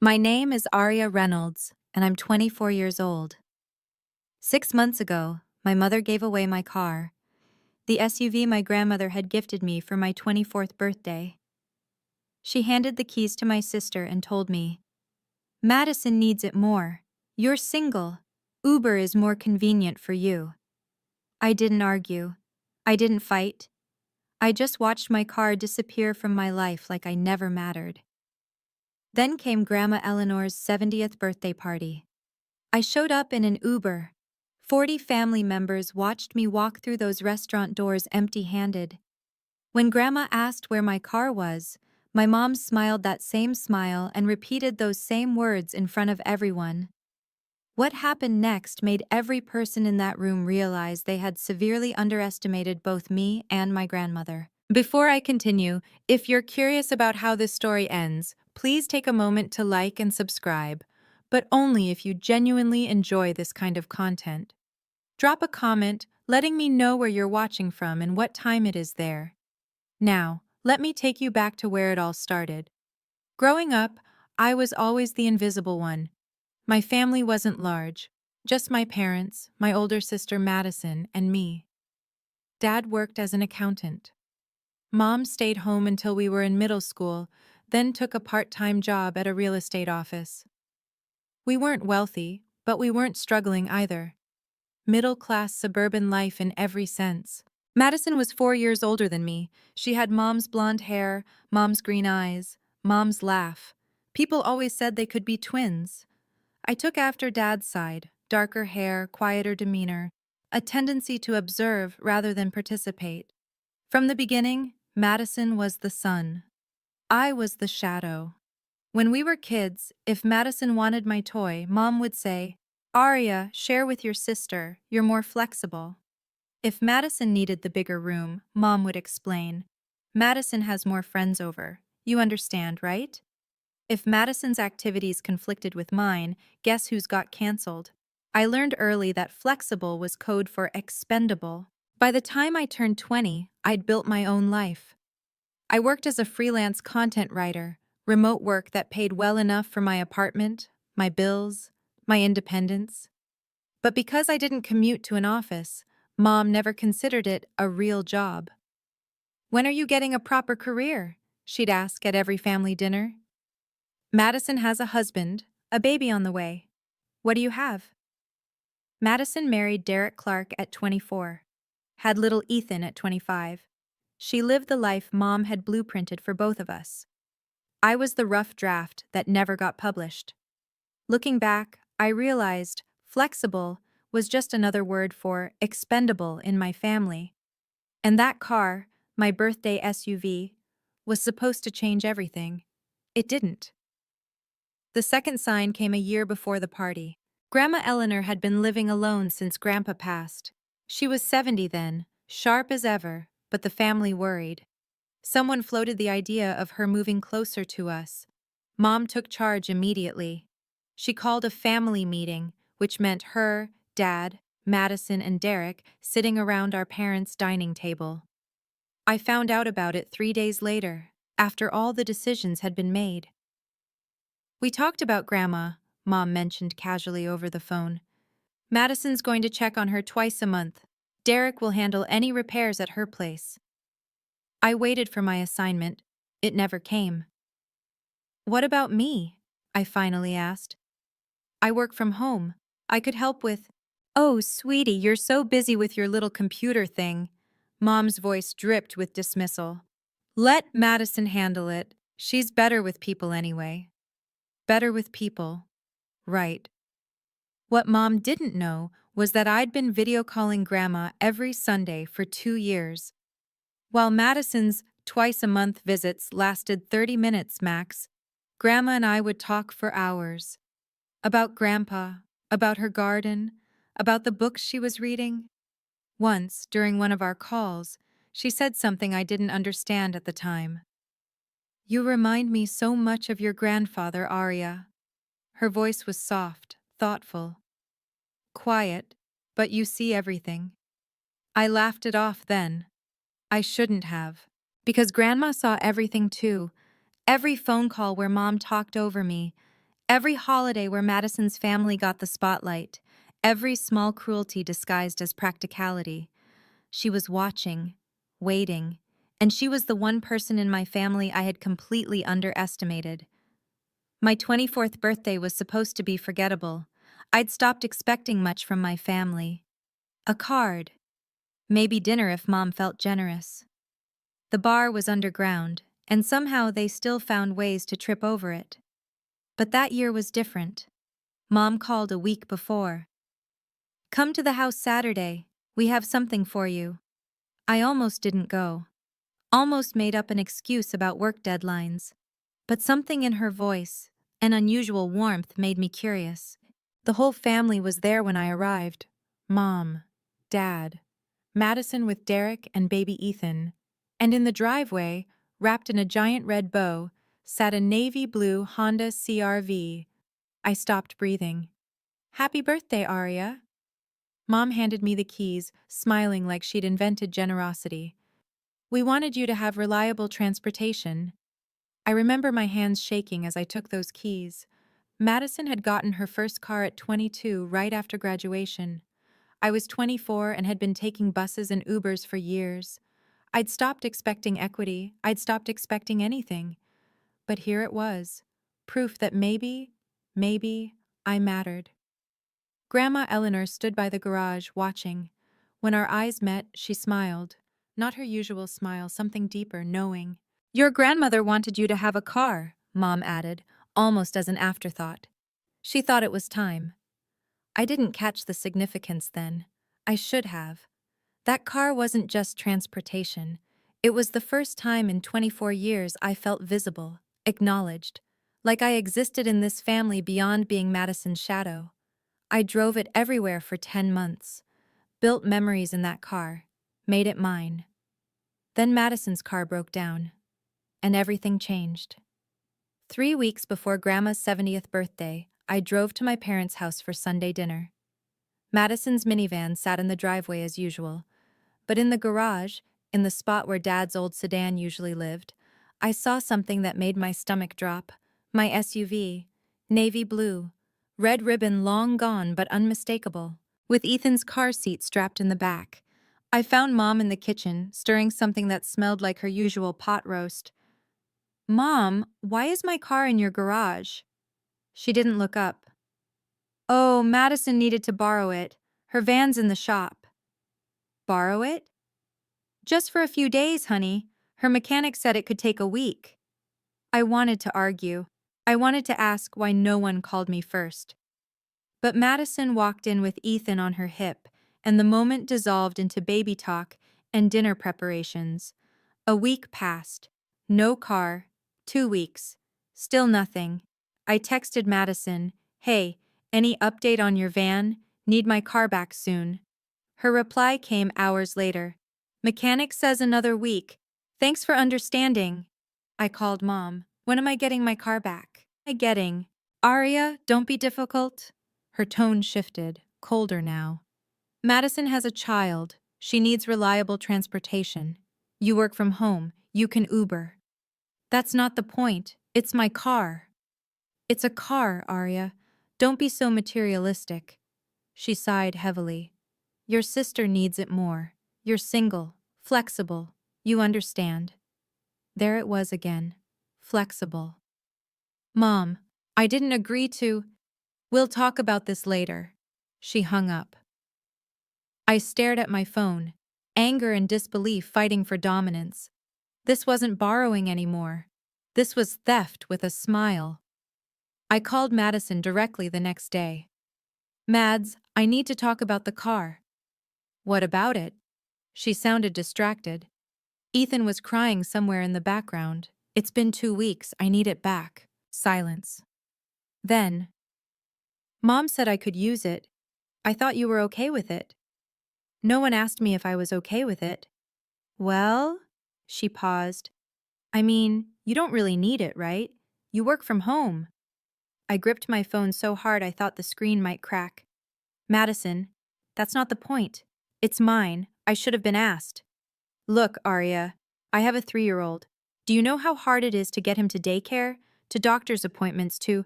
My name is Aria Reynolds, and I'm 24 years old. 6 months ago, my mother gave away my car, the SUV my grandmother had gifted me for my 24th birthday. She handed the keys to my sister and told me, "Madison needs it more. You're single. Uber is more convenient for you." I didn't argue. I didn't fight. I just watched my car disappear from my life like I never mattered. Then came Grandma Eleanor's 70th birthday party. I showed up in an Uber. 40 family members watched me walk through those restaurant doors empty-handed. When Grandma asked where my car was, my mom smiled that same smile and repeated those same words in front of everyone. What happened next made every person in that room realize they had severely underestimated both me and my grandmother. Before I continue, if you're curious about how this story ends, please take a moment to like and subscribe, but only if you genuinely enjoy this kind of content. Drop a comment letting me know where you're watching from and what time it is there. Now, let me take you back to where it all started. Growing up, I was always the invisible one. My family wasn't large, just my parents, my older sister Madison, and me. Dad worked as an accountant. Mom stayed home until we were in middle school, then took a part-time job at a real estate office. We weren't wealthy, but we weren't struggling either. Middle-class suburban life in every sense. Madison was 4 years older than me. She had Mom's blonde hair, Mom's green eyes, Mom's laugh. People always said they could be twins. I took after Dad's side, darker hair, quieter demeanor, a tendency to observe rather than participate. From the beginning, Madison was the sun. I was the shadow. When we were kids, if Madison wanted my toy, Mom would say, "Aria, share with your sister, you're more flexible." If Madison needed the bigger room, Mom would explain, "Madison has more friends over. You understand, right?" If Madison's activities conflicted with mine, guess who's got canceled? I learned early that flexible was code for expendable. By the time I turned 20, I'd built my own life. I worked as a freelance content writer, remote work that paid well enough for my apartment, my bills, my independence. But because I didn't commute to an office, Mom never considered it a real job. "When are you getting a proper career?" she'd ask at every family dinner. "Madison has a husband, a baby on the way. What do you have?" Madison married Derek Clark at 24, had little Ethan at 25. She lived the life Mom had blueprinted for both of us. I was the rough draft that never got published. Looking back, I realized flexible was just another word for expendable in my family. And that car, my birthday SUV, was supposed to change everything. It didn't. The second sign came a year before the party. Grandma Eleanor had been living alone since Grandpa passed. She was 70 then, sharp as ever, but the family worried. Someone floated the idea of her moving closer to us. Mom took charge immediately. She called a family meeting, which meant her, Dad, Madison, and Derek sitting around our parents' dining table. I found out about it 3 days later, after all the decisions had been made. "We talked about Grandma," Mom mentioned casually over the phone. "Madison's going to check on her twice a month. Derek will handle any repairs at her place." I waited for my assignment. It never came. "What about me?" I finally asked. "I work from home. I could help with—" "Oh, sweetie, you're so busy with your little computer thing." Mom's voice dripped with dismissal. "Let Madison handle it. She's better with people anyway." Better with people. Right. What Mom didn't know was that I'd been video calling Grandma every Sunday for 2 years. While Madison's twice-a-month visits lasted 30 minutes max, Grandma and I would talk for hours. About Grandpa, about her garden, about the books she was reading. Once, during one of our calls, she said something I didn't understand at the time. "You remind me so much of your grandfather, Aria." Her voice was soft, thoughtful. "Quiet, but you see everything." I laughed it off then. I shouldn't have. Because Grandma saw everything too. Every phone call where Mom talked over me. Every holiday where Madison's family got the spotlight, every small cruelty disguised as practicality. She was watching, waiting, and she was the one person in my family I had completely underestimated. My 24th birthday was supposed to be forgettable. I'd stopped expecting much from my family. A card. Maybe dinner if Mom felt generous. The bar was underground, and somehow they still found ways to trip over it. But that year was different. Mom called a week before. "Come to the house Saturday. We have something for you." I almost didn't go. Almost made up an excuse about work deadlines. But something in her voice, an unusual warmth, made me curious. The whole family was there when I arrived. Mom, Dad, Madison with Derek and baby Ethan. And in the driveway, wrapped in a giant red bow, sat a navy blue Honda CR-V. I stopped breathing. "Happy birthday, Aria." Mom handed me the keys, smiling like she'd invented generosity. "We wanted you to have reliable transportation." I remember my hands shaking as I took those keys. Madison had gotten her first car at 22, right after graduation. I was 24 and had been taking buses and Ubers for years. I'd stopped expecting equity, I'd stopped expecting anything. But here it was, proof that maybe, I mattered. Grandma Eleanor stood by the garage, watching. When our eyes met, she smiled. Not her usual smile, something deeper, knowing. "Your grandmother wanted you to have a car," Mom added, almost as an afterthought. She thought it was time. I didn't catch the significance then. I should have. That car wasn't just transportation. It was the first time in 24 years I felt visible, acknowledged, like I existed in this family beyond being Madison's shadow. I drove it everywhere for 10 months, built memories in that car, made it mine. Then Madison's car broke down, and everything changed. 3 weeks before Grandma's 70th birthday, I drove to my parents' house for Sunday dinner. Madison's minivan sat in the driveway as usual, but in the garage, in the spot where Dad's old sedan usually lived, I saw something that made my stomach drop. My SUV, navy blue, red ribbon long gone but unmistakable, with Ethan's car seat strapped in the back. I found Mom in the kitchen, stirring something that smelled like her usual pot roast. "Mom, why is my car in your garage?" She didn't look up. "Oh, Madison needed to borrow it. Her van's in the shop." "Borrow it?" "Just for a few days, honey. Her mechanic said it could take a week." I wanted to argue. I wanted to ask why no one called me first. But Madison walked in with Ethan on her hip, and the moment dissolved into baby talk and dinner preparations. A week passed. No car. 2 weeks. Still nothing. I texted Madison, "Hey, any update on your van? Need my car back soon." Her reply came hours later. "Mechanic says another week. Thanks for understanding." I called Mom. "When am I getting my car back?" "Aria, don't be difficult." Her tone shifted, colder now. "Madison has a child. She needs reliable transportation. You work from home. You can Uber." "That's not the point. It's my car." "It's a car, Aria. Don't be so materialistic." She sighed heavily. "Your sister needs it more. You're single, flexible. You understand." There it was again. Flexible. "Mom, I didn't agree to." "We'll talk about this later." She hung up. I stared at my phone, anger and disbelief fighting for dominance. This wasn't borrowing anymore. This was theft with a smile. I called Madison directly the next day. "Mads, I need to talk about the car." "What about it?" She sounded distracted. Ethan was crying somewhere in the background. "It's been 2 weeks. I need it back." Silence. Then, "Mom said I could use it. I thought you were okay with it." "No one asked me if I was okay with it." "Well?" She paused. "I mean, you don't really need it, right? You work from home." I gripped my phone so hard I thought the screen might crack. "Madison, that's not the point. It's mine. I should have been asked." "Look, Aria, I have a 3-year-old. Do you know how hard it is to get him to daycare, to doctor's appointments, to..."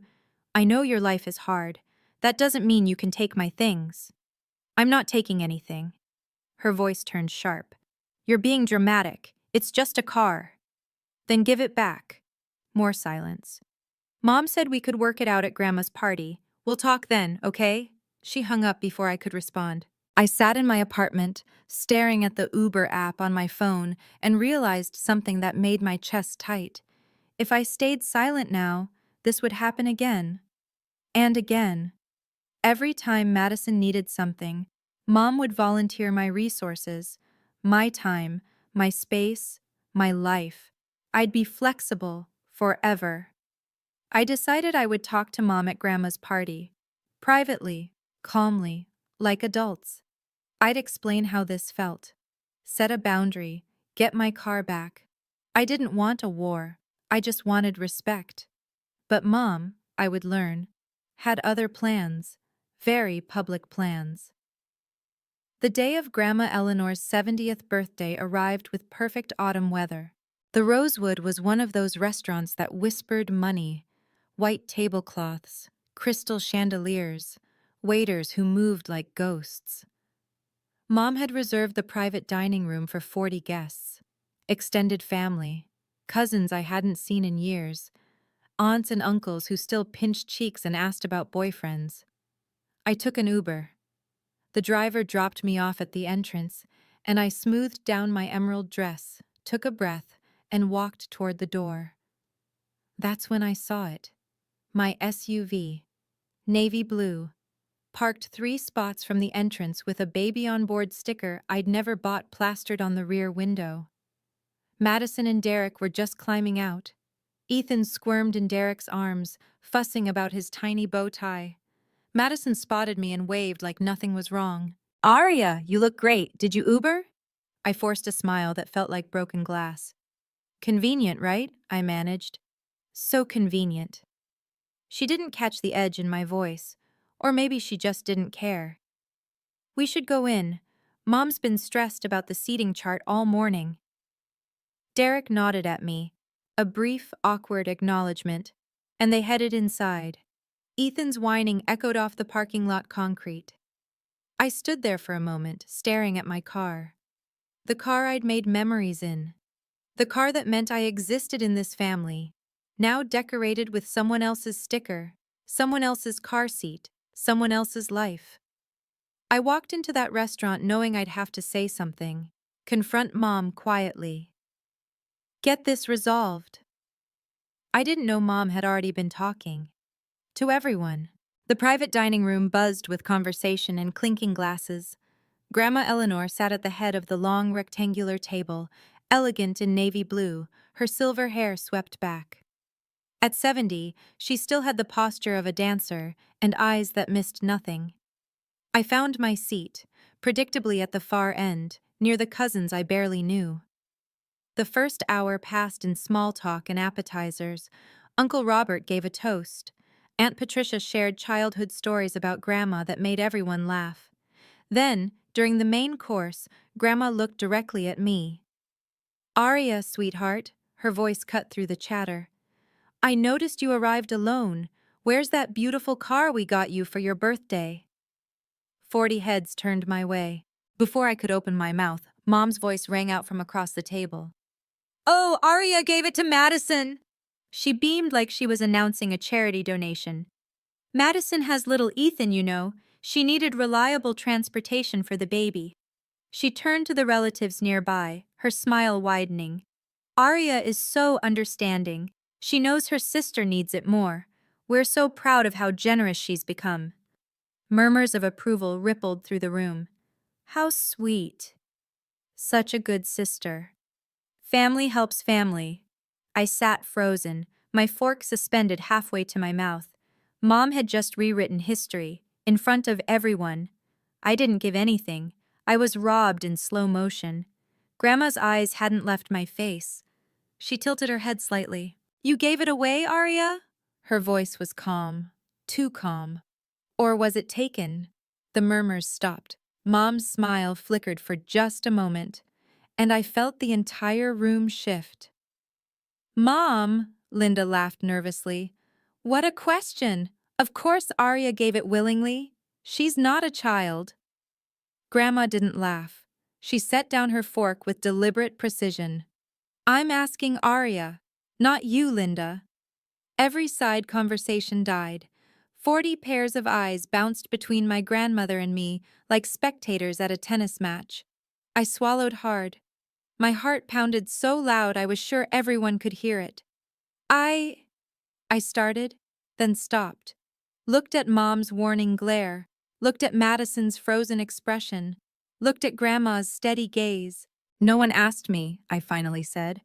I know your life is hard. That doesn't mean you can take my things. I'm not taking anything. Her voice turned sharp. You're being dramatic. It's just a car. Then give it back. More silence. Mom said we could work it out at Grandma's party. We'll talk then, okay? She hung up before I could respond. I sat in my apartment, staring at the Uber app on my phone, and realized something that made my chest tight. If I stayed silent now, this would happen again. And again. Every time Madison needed something, Mom would volunteer my resources, my time, my space, my life. I'd be flexible forever. I decided I would talk to Mom at Grandma's party. Privately, calmly, like adults. I'd explain how this felt. Set a boundary, get my car back. I didn't want a war, I just wanted respect. But Mom, I would learn, had other plans, very public plans. The day of Grandma Eleanor's 70th birthday arrived with perfect autumn weather. The Rosewood was one of those restaurants that whispered money, white tablecloths, crystal chandeliers, waiters who moved like ghosts. Mom had reserved the private dining room for 40 guests. Extended family, cousins I hadn't seen in years, aunts and uncles who still pinched cheeks and asked about boyfriends. I took an Uber. The driver dropped me off at the entrance, and I smoothed down my emerald dress, took a breath, and walked toward the door. That's when I saw it. My SUV, navy blue, parked 3 spots from the entrance with a baby on board sticker I'd never bought plastered on the rear window. Madison and Derek were just climbing out. Ethan squirmed in Derek's arms, fussing about his tiny bow tie. Madison spotted me and waved like nothing was wrong. Aria, you look great. Did you Uber? I forced a smile that felt like broken glass. Convenient, right? I managed. So convenient. She didn't catch the edge in my voice, or maybe she just didn't care. We should go in. Mom's been stressed about the seating chart all morning. Derek nodded at me, a brief, awkward acknowledgement, and they headed inside. Ethan's whining echoed off the parking lot concrete. I stood there for a moment, staring at my car. The car I'd made memories in. The car that meant I existed in this family, now decorated with someone else's sticker, someone else's car seat, someone else's life. I walked into that restaurant knowing I'd have to say something, confront Mom quietly. Get this resolved. I didn't know Mom had already been talking. To everyone. The private dining room buzzed with conversation and clinking glasses. Grandma Eleanor sat at the head of the long rectangular table, elegant in navy blue, her silver hair swept back. At 70, she still had the posture of a dancer and eyes that missed nothing. I found my seat, predictably at the far end, near the cousins I barely knew. The first hour passed in small talk and appetizers. Uncle Robert gave a toast. Aunt Patricia shared childhood stories about Grandma that made everyone laugh. Then, during the main course, Grandma looked directly at me. Aria, sweetheart, her voice cut through the chatter. I noticed you arrived alone. Where's that beautiful car we got you for your birthday? 40 heads turned my way. Before I could open my mouth, Mom's voice rang out from across the table. Oh, Aria gave it to Madison! She beamed like she was announcing a charity donation. Madison has little Ethan, you know. She needed reliable transportation for the baby. She turned to the relatives nearby, her smile widening. Aria is so understanding. She knows her sister needs it more. We're so proud of how generous she's become. Murmurs of approval rippled through the room. How sweet. Such a good sister. Family helps family. I sat frozen, my fork suspended halfway to my mouth. Mom had just rewritten history, in front of everyone. I didn't give anything. I was robbed in slow motion. Grandma's eyes hadn't left my face. She tilted her head slightly. You gave it away, Aria? Her voice was calm. Too calm. Or was it taken? The murmurs stopped. Mom's smile flickered for just a moment, and I felt the entire room shift. Mom, Linda laughed nervously. What a question! Of course Arya gave it willingly. She's not a child. Grandma didn't laugh. She set down her fork with deliberate precision. I'm asking Arya, not you, Linda. Every side conversation died. 40 pairs of eyes bounced between my grandmother and me like spectators at a tennis match. I swallowed hard. My heart pounded so loud I was sure everyone could hear it. I started, then stopped. Looked at Mom's warning glare, looked at Madison's frozen expression, looked at Grandma's steady gaze. No one asked me, I finally said.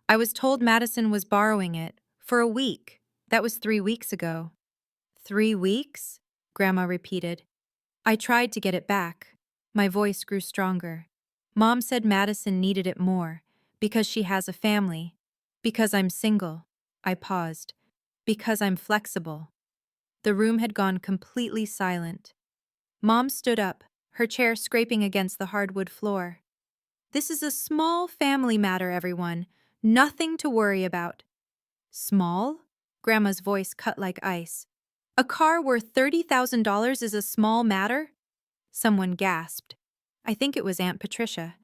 I was told Madison was borrowing it, for a week. That was 3 weeks ago. 3 weeks? Grandma repeated. I tried to get it back. My voice grew stronger. Mom said Madison needed it more, because she has a family. Because I'm single. I paused. Because I'm flexible. The room had gone completely silent. Mom stood up, her chair scraping against the hardwood floor. This is a small family matter, everyone. Nothing to worry about. Small? Grandma's voice cut like ice. A car worth $30,000 is a small matter? Someone gasped. I think it was Aunt Patricia.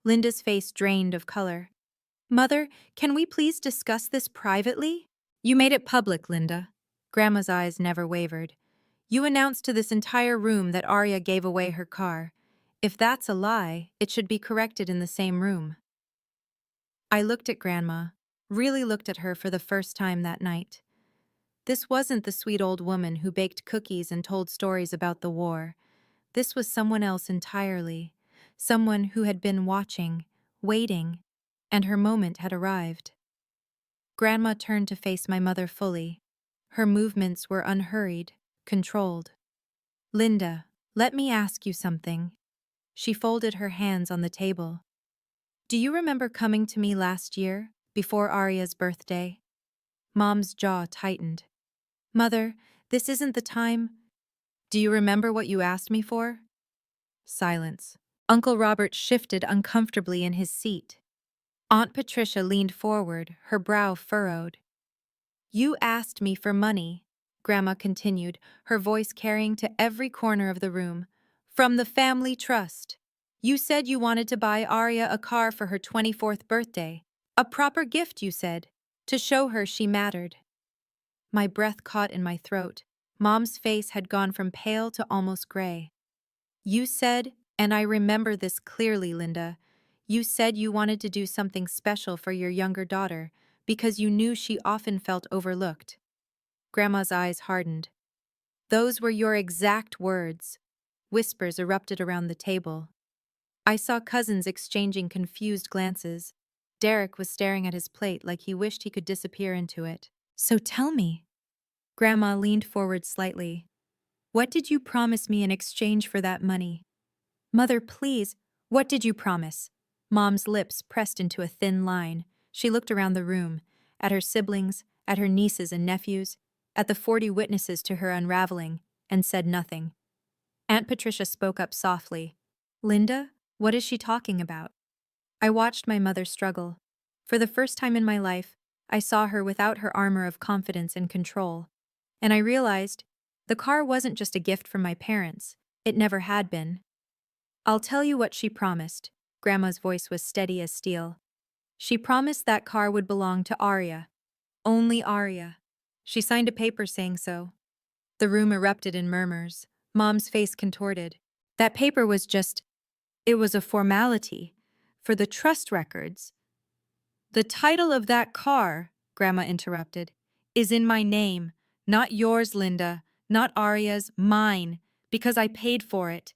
Linda's face drained of color. Mother, can we please discuss this privately? You made it public, Linda. Grandma's eyes never wavered. You announced to this entire room that Arya gave away her car. If that's a lie, it should be corrected in the same room. I looked at Grandma, really looked at her for the first time that night. This wasn't the sweet old woman who baked cookies and told stories about the war. This was someone else entirely. Someone who had been watching, waiting, and her moment had arrived. Grandma turned to face my mother fully. Her movements were unhurried, controlled. Linda, let me ask you something. She folded her hands on the table. Do you remember coming to me last year, before Arya's birthday? Mom's jaw tightened. Mother, this isn't the time. Do you remember what you asked me for? Silence. Uncle Robert shifted uncomfortably in his seat. Aunt Patricia leaned forward, her brow furrowed. You asked me for money, Grandma continued, her voice carrying to every corner of the room. From the family trust. You said you wanted to buy Arya a car for her 24th birthday. A proper gift, you said, to show her she mattered. My breath caught in my throat. Mom's face had gone from pale to almost gray. You said, and I remember this clearly, Linda, you said you wanted to do something special for your younger daughter because you knew she often felt overlooked. Grandma's eyes hardened. Those were your exact words. Whispers erupted around the table. I saw cousins exchanging confused glances. Derek was staring at his plate like he wished he could disappear into it. So tell me. Grandma leaned forward slightly. What did you promise me in exchange for that money? Mother, please, what did you promise? Mom's lips pressed into a thin line. She looked around the room, at her siblings, at her nieces and nephews, at the 40 witnesses to her unraveling, and said nothing. Aunt Patricia spoke up softly. Linda, what is she talking about? I watched my mother struggle. For the first time in my life, I saw her without her armor of confidence and control. And I realized, the car wasn't just a gift from my parents. It never had been. I'll tell you what she promised. Grandma's voice was steady as steel. She promised that car would belong to Arya. Only Arya. She signed a paper saying so. The room erupted in murmurs. Mom's face contorted. That paper was it was a formality. For the trust records. The title of that car, Grandma interrupted, is in my name. Not yours, Linda. Not Arya's, mine. Because I paid for it.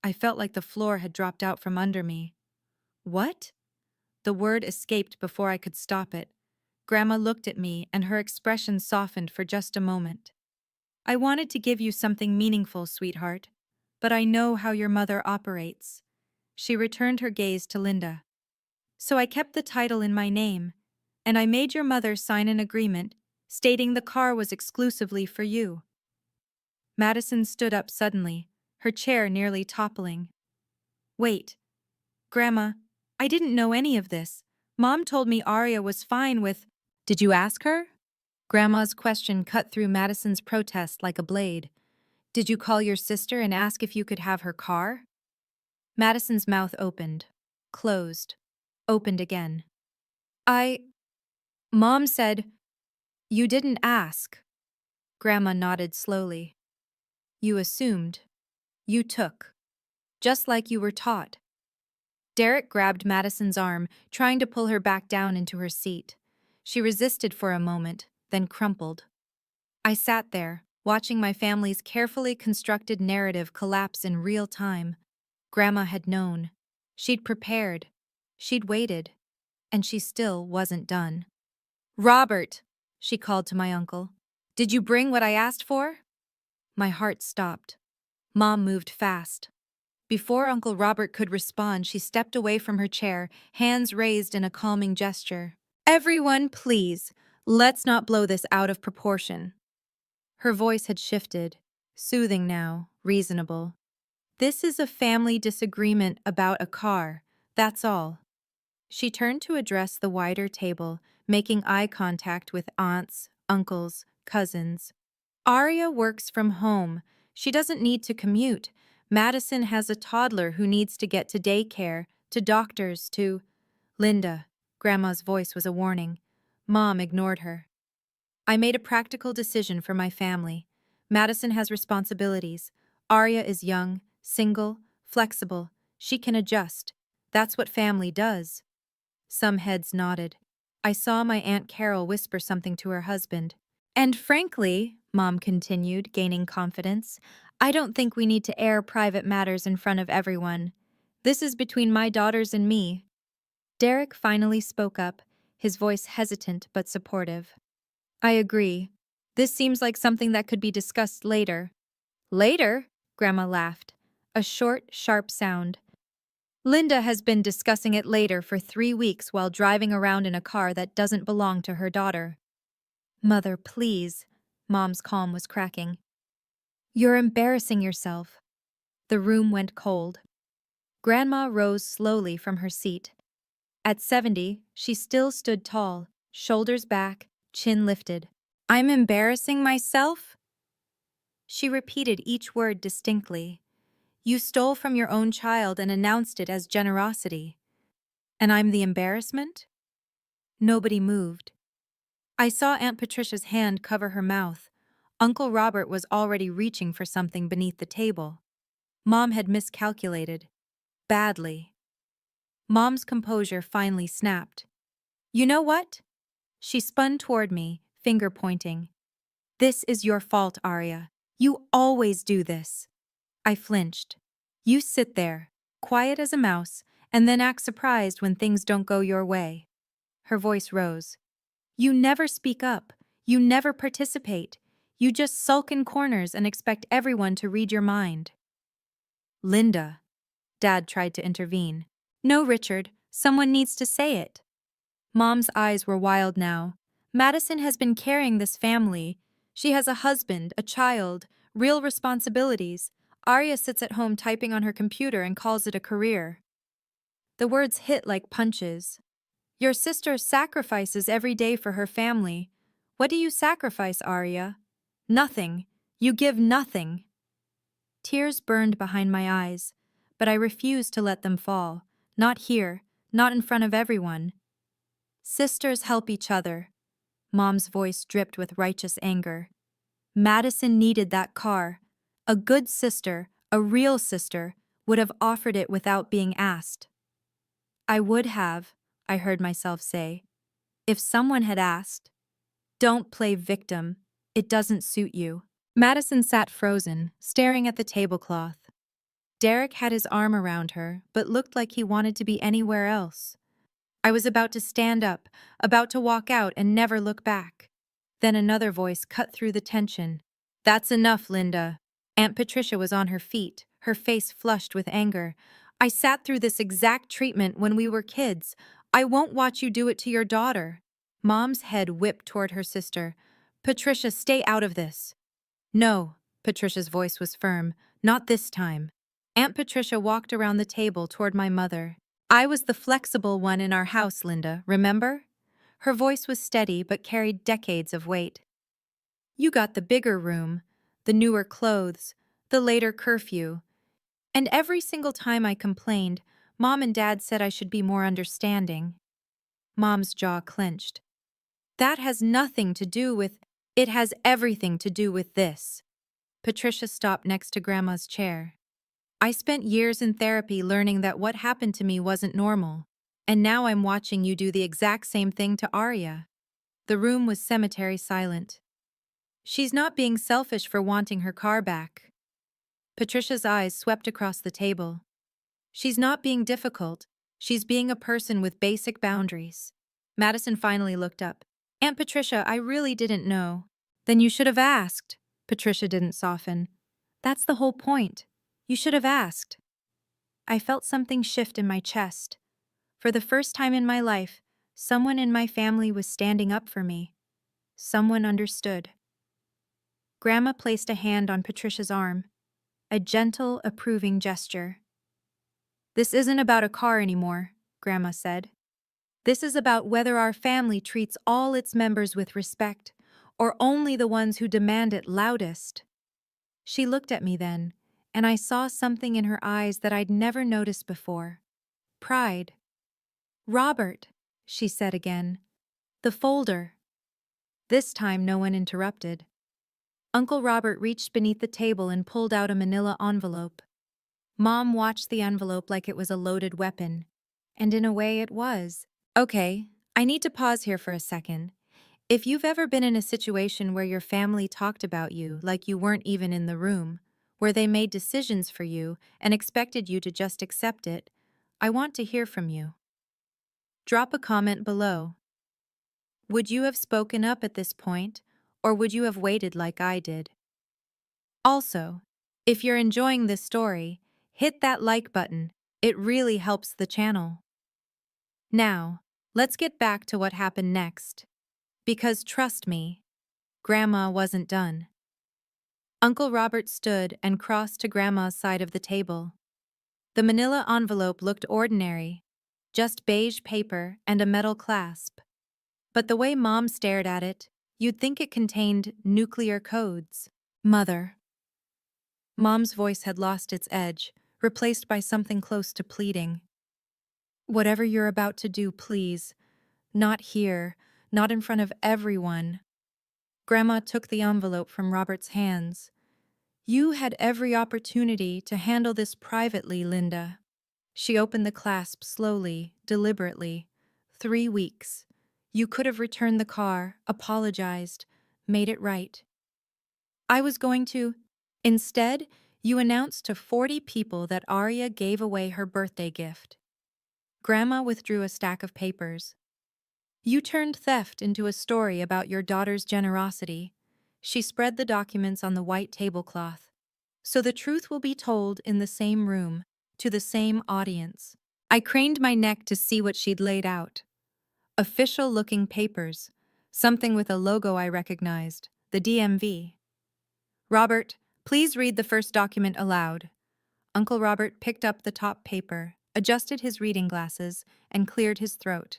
I felt like the floor had dropped out from under me. What? The word escaped before I could stop it. Grandma looked at me and her expression softened for just a moment. I wanted to give you something meaningful, sweetheart, but I know how your mother operates. She returned her gaze to Linda. So I kept the title in my name, and I made your mother sign an agreement stating the car was exclusively for you. Madison stood up suddenly, her chair nearly toppling. Wait, Grandma, I didn't know any of this. Mom told me Arya was fine with... Did you ask her? Grandma's question cut through Madison's protest like a blade. Did you call your sister and ask if you could have her car? Madison's mouth opened, closed, opened again. Mom said, you didn't ask. Grandma nodded slowly. You assumed. You took. Just like you were taught. Derek grabbed Madison's arm, trying to pull her back down into her seat. She resisted for a moment, then crumpled. I sat there, watching my family's carefully constructed narrative collapse in real time. Grandma had known. She'd prepared. She'd waited. And she still wasn't done. Robert, she called to my uncle. Did you bring what I asked for? My heart stopped. Mom moved fast. Before Uncle Robert could respond, she stepped away from her chair, hands raised in a calming gesture. Everyone, please, let's not blow this out of proportion. Her voice had shifted, soothing now, reasonable. This is a family disagreement about a car, that's all. She turned to address the wider table, making eye contact with aunts, uncles, cousins. Aria works from home. She doesn't need to commute. Madison has a toddler who needs to get to daycare, to doctors, to... Linda. Grandma's voice was a warning. Mom ignored her. I made a practical decision for my family. Madison has responsibilities. Aria is young, single, flexible. She can adjust. That's what family does. Some heads nodded. I saw my Aunt Carol whisper something to her husband. And frankly, Mom continued, gaining confidence, I don't think we need to air private matters in front of everyone. This is between my daughters and me. Derek finally spoke up, his voice hesitant but supportive. I agree. This seems like something that could be discussed later. Later? Grandma laughed. A short, sharp sound. Linda has been discussing it later for 3 weeks while driving around in a car that doesn't belong to her daughter. Mother, please. Mom's calm was cracking. You're embarrassing yourself. The room went cold. Grandma rose slowly from her seat. At 70, she still stood tall, shoulders back, chin lifted. I'm embarrassing myself? She repeated each word distinctly. You stole from your own child and announced it as generosity. And I'm the embarrassment? Nobody moved. I saw Aunt Patricia's hand cover her mouth. Uncle Robert was already reaching for something beneath the table. Mom had miscalculated. Badly. Mom's composure finally snapped. You know what? She spun toward me, finger pointing. This is your fault, Aria. You always do this. I flinched. You sit there, quiet as a mouse, and then act surprised when things don't go your way. Her voice rose. You never speak up. You never participate. You just sulk in corners and expect everyone to read your mind. Linda. Dad tried to intervene. No, Richard. Someone needs to say it. Mom's eyes were wild now. Madison has been carrying this family. She has a husband, a child, real responsibilities. Aria sits at home typing on her computer and calls it a career. The words hit like punches. Your sister sacrifices every day for her family. What do you sacrifice, Aria? Nothing. You give nothing. Tears burned behind my eyes, but I refused to let them fall. Not here, not in front of everyone. Sisters help each other. Mom's voice dripped with righteous anger. Madison needed that car. A good sister, a real sister, would have offered it without being asked. I would have, I heard myself say, if someone had asked. Don't play victim. It doesn't suit you. Madison sat frozen, staring at the tablecloth. Derek had his arm around her, but looked like he wanted to be anywhere else. I was about to stand up, about to walk out and never look back. Then another voice cut through the tension. That's enough, Linda. Aunt Patricia was on her feet, her face flushed with anger. I sat through this exact treatment when we were kids. I won't watch you do it to your daughter. Mom's head whipped toward her sister. Patricia, stay out of this. No, Patricia's voice was firm. Not this time. Aunt Patricia walked around the table toward my mother. I was the flexible one in our house, Linda, remember? Her voice was steady but carried decades of weight. You got the bigger room, the newer clothes, the later curfew. And every single time I complained, Mom and Dad said I should be more understanding. Mom's jaw clenched. That has nothing to do with— It has everything to do with this. Patricia stopped next to Grandma's chair. I spent years in therapy learning that what happened to me wasn't normal. And now I'm watching you do the exact same thing to Arya. The room was cemetery silent. She's not being selfish for wanting her car back. Patricia's eyes swept across the table. She's not being difficult. She's being a person with basic boundaries. Madison finally looked up. Aunt Patricia, I really didn't know. Then you should have asked. Patricia didn't soften. That's the whole point. You should have asked. I felt something shift in my chest. For the first time in my life, someone in my family was standing up for me. Someone understood. Grandma placed a hand on Patricia's arm. A gentle, approving gesture. This isn't about a car anymore, Grandma said. This is about whether our family treats all its members with respect, or only the ones who demand it loudest. She looked at me then, and I saw something in her eyes that I'd never noticed before. Pride. Robert, she said again. The folder. This time no one interrupted. Uncle Robert reached beneath the table and pulled out a manila envelope. Mom watched the envelope like it was a loaded weapon. And in a way it was. Okay, I need to pause here for a second. If you've ever been in a situation where your family talked about you like you weren't even in the room, where they made decisions for you and expected you to just accept it, I want to hear from you. Drop a comment below. Would you have spoken up at this point, or would you have waited like I did? Also, if you're enjoying this story, hit that like button. It really helps the channel. Now, let's get back to what happened next. Because trust me, Grandma wasn't done. Uncle Robert stood and crossed to Grandma's side of the table. The manila envelope looked ordinary, just beige paper and a metal clasp. But the way Mom stared at it, you'd think it contained nuclear codes. Mother. Mom's voice had lost its edge, replaced by something close to pleading. Whatever you're about to do, please. Not here, not in front of everyone. Grandma took the envelope from Robert's hands. You had every opportunity to handle this privately, Linda. She opened the clasp slowly, deliberately. 3 weeks. You could have returned the car, apologized, made it right. I was going to. Instead, you announced to 40 people that Arya gave away her birthday gift. Grandma withdrew a stack of papers. You turned theft into a story about your daughter's generosity. She spread the documents on the white tablecloth. So the truth will be told in the same room, to the same audience. I craned my neck to see what she'd laid out. Official-looking papers, something with a logo I recognized, the DMV. Robert, please read the first document aloud. Uncle Robert picked up the top paper, adjusted his reading glasses, and cleared his throat.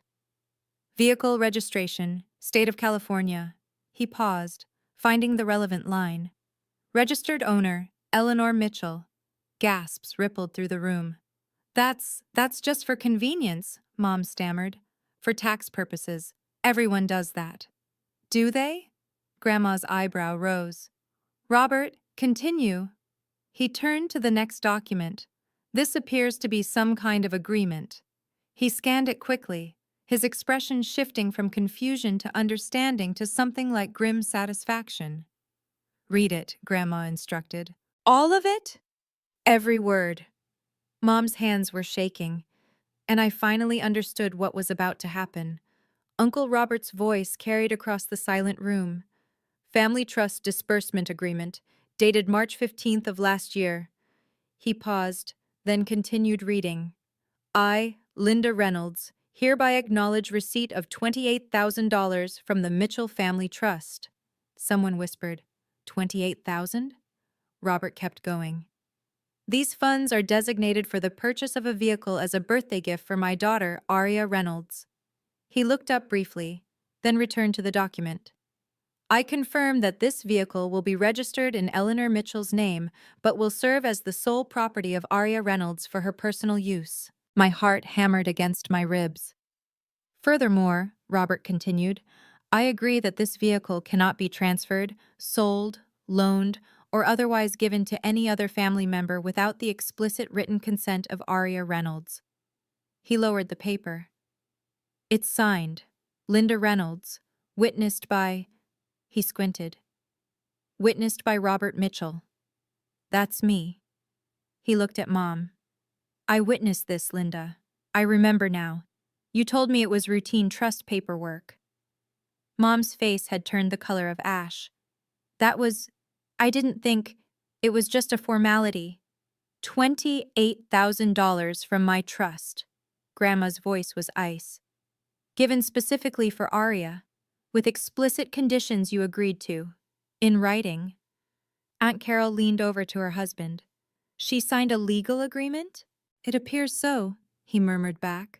Vehicle registration, State of California. He paused, finding the relevant line. Registered owner, Eleanor Mitchell. Gasps rippled through the room. That's just for convenience, Mom stammered. For tax purposes. Everyone does that. Do they? Grandma's eyebrow rose. Robert, continue. He turned to the next document. This appears to be some kind of agreement. He scanned it quickly, his expression shifting from confusion to understanding to something like grim satisfaction. Read it, Grandma instructed. All of it? Every word. Mom's hands were shaking, and I finally understood what was about to happen. Uncle Robert's voice carried across the silent room. Family Trust Disbursement Agreement, dated March 15th of last year. He paused, then continued reading. I, Linda Reynolds, hereby acknowledge receipt of $28,000 from the Mitchell Family Trust. Someone whispered, 28,000? Robert kept going. These funds are designated for the purchase of a vehicle as a birthday gift for my daughter, Arya Reynolds. He looked up briefly, then returned to the document. I confirm that this vehicle will be registered in Eleanor Mitchell's name, but will serve as the sole property of Aria Reynolds for her personal use. My heart hammered against my ribs. Furthermore, Robert continued, I agree that this vehicle cannot be transferred, sold, loaned, or otherwise given to any other family member without the explicit written consent of Aria Reynolds. He lowered the paper. It's signed, Linda Reynolds, witnessed by... He squinted. Witnessed by Robert Mitchell. That's me. He looked at Mom. I witnessed this, Linda. I remember now. You told me it was routine trust paperwork. Mom's face had turned the color of ash. I didn't think, it was just a formality. $28,000 from my trust. Grandma's voice was ice. Given specifically for Aria, with explicit conditions you agreed to. In writing. Aunt Carol leaned over to her husband. She signed a legal agreement? It appears so, he murmured back.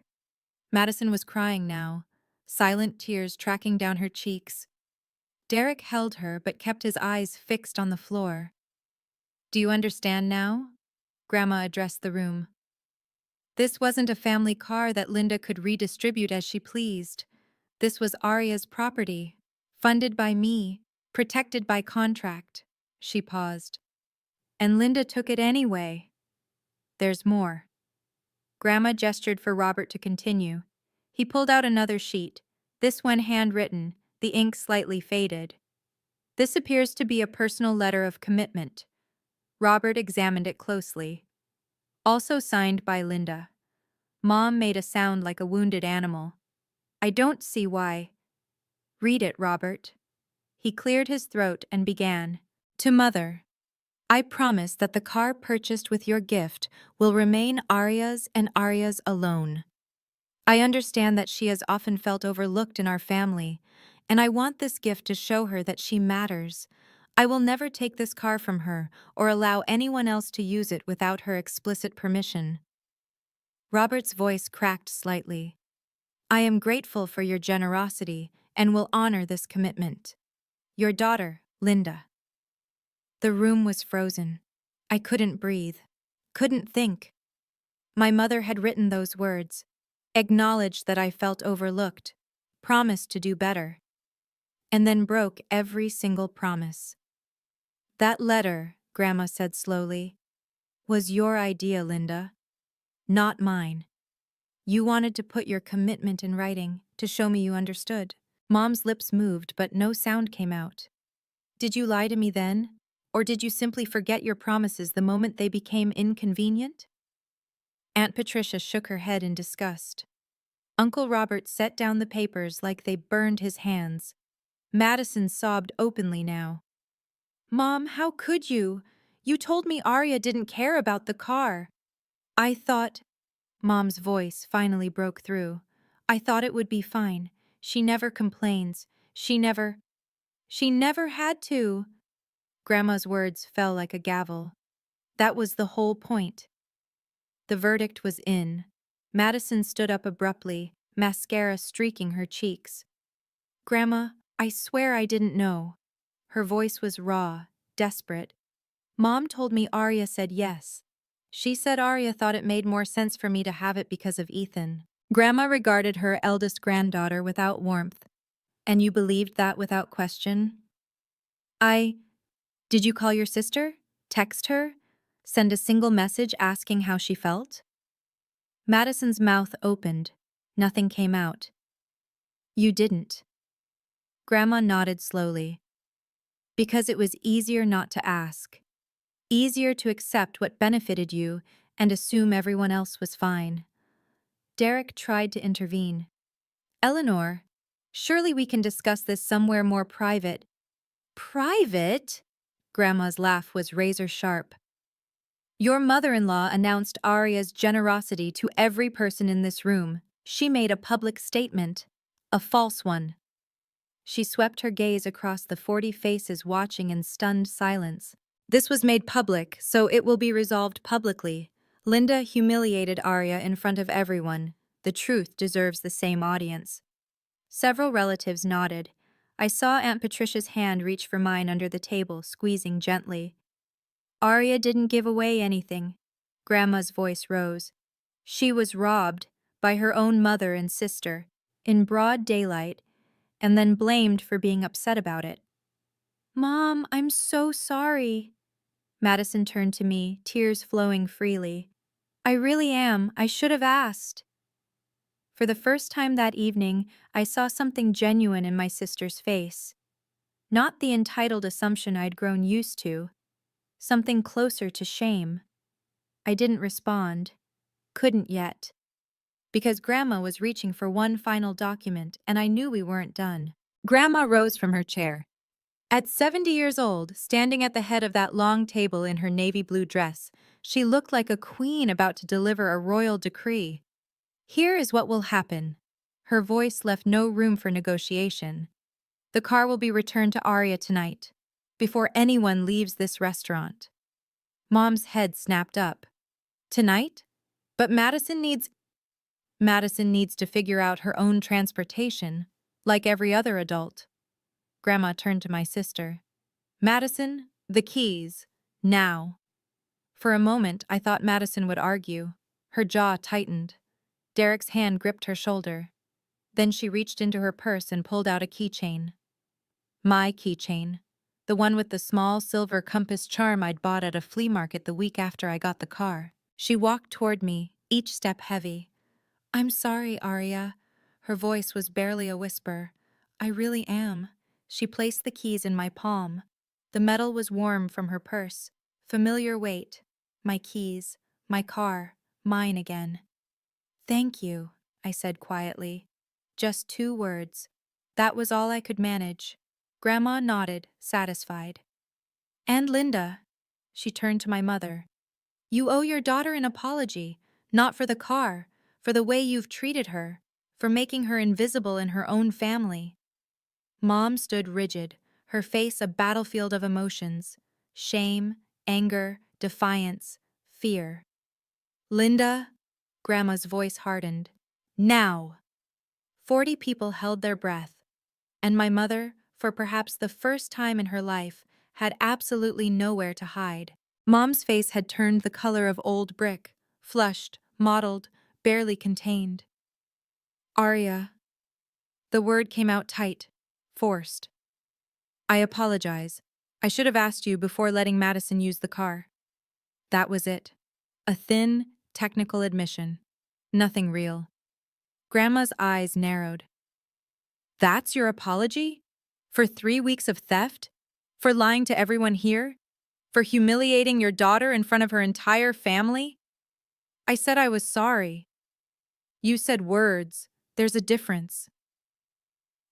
Madison was crying now, silent tears tracking down her cheeks. Derek held her but kept his eyes fixed on the floor. Do you understand now? Grandma addressed the room. This wasn't a family car that Linda could redistribute as she pleased. This was Aria's property, funded by me, protected by contract. She paused. And Linda took it anyway. There's more. Grandma gestured for Robert to continue. He pulled out another sheet, this one handwritten, the ink slightly faded. This appears to be a personal letter of commitment. Robert examined it closely. Also signed by Linda. Mom made a sound like a wounded animal. I don't see why. Read it, Robert. He cleared his throat and began. To Mother. I promise that the car purchased with your gift will remain Aria's and Aria's alone. I understand that she has often felt overlooked in our family, and I want this gift to show her that she matters. I will never take this car from her or allow anyone else to use it without her explicit permission. Robert's voice cracked slightly. I am grateful for your generosity and will honor this commitment. Your daughter, Linda. The room was frozen. I couldn't breathe, couldn't think. My mother had written those words, acknowledged that I felt overlooked, promised to do better, and then broke every single promise. That letter, Grandma said slowly, was your idea, Linda, not mine. You wanted to put your commitment in writing to show me you understood. Mom's lips moved, but no sound came out. Did you lie to me then? Or did you simply forget your promises the moment they became inconvenient? Aunt Patricia shook her head in disgust. Uncle Robert set down the papers like they burned his hands. Madison sobbed openly now. Mom, how could you? You told me Aria didn't care about the car. I thought... Mom's voice finally broke through. I thought it would be fine. She never complains. She never had to. Grandma's words fell like a gavel. That was the whole point. The verdict was in. Madison stood up abruptly, mascara streaking her cheeks. Grandma, I swear I didn't know. Her voice was raw, desperate. Mom told me Aria said yes. She said Aria thought it made more sense for me to have it because of Ethan. Grandma regarded her eldest granddaughter without warmth. And you believed that without question? Did you call your sister? Text her? Send a single message asking how she felt? Madison's mouth opened. Nothing came out. You didn't. Grandma nodded slowly. Because it was easier not to ask. Easier to accept what benefited you and assume everyone else was fine. Derek tried to intervene. Eleanor, surely we can discuss this somewhere more private. Private? Grandma's laugh was razor sharp. Your mother-in-law announced Aria's generosity to every person in this room. She made a public statement. A false one. She swept her gaze across the 40 faces watching in stunned silence. This was made public, so it will be resolved publicly. Linda humiliated Aria in front of everyone. The truth deserves the same audience. Several relatives nodded. I saw Aunt Patricia's hand reach for mine under the table, squeezing gently. Arya didn't give away anything. Grandma's voice rose. She was robbed by her own mother and sister, in broad daylight, and then blamed for being upset about it. Mom, I'm so sorry. Madison turned to me, tears flowing freely. I really am. I should have asked. For the first time that evening, I saw something genuine in my sister's face. Not the entitled assumption I'd grown used to, something closer to shame. I didn't respond. Couldn't yet. Because Grandma was reaching for one final document, and I knew we weren't done. Grandma rose from her chair. At 70 years old, standing at the head of that long table in her navy blue dress, she looked like a queen about to deliver a royal decree. Here is what will happen. Her voice left no room for negotiation. The car will be returned to Arya tonight, before anyone leaves this restaurant. Mom's head snapped up. Tonight? But Madison needs to figure out her own transportation, like every other adult. Grandma turned to my sister. Madison, the keys. Now. For a moment, I thought Madison would argue. Her jaw tightened. Derek's hand gripped her shoulder. Then she reached into her purse and pulled out a keychain. My keychain. The one with the small silver compass charm I'd bought at a flea market the week after I got the car. She walked toward me, each step heavy. I'm sorry, Arya. Her voice was barely a whisper. I really am. She placed the keys in my palm. The metal was warm from her purse. Familiar weight. My keys. My car. Mine again. Thank you, I said quietly. Just 2 words. That was all I could manage. Grandma nodded, satisfied. And Linda. She turned to my mother. You owe your daughter an apology, not for the car, for the way you've treated her, for making her invisible in her own family. Mom stood rigid, her face a battlefield of emotions. Shame, anger, defiance, fear. Linda, Grandma's voice hardened. Now! 40 people held their breath, and my mother, for perhaps the first time in her life, had absolutely nowhere to hide. Mom's face had turned the color of old brick, flushed, mottled, barely contained. Arya. The word came out tight, forced. I apologize. I should have asked you before letting Madison use the car. That was it. A thin, technical admission. Nothing real. Grandma's eyes narrowed. That's your apology? For 3 weeks of theft? For lying to everyone here? For humiliating your daughter in front of her entire family? I said I was sorry. You said words. There's a difference.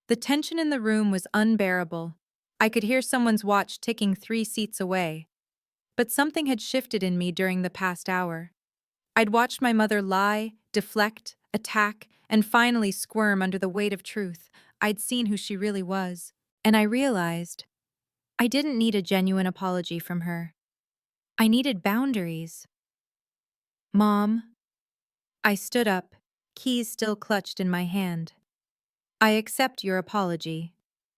The tension in the room was unbearable. I could hear someone's watch ticking 3 seats away. But something had shifted in me during the past hour. I'd watched my mother lie, deflect, attack, and finally squirm under the weight of truth. I'd seen who she really was. And I realized I didn't need a genuine apology from her. I needed boundaries. Mom. I stood up, keys still clutched in my hand. I accept your apology.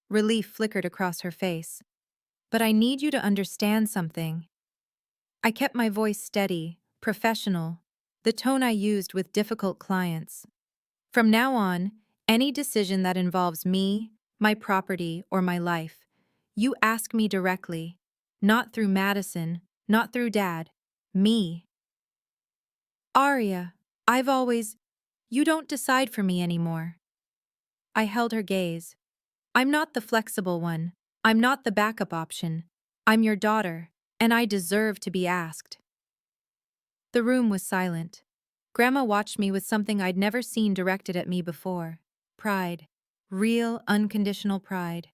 Relief flickered across her face. But I need you to understand something. I kept my voice steady, professional, the tone I used with difficult clients. From now on, any decision that involves me, my property, or my life, you ask me directly, not through Madison, not through Dad, me. Arya, you don't decide for me anymore. I held her gaze. I'm not the flexible one. I'm not the backup option. I'm your daughter, and I deserve to be asked. The room was silent. Grandma watched me with something I'd never seen directed at me before. Pride. Real, unconditional pride.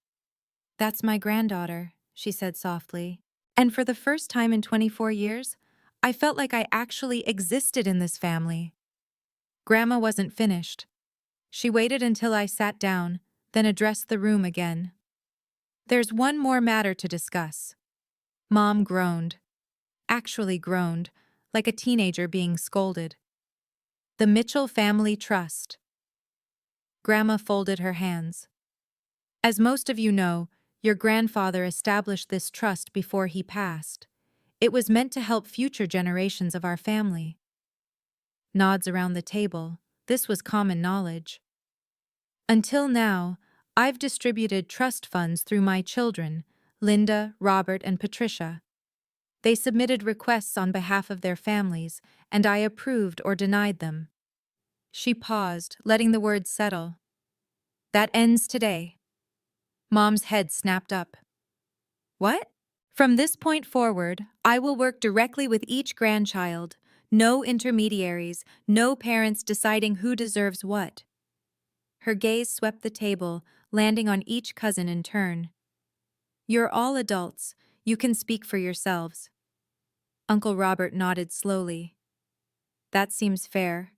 That's my granddaughter, she said softly. And for the first time in 24 years, I felt like I actually existed in this family. Grandma wasn't finished. She waited until I sat down, then addressed the room again. There's one more matter to discuss. Mom groaned. Actually groaned, like a teenager being scolded. The Mitchell Family Trust. Grandma folded her hands. As most of you know, your grandfather established this trust before he passed. It was meant to help future generations of our family. Nods around the table. This was common knowledge. Until now, I've distributed trust funds through my children, Linda, Robert, and Patricia. They submitted requests on behalf of their families, and I approved or denied them. She paused, letting the words settle. That ends today. Mom's head snapped up. What? From this point forward, I will work directly with each grandchild. No intermediaries, no parents deciding who deserves what. Her gaze swept the table, landing on each cousin in turn. You're all adults. You can speak for yourselves. Uncle Robert nodded slowly. That seems fair.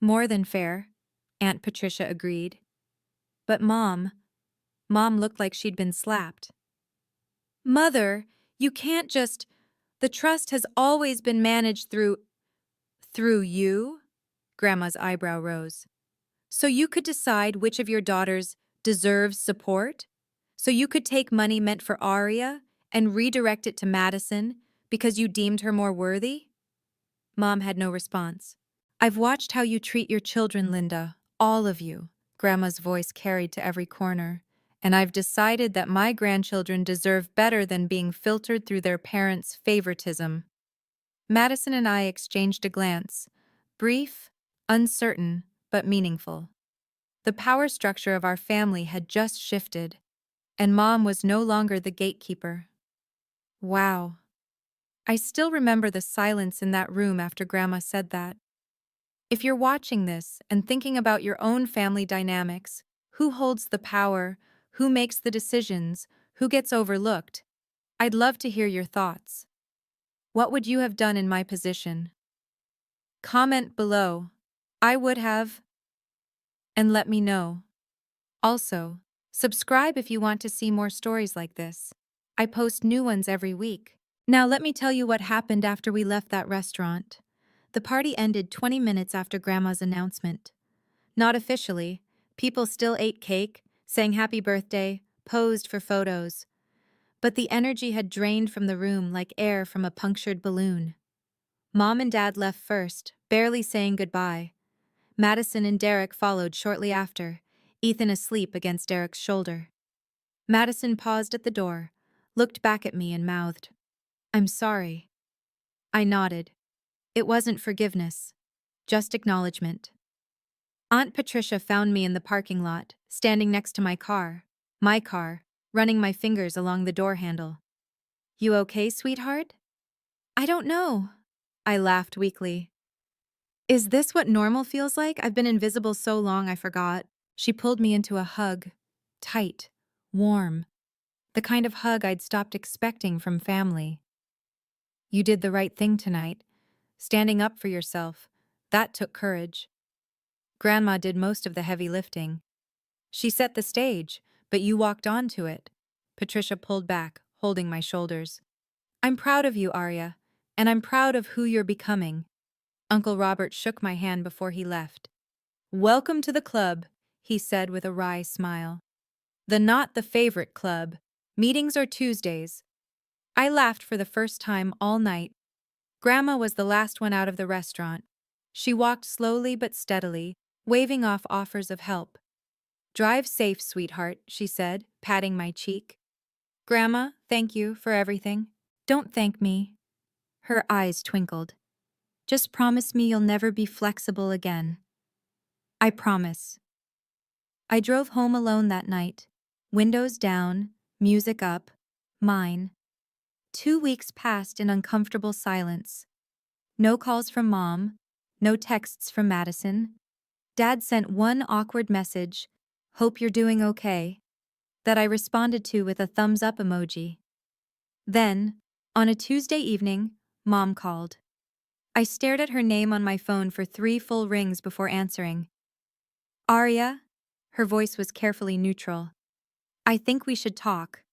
More than fair, Aunt Patricia agreed. But Mom looked like she'd been slapped. Mother, you can't just... The trust has always been managed through you? Grandma's eyebrow rose. So you could decide which of your daughters deserves support? So you could take money meant for Aria and redirect it to Madison because you deemed her more worthy? Mom had no response. I've watched how you treat your children, Linda, all of you, Grandma's voice carried to every corner, and I've decided that my grandchildren deserve better than being filtered through their parents' favoritism. Madison and I exchanged a glance, brief, uncertain, but meaningful. The power structure of our family had just shifted, and Mom was no longer the gatekeeper. Wow. I still remember the silence in that room after Grandma said that. If you're watching this and thinking about your own family dynamics, who holds the power, who makes the decisions, who gets overlooked, I'd love to hear your thoughts. What would you have done in my position? Comment below. I would have. And let me know. Also, subscribe if you want to see more stories like this. I post new ones every week. Now let me tell you what happened after we left that restaurant. The party ended 20 minutes after Grandma's announcement. Not officially. People still ate cake, sang happy birthday, posed for photos. But the energy had drained from the room like air from a punctured balloon. Mom and Dad left first, barely saying goodbye. Madison and Derek followed shortly after, Ethan asleep against Derek's shoulder. Madison paused at the door, looked back at me and mouthed, "I'm sorry." I nodded. It wasn't forgiveness, just acknowledgement. Aunt Patricia found me in the parking lot, standing next to my car, running my fingers along the door handle. "You okay, sweetheart?" "I don't know." I laughed weakly. "Is this what normal feels like? I've been invisible so long I forgot." She pulled me into a hug. Tight, warm. The kind of hug I'd stopped expecting from family. "You did the right thing tonight. Standing up for yourself. That took courage. Grandma did most of the heavy lifting. She set the stage, but you walked onto it." Patricia pulled back, holding my shoulders. "I'm proud of you, Arya, and I'm proud of who you're becoming." Uncle Robert shook my hand before he left. "Welcome to the club," he said with a wry smile. "The not the favorite club. Meetings are Tuesdays." I laughed for the first time all night. Grandma was the last one out of the restaurant. She walked slowly but steadily, waving off offers of help. "Drive safe, sweetheart," she said, patting my cheek. "Grandma, thank you for everything." "Don't thank me." Her eyes twinkled. "Just promise me you'll never be flexible again." "I promise." I drove home alone that night. Windows down, music up, mine. 2 weeks passed in uncomfortable silence. No calls from Mom, no texts from Madison. Dad sent one awkward message, "Hope you're doing okay," that I responded to with a thumbs up emoji. Then, on a Tuesday evening, Mom called. I stared at her name on my phone for 3 full rings before answering. "Arya?" Her voice was carefully neutral. "I think we should talk."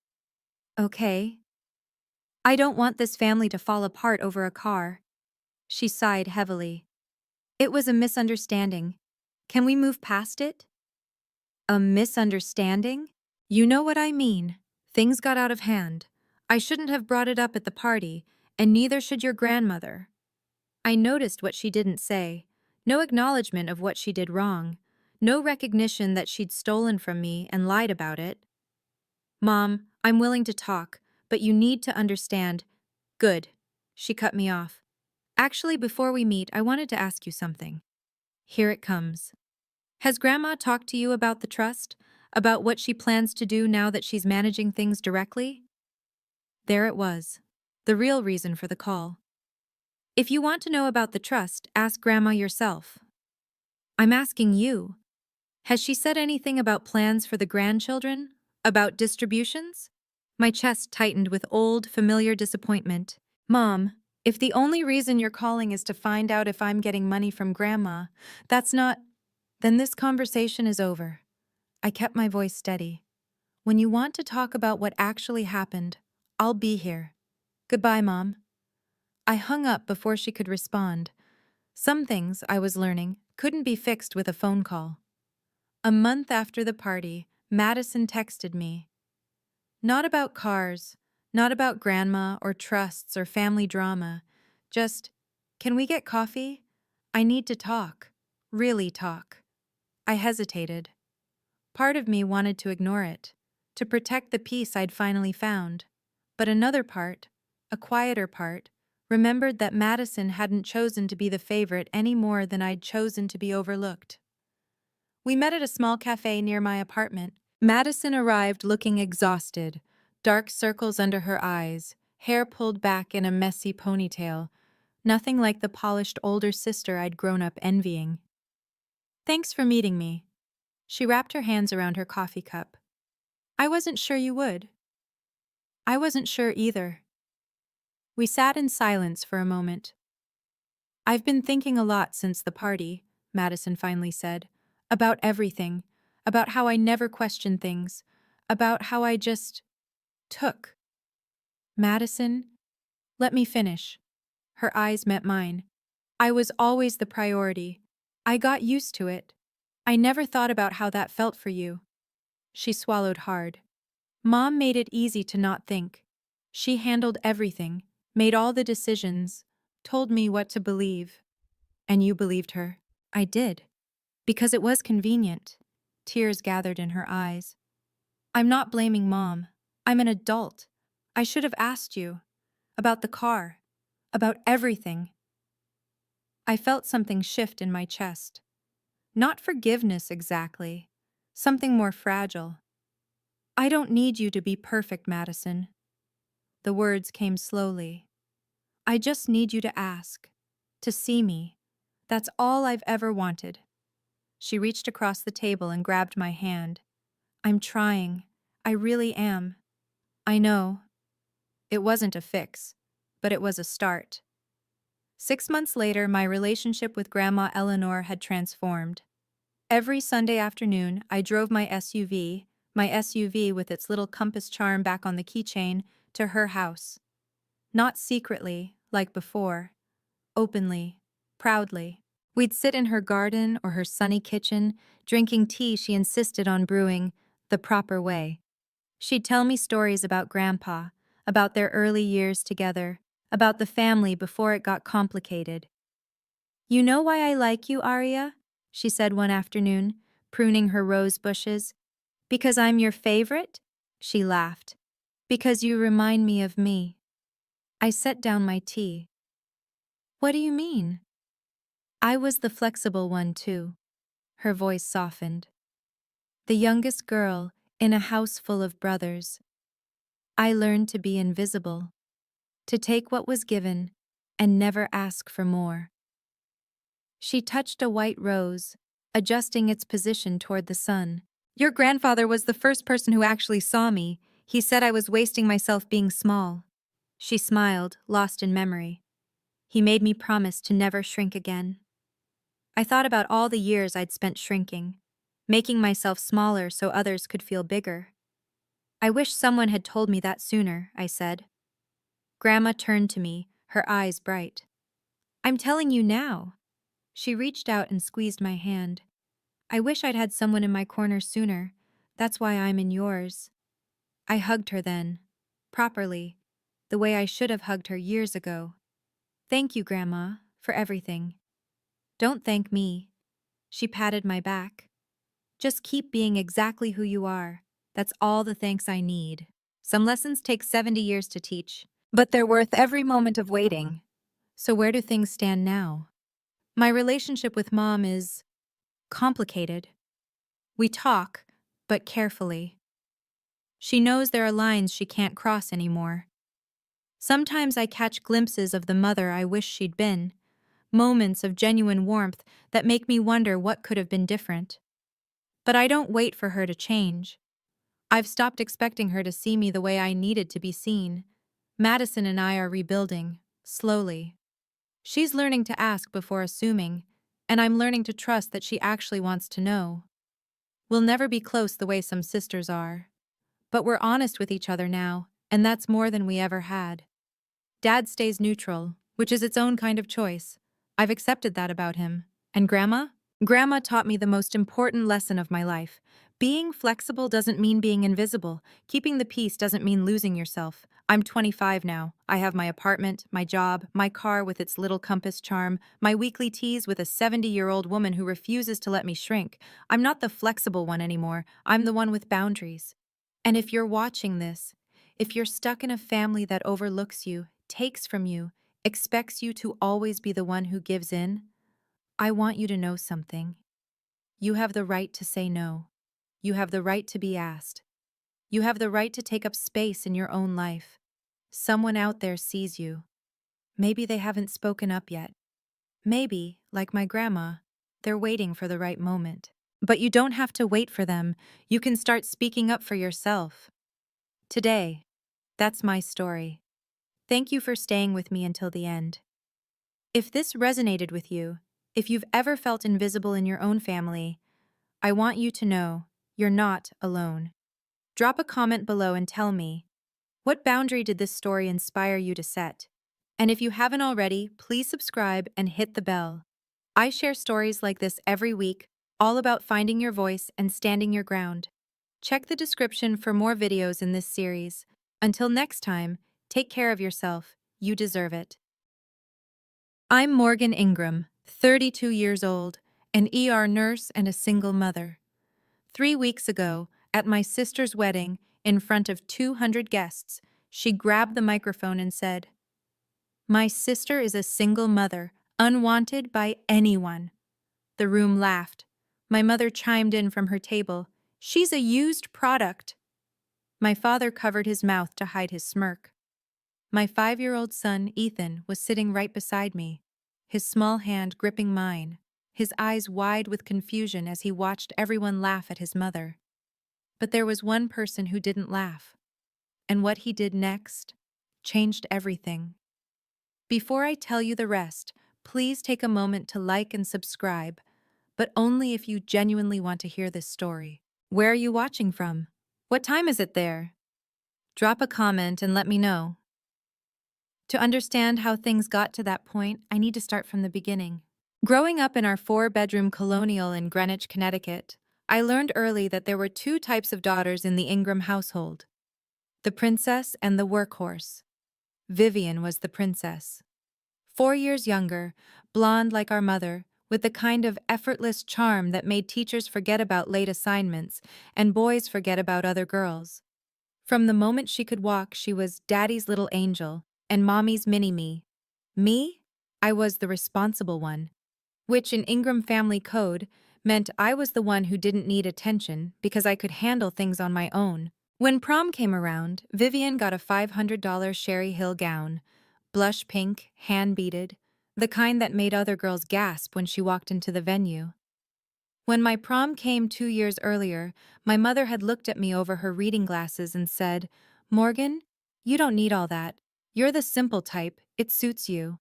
"Okay." "I don't want this family to fall apart over a car." She sighed heavily. "It was a misunderstanding. Can we move past it?" A misunderstanding? You know what I mean. Things got out of hand. I shouldn't have brought it up at the party, and neither should your grandmother. I noticed what she didn't say. No acknowledgement of what she did wrong. No recognition that she'd stolen from me and lied about it. Mom, I'm willing to talk, but you need to understand. Good. She cut me off. Actually, before we meet, I wanted to ask you something. Here it comes. Has Grandma talked to you about the trust? About what she plans to do now that she's managing things directly? There it was. The real reason for the call. If you want to know about the trust, ask Grandma yourself. I'm asking you. Has she said anything about plans for the grandchildren? About distributions? My chest tightened with old, familiar disappointment. Mom, if the only reason you're calling is to find out if I'm getting money from Grandma, that's not. Then this conversation is over. I kept my voice steady. When you want to talk about what actually happened, I'll be here. Goodbye, Mom. I hung up before she could respond. Some things, I was learning, couldn't be fixed with a phone call. A month after the party, Madison texted me. Not about cars, not about Grandma or trusts or family drama. Just, can we get coffee? I need to talk. Really talk. I hesitated. Part of me wanted to ignore it, to protect the peace I'd finally found. But another part, a quieter part, remembered that Madison hadn't chosen to be the favorite any more than I'd chosen to be overlooked. We met at a small cafe near my apartment. Madison arrived looking exhausted, dark circles under her eyes, hair pulled back in a messy ponytail, nothing like the polished older sister I'd grown up envying. Thanks for meeting me. She wrapped her hands around her coffee cup. I wasn't sure you would. I wasn't sure either. We sat in silence for a moment. I've been thinking a lot since the party, Madison finally said, about everything, about how I never questioned things, about how I just took. Madison, let me finish. Her eyes met mine. I was always the priority. I got used to it. I never thought about how that felt for you. She swallowed hard. Mom made it easy to not think. She handled everything, made all the decisions, told me what to believe. And you believed her. I did. Because it was convenient. Tears gathered in her eyes. I'm not blaming Mom. I'm an adult. I should have asked you. About the car. About everything. I felt something shift in my chest. Not forgiveness exactly. Something more fragile. I don't need you to be perfect, Madison. The words came slowly. I just need you to ask. To see me. That's all I've ever wanted. She reached across the table and grabbed my hand. I'm trying. I really am. I know. It wasn't a fix, but it was a start. 6 months later, my relationship with Grandma Eleanor had transformed. Every Sunday afternoon, I drove my SUV with its little compass charm back on the keychain, to her house. Not secretly, like before. Openly. Proudly. We'd sit in her garden or her sunny kitchen, drinking tea she insisted on brewing the proper way. She'd tell me stories about Grandpa, about their early years together, about the family before it got complicated. You know why I like you, Arya? She said one afternoon, pruning her rose bushes. Because I'm your favorite? She laughed. Because you remind me of me. I set down my tea. What do you mean? I was the flexible one, too. Her voice softened. The youngest girl in a house full of brothers. I learned to be invisible, to take what was given and never ask for more. She touched a white rose, adjusting its position toward the sun. Your grandfather was the first person who actually saw me. He said I was wasting myself being small. She smiled, lost in memory. He made me promise to never shrink again. I thought about all the years I'd spent shrinking, making myself smaller so others could feel bigger. I wish someone had told me that sooner, I said. Grandma turned to me, her eyes bright. I'm telling you now. She reached out and squeezed my hand. I wish I'd had someone in my corner sooner. That's why I'm in yours. I hugged her then. Properly. The way I should have hugged her years ago. Thank you, Grandma, for everything. Don't thank me. She patted my back. Just keep being exactly who you are. That's all the thanks I need. Some lessons take 70 years to teach, but they're worth every moment of waiting. So where do things stand now? My relationship with Mom is complicated. We talk, but carefully. She knows there are lines she can't cross anymore. Sometimes I catch glimpses of the mother I wish she'd been, moments of genuine warmth that make me wonder what could have been different. But I don't wait for her to change. I've stopped expecting her to see me the way I needed to be seen. Madison and I are rebuilding, slowly. She's learning to ask before assuming, and I'm learning to trust that she actually wants to know. We'll never be close the way some sisters are. But we're honest with each other now, and that's more than we ever had. Dad stays neutral, which is its own kind of choice. I've accepted that about him. And Grandma? Grandma taught me the most important lesson of my life. Being flexible doesn't mean being invisible. Keeping the peace doesn't mean losing yourself. I'm 25 now. I have my apartment, my job, my car with its little compass charm, my weekly teas with a 70-year-old woman who refuses to let me shrink. I'm not the flexible one anymore. I'm the one with boundaries. And if you're watching this, if you're stuck in a family that overlooks you, takes from you, expects you to always be the one who gives in, I want you to know something. You have the right to say no. You have the right to be asked. You have the right to take up space in your own life. Someone out there sees you. Maybe they haven't spoken up yet. Maybe, like my grandma, they're waiting for the right moment. But you don't have to wait for them. You can start speaking up for yourself. Today, that's my story. Thank you for staying with me until the end. If this resonated with you, if you've ever felt invisible in your own family, I want you to know you're not alone. Drop a comment below and tell me, what boundary did this story inspire you to set? And if you haven't already, please subscribe and hit the bell. I share stories like this every week, all about finding your voice and standing your ground. Check the description for more videos in this series. Until next time, take care of yourself. You deserve it. I'm Morgan Ingram, 32 years old, an ER nurse and a single mother. 3 weeks ago, at my sister's wedding, in front of 200 guests, she grabbed the microphone and said, "My sister is a single mother, unwanted by anyone." The room laughed. My mother chimed in from her table, "She's a used product." My father covered his mouth to hide his smirk. My 5-year-old son, Ethan, was sitting right beside me, his small hand gripping mine, his eyes wide with confusion as he watched everyone laugh at his mother. But there was one person who didn't laugh, and what he did next changed everything. Before I tell you the rest, please take a moment to like and subscribe, but only if you genuinely want to hear this story. Where are you watching from? What time is it there? Drop a comment and let me know. To understand how things got to that point, I need to start from the beginning. Growing up in our 4-bedroom colonial in Greenwich, Connecticut, I learned early that there were 2 types of daughters in the Ingram household: the princess and the workhorse. Vivian was the princess. 4 years younger, blonde like our mother, with the kind of effortless charm that made teachers forget about late assignments and boys forget about other girls. From the moment she could walk, she was Daddy's little angel and Mommy's mini-me. Me? I was the responsible one, which in Ingram family code meant I was the one who didn't need attention because I could handle things on my own. When prom came around, Vivian got a $500 Sherry Hill gown, blush pink, hand-beaded, the kind that made other girls gasp when she walked into the venue. When my prom came 2 years earlier, my mother had looked at me over her reading glasses and said, "Morgan, you don't need all that. You're the simple type, it suits you."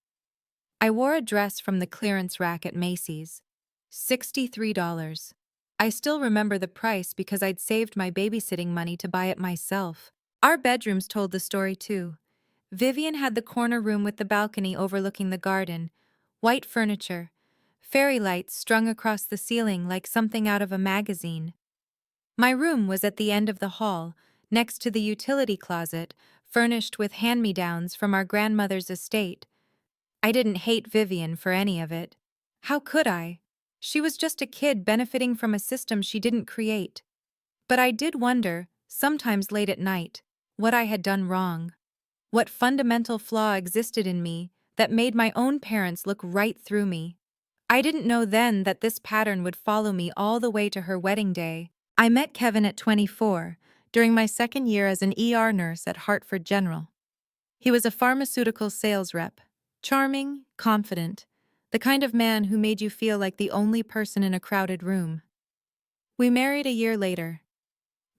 I wore a dress from the clearance rack at Macy's. $63. I still remember the price because I'd saved my babysitting money to buy it myself. Our bedrooms told the story too. Vivian had the corner room with the balcony overlooking the garden, white furniture, fairy lights strung across the ceiling like something out of a magazine. My room was at the end of the hall, next to the utility closet, furnished with hand-me-downs from our grandmother's estate. I didn't hate Vivian for any of it. How could I? She was just a kid benefiting from a system she didn't create. But I did wonder, sometimes late at night, what I had done wrong. What fundamental flaw existed in me that made my own parents look right through me. I didn't know then that this pattern would follow me all the way to her wedding day. I met Kevin at 24, during my second year as an ER nurse at Hartford General. He was a pharmaceutical sales rep, charming, confident, the kind of man who made you feel like the only person in a crowded room. We married a year later.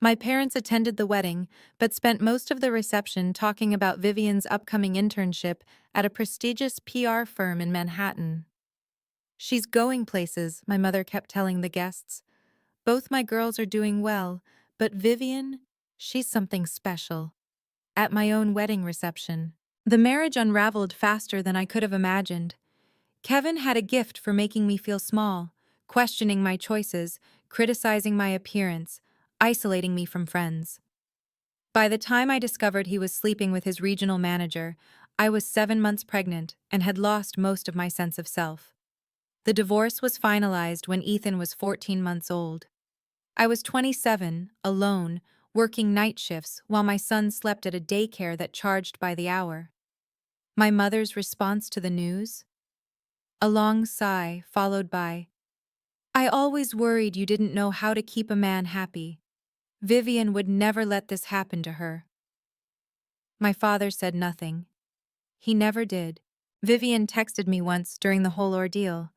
My parents attended the wedding, but spent most of the reception talking about Vivian's upcoming internship at a prestigious PR firm in Manhattan. "She's going places," my mother kept telling the guests. "Both my girls are doing well, but Vivian, she's something special." At my own wedding reception, the marriage unraveled faster than I could have imagined. Kevin had a gift for making me feel small, questioning my choices, criticizing my appearance, isolating me from friends. By the time I discovered he was sleeping with his regional manager, I was 7 months pregnant and had lost most of my sense of self. The divorce was finalized when Ethan was 14 months old. I was 27, alone, working night shifts while my son slept at a daycare that charged by the hour. My mother's response to the news? A long sigh, followed by, "I always worried you didn't know how to keep a man happy. Vivian would never let this happen to her." My father said nothing. He never did. Vivian texted me once during the whole ordeal.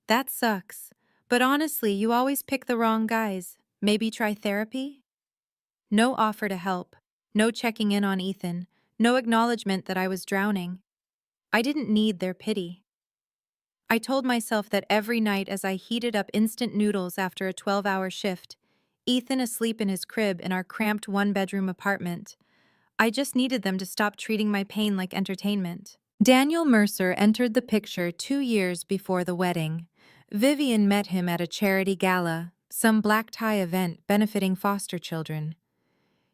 "That sucks. But honestly, you always pick the wrong guys. Maybe try therapy?" No offer to help. No checking in on Ethan. No acknowledgement that I was drowning. I didn't need their pity. I told myself that every night as I heated up instant noodles after a 12-hour shift, Ethan asleep in his crib in our cramped one-bedroom apartment, I just needed them to stop treating my pain like entertainment. Daniel Mercer entered the picture 2 years before the wedding. Vivian met him at a charity gala, some black tie event benefiting foster children.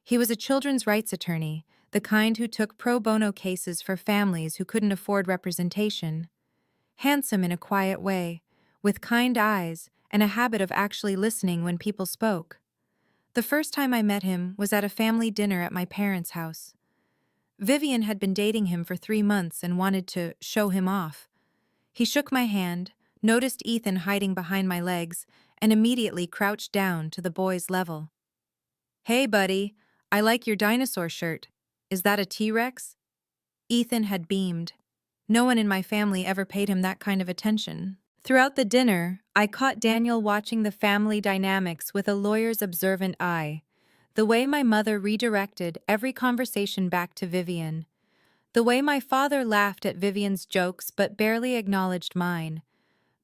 He was a children's rights attorney, the kind who took pro bono cases for families who couldn't afford representation. Handsome in a quiet way, with kind eyes and a habit of actually listening when people spoke. The first time I met him was at a family dinner at my parents' house. Vivian had been dating him for 3 months and wanted to show him off. He shook my hand, noticed Ethan hiding behind my legs, and immediately crouched down to the boy's level. "Hey, buddy, I like your dinosaur shirt. Is that a T-Rex?" Ethan had beamed. No one in my family ever paid him that kind of attention. Throughout the dinner, I caught Daniel watching the family dynamics with a lawyer's observant eye. The way my mother redirected every conversation back to Vivian. The way my father laughed at Vivian's jokes but barely acknowledged mine.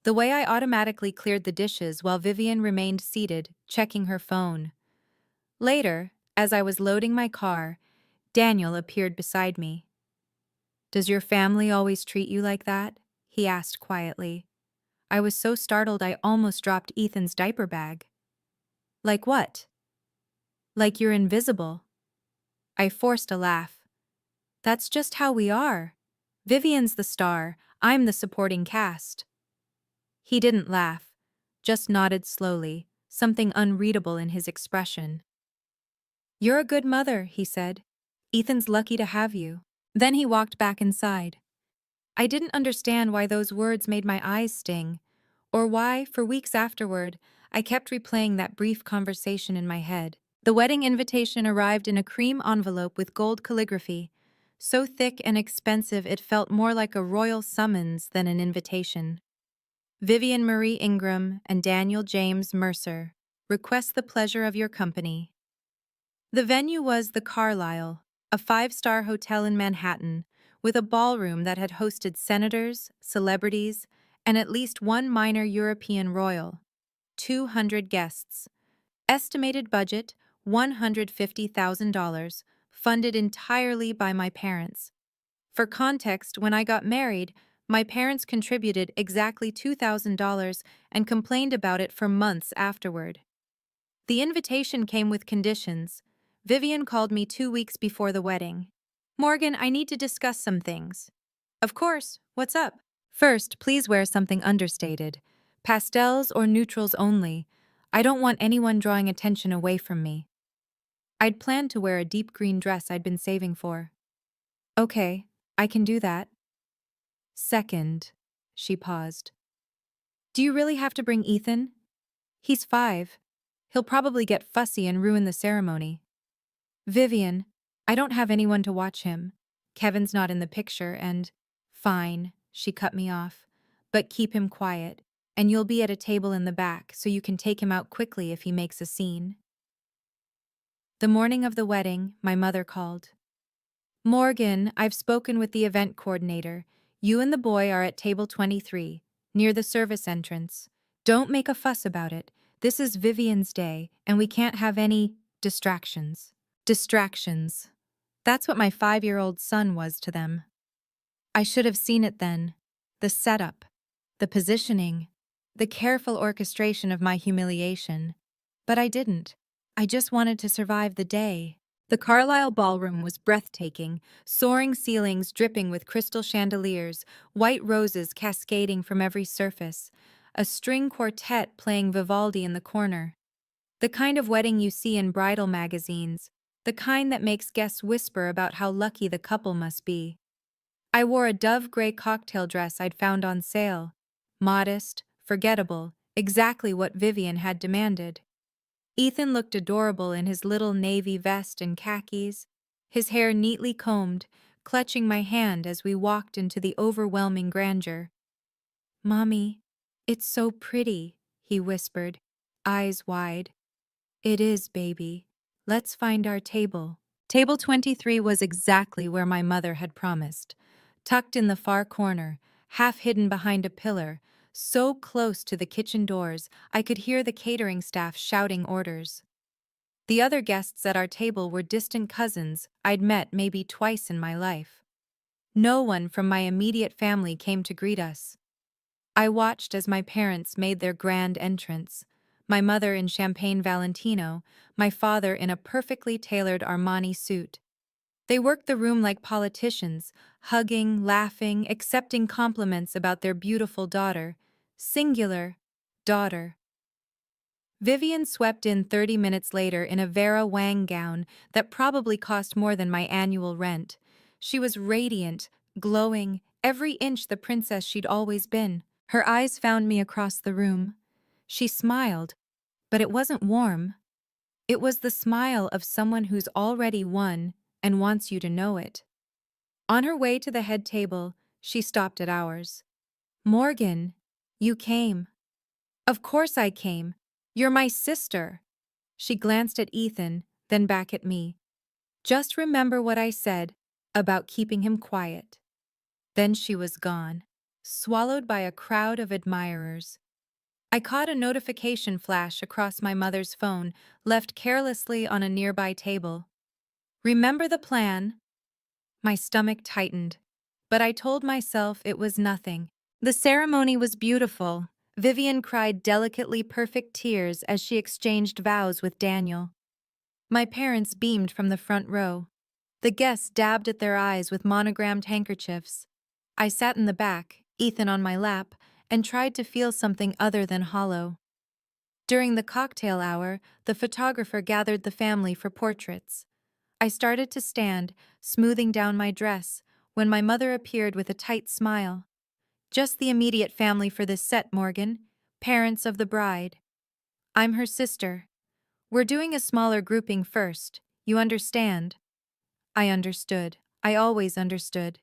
The way I automatically cleared the dishes while Vivian remained seated, checking her phone. Later, as I was loading my car, Daniel appeared beside me. "Does your family always treat you like that?" he asked quietly. I was so startled I almost dropped Ethan's diaper bag. "Like what?" "Like you're invisible." I forced a laugh. "That's just how we are. Vivian's the star, I'm the supporting cast." He didn't laugh, just nodded slowly, something unreadable in his expression. "You're a good mother," he said. "Ethan's lucky to have you." Then he walked back inside. I didn't understand why those words made my eyes sting, or why, for weeks afterward, I kept replaying that brief conversation in my head. The wedding invitation arrived in a cream envelope with gold calligraphy, so thick and expensive it felt more like a royal summons than an invitation. "Vivian Marie Ingram and Daniel James Mercer request the pleasure of your company." The venue was the Carlyle, a 5-star hotel in Manhattan, with a ballroom that had hosted senators, celebrities, and at least one minor European royal. 200 guests. Estimated budget, $150,000, funded entirely by my parents. For context, when I got married, My parents contributed exactly $2,000 and complained about it for months afterward. The invitation came with conditions. Vivian called me 2 weeks before the wedding. Morgan, I need to discuss some things. Of course, what's up? First, please wear something understated. Pastels or neutrals only. I don't want anyone drawing attention away from me. I'd planned to wear a deep green dress I'd been saving for. Okay, I can do that. Second, she paused. Do you really have to bring Ethan? He's 5. He'll probably get fussy and ruin the ceremony. Vivian, I don't have anyone to watch him. Kevin's not in the picture and… Fine, she cut me off. But keep him quiet, and you'll be at a table in the back so you can take him out quickly if he makes a scene. The morning of the wedding, my mother called. Morgan, I've spoken with the event coordinator. You and the boy are at table 23, near the service entrance. Don't make a fuss about it. This is Vivian's day, and we can't have any distractions. Distractions. That's what my 5-year-old son was to them. I should have seen it then. The setup, the positioning, the careful orchestration of my humiliation. But I didn't. I just wanted to survive the day. The Carlisle ballroom was breathtaking, soaring ceilings dripping with crystal chandeliers, white roses cascading from every surface, a string quartet playing Vivaldi in the corner. The kind of wedding you see in bridal magazines, the kind that makes guests whisper about how lucky the couple must be. I wore a dove gray cocktail dress I'd found on sale. Modest, forgettable, exactly what Vivian had demanded. Ethan looked adorable in his little navy vest and khakis, his hair neatly combed, clutching my hand as we walked into the overwhelming grandeur. "Mommy, it's so pretty," he whispered, eyes wide. "It is, baby. Let's find our table." Table 23 was exactly where my mother had promised, tucked in the far corner, half hidden behind a pillar, so close to the kitchen doors I could hear the catering staff shouting orders. The other guests at our table were distant cousins I'd met maybe twice in my life. No one from my immediate family came to greet us. I watched as my parents made their grand entrance, my mother in champagne Valentino, my father in a perfectly tailored Armani suit. They worked the room like politicians, hugging, laughing, accepting compliments about their beautiful daughter. Singular, daughter. Vivian swept in 30 minutes later in a Vera Wang gown that probably cost more than my annual rent. She was radiant, glowing, every inch the princess she'd always been. Her eyes found me across the room. She smiled, but it wasn't warm. It was the smile of someone who's already won and wants you to know it. On her way to the head table, she stopped at ours. "Morgan, you came." "Of course I came. You're my sister." She glanced at Ethan, then back at me. "Just remember what I said about keeping him quiet." Then she was gone, swallowed by a crowd of admirers. I caught a notification flash across my mother's phone, left carelessly on a nearby table. "Remember the plan?" My stomach tightened, but I told myself it was nothing. The ceremony was beautiful. Vivian cried delicately perfect tears as she exchanged vows with Daniel. My parents beamed from the front row. The guests dabbed at their eyes with monogrammed handkerchiefs. I sat in the back, Ethan on my lap, and tried to feel something other than hollow. During the cocktail hour, the photographer gathered the family for portraits. I started to stand, smoothing down my dress, when my mother appeared with a tight smile. "Just the immediate family for this set, Morgan. Parents of the bride." "I'm her sister. We're doing a smaller grouping first. You understand?" I understood. I always understood.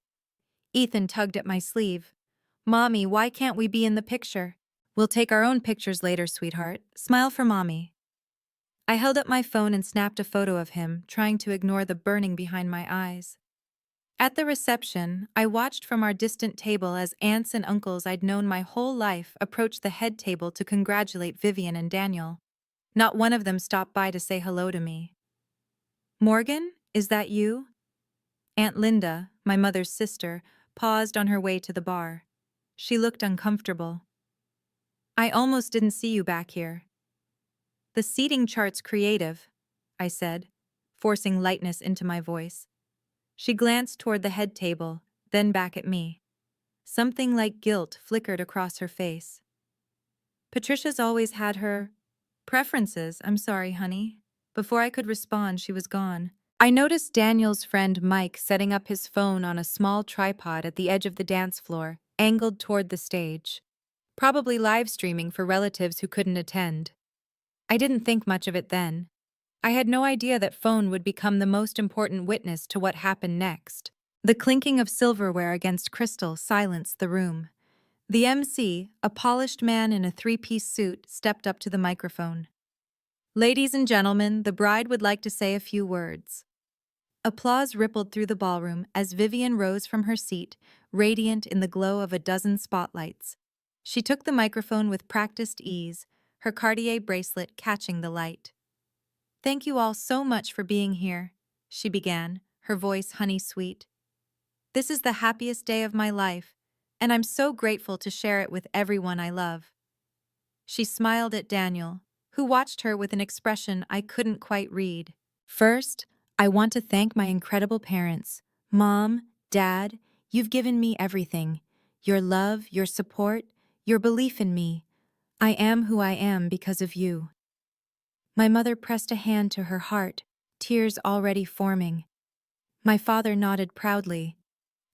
Ethan tugged at my sleeve. "Mommy, why can't we be in the picture?" "We'll take our own pictures later, sweetheart. Smile for Mommy." I held up my phone and snapped a photo of him, trying to ignore the burning behind my eyes. At the reception, I watched from our distant table as aunts and uncles I'd known my whole life approached the head table to congratulate Vivian and Daniel. Not one of them stopped by to say hello to me. "Morgan, is that you?" Aunt Linda, my mother's sister, paused on her way to the bar. She looked uncomfortable. I almost didn't see you back here. The seating chart's creative, I said, forcing lightness into my voice. She glanced toward the head table, then back at me. Something like guilt flickered across her face. Patricia's always had her preferences, I'm sorry, honey. Before I could respond, she was gone. I noticed Daniel's friend Mike setting up his phone on a small tripod at the edge of the dance floor, angled toward the stage. Probably live streaming for relatives who couldn't attend. I didn't think much of it then. I had no idea that phone would become the most important witness to what happened next. The clinking of silverware against crystal silenced the room. The MC, a polished man in a three-piece suit, stepped up to the microphone. Ladies and gentlemen, the bride would like to say a few words. Applause rippled through the ballroom as Vivian rose from her seat, radiant in the glow of a dozen spotlights. She took the microphone with practiced ease, her Cartier bracelet catching the light. Thank you all so much for being here, she began, her voice honey-sweet. This is the happiest day of my life, and I'm so grateful to share it with everyone I love. She smiled at Daniel, who watched her with an expression I couldn't quite read. First, I want to thank my incredible parents. Mom, Dad, you've given me everything. Your love, your support, your belief in me. I am who I am because of you. My mother pressed a hand to her heart, tears already forming. My father nodded proudly.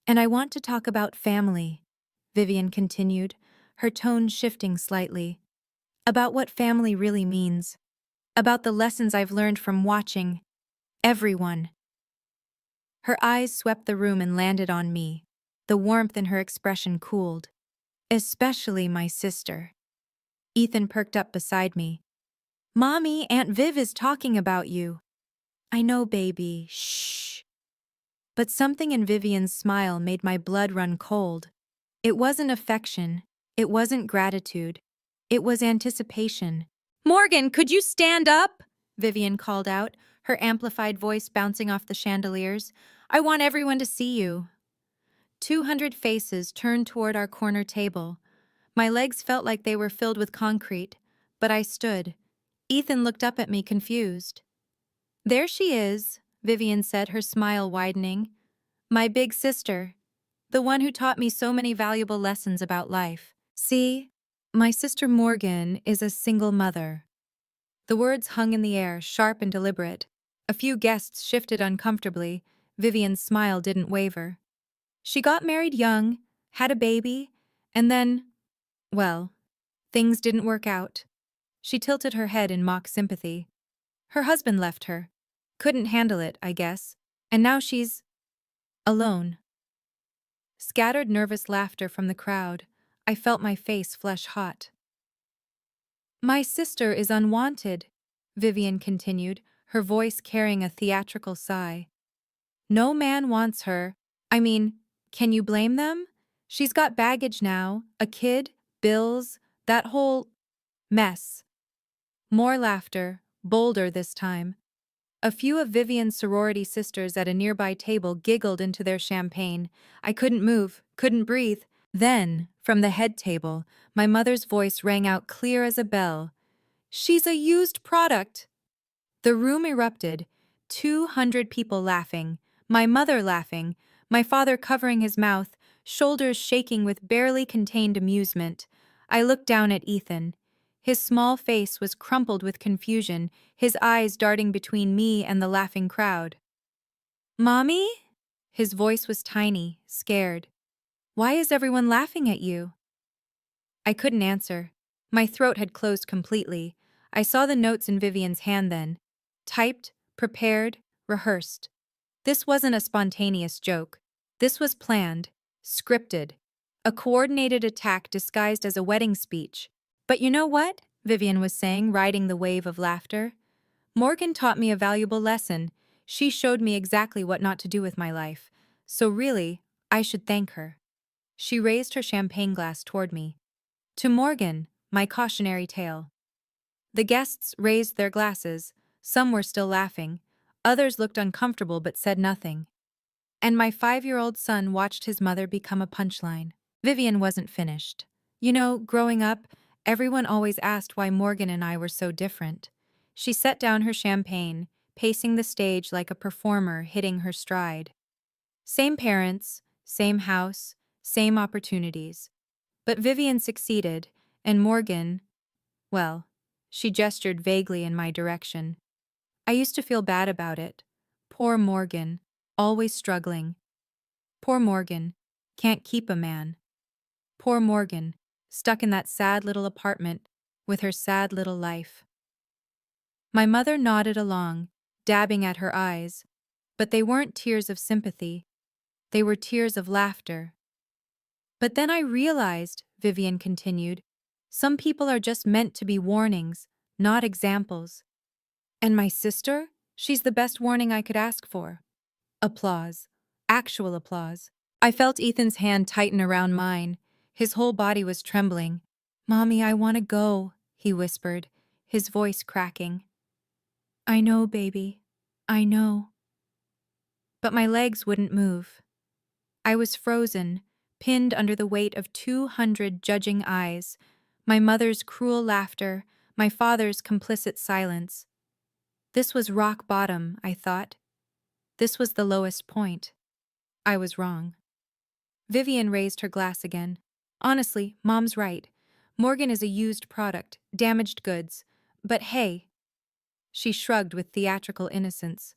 And I want to talk about family, Vivian continued, her tone shifting slightly. About what family really means. About the lessons I've learned from watching everyone. Her eyes swept the room and landed on me. The warmth in her expression cooled. Especially my sister. Ethan perked up beside me. Mommy, Aunt Viv is talking about you. I know, baby. Shh. But something in Vivian's smile made my blood run cold. It wasn't affection. It wasn't gratitude. It was anticipation. Morgan, could you stand up? Vivian called out, her amplified voice bouncing off the chandeliers. I want everyone to see you. 200 faces turned toward our corner table. My legs felt like they were filled with concrete, but I stood. Ethan looked up at me confused. There she is, Vivian said, her smile widening. My big sister, the one who taught me so many valuable lessons about life. See, my sister Morgan is a single mother. The words hung in the air, sharp and deliberate. A few guests shifted uncomfortably. Vivian's smile didn't waver. She got married young, had a baby, and then, well, things didn't work out. She tilted her head in mock sympathy. Her husband left her. Couldn't handle it, I guess. And now she's alone. Scattered nervous laughter from the crowd. I felt my face flush hot. My sister is unwanted, Vivian continued, her voice carrying a theatrical sigh. No man wants her. I mean, can you blame them? She's got baggage now, a kid, bills, that whole mess. More laughter, bolder this time. A few of Vivian's sorority sisters at a nearby table giggled into their champagne. I couldn't move, couldn't breathe. Then, from the head table, my mother's voice rang out clear as a bell. She's a used product. The room erupted, 200 people laughing, my mother laughing, my father covering his mouth, shoulders shaking with barely contained amusement. I looked down at Ethan. His small face was crumpled with confusion, his eyes darting between me and the laughing crowd. Mommy? His voice was tiny, scared. Why is everyone laughing at you? I couldn't answer. My throat had closed completely. I saw the notes in Vivian's hand then. Typed, prepared, rehearsed. This wasn't a spontaneous joke. This was planned, scripted. A coordinated attack disguised as a wedding speech. But you know what? Vivian was saying, riding the wave of laughter. Morgan taught me a valuable lesson. She showed me exactly what not to do with my life. So really, I should thank her. She raised her champagne glass toward me. To Morgan, my cautionary tale. The guests raised their glasses. Some were still laughing. Others looked uncomfortable but said nothing. And my 5-year-old son watched his mother become a punchline. Vivian wasn't finished. You know, growing up, everyone always asked why Morgan and I were so different. She set down her champagne, pacing the stage like a performer hitting her stride. Same parents, same house, same opportunities. But Vivian succeeded, and Morgan, well, she gestured vaguely in my direction. I used to feel bad about it. Poor Morgan, always struggling. Poor Morgan, can't keep a man. Poor Morgan, stuck in that sad little apartment with her sad little life. My mother nodded along, dabbing at her eyes, but they weren't tears of sympathy. They were tears of laughter. But then I realized, Vivian continued, some people are just meant to be warnings, not examples. And my sister? She's the best warning I could ask for. Applause. Actual applause. I felt Ethan's hand tighten around mine. His whole body was trembling. "Mommy, I want to go," he whispered, his voice cracking. "I know, baby. I know." But my legs wouldn't move. I was frozen, pinned under the weight of 200 judging eyes, my mother's cruel laughter, my father's complicit silence. This was rock bottom, I thought. This was the lowest point. I was wrong. Vivian raised her glass again. "Honestly, Mom's right. Morgan is a used product, damaged goods. But hey," she shrugged with theatrical innocence,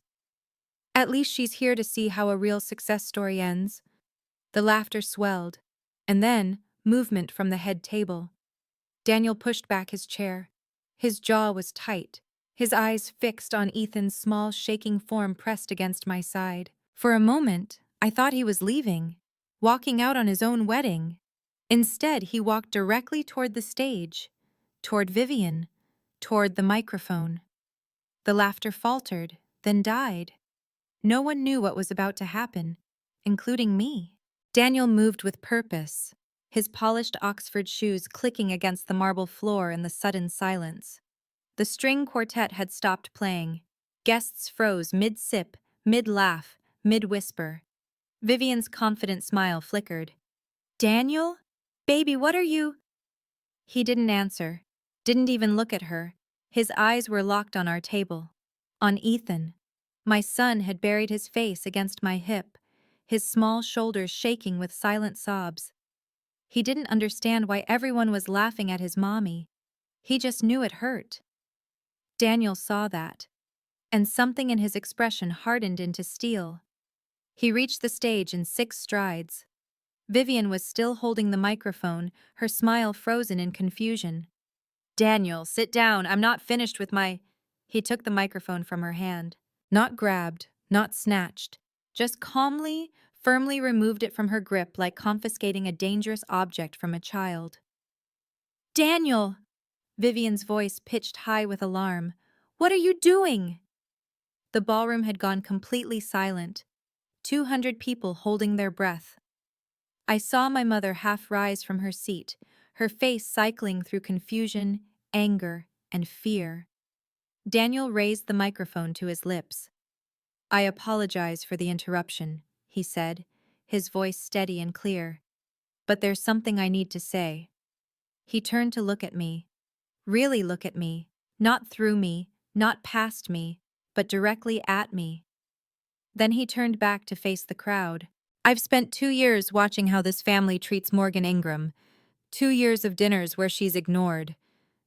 "at least she's here to see how a real success story ends." The laughter swelled, and then movement from the head table. Daniel pushed back his chair. His jaw was tight, his eyes fixed on Ethan's small, shaking form pressed against my side. For a moment, I thought he was leaving, walking out on his own wedding. Instead, he walked directly toward the stage, toward Vivian, toward the microphone. The laughter faltered, then died. No one knew what was about to happen, including me. Daniel moved with purpose, his polished Oxford shoes clicking against the marble floor in the sudden silence. The string quartet had stopped playing. Guests froze mid-sip, mid-laugh, mid-whisper. Vivian's confident smile flickered. "Daniel? Baby, what are you—" He didn't answer, didn't even look at her. His eyes were locked on our table. On Ethan. My son had buried his face against my hip, his small shoulders shaking with silent sobs. He didn't understand why everyone was laughing at his mommy. He just knew it hurt. Daniel saw that, and something in his expression hardened into steel. He reached the stage in 6 strides. Vivian was still holding the microphone, her smile frozen in confusion. "Daniel, sit down. I'm not finished with my—" He took the microphone from her hand. Not grabbed, not snatched. Just calmly, firmly removed it from her grip like confiscating a dangerous object from a child. "Daniel!" Vivian's voice pitched high with alarm. "What are you doing?" The ballroom had gone completely silent. 200 people holding their breath. I saw my mother half rise from her seat, her face cycling through confusion, anger, and fear. Daniel raised the microphone to his lips. "I apologize for the interruption," he said, his voice steady and clear. "But there's something I need to say." He turned to look at me. Really look at me. Not through me, not past me, but directly at me. Then he turned back to face the crowd. "I've spent 2 years watching how this family treats Morgan Ingram. 2 years of dinners where she's ignored.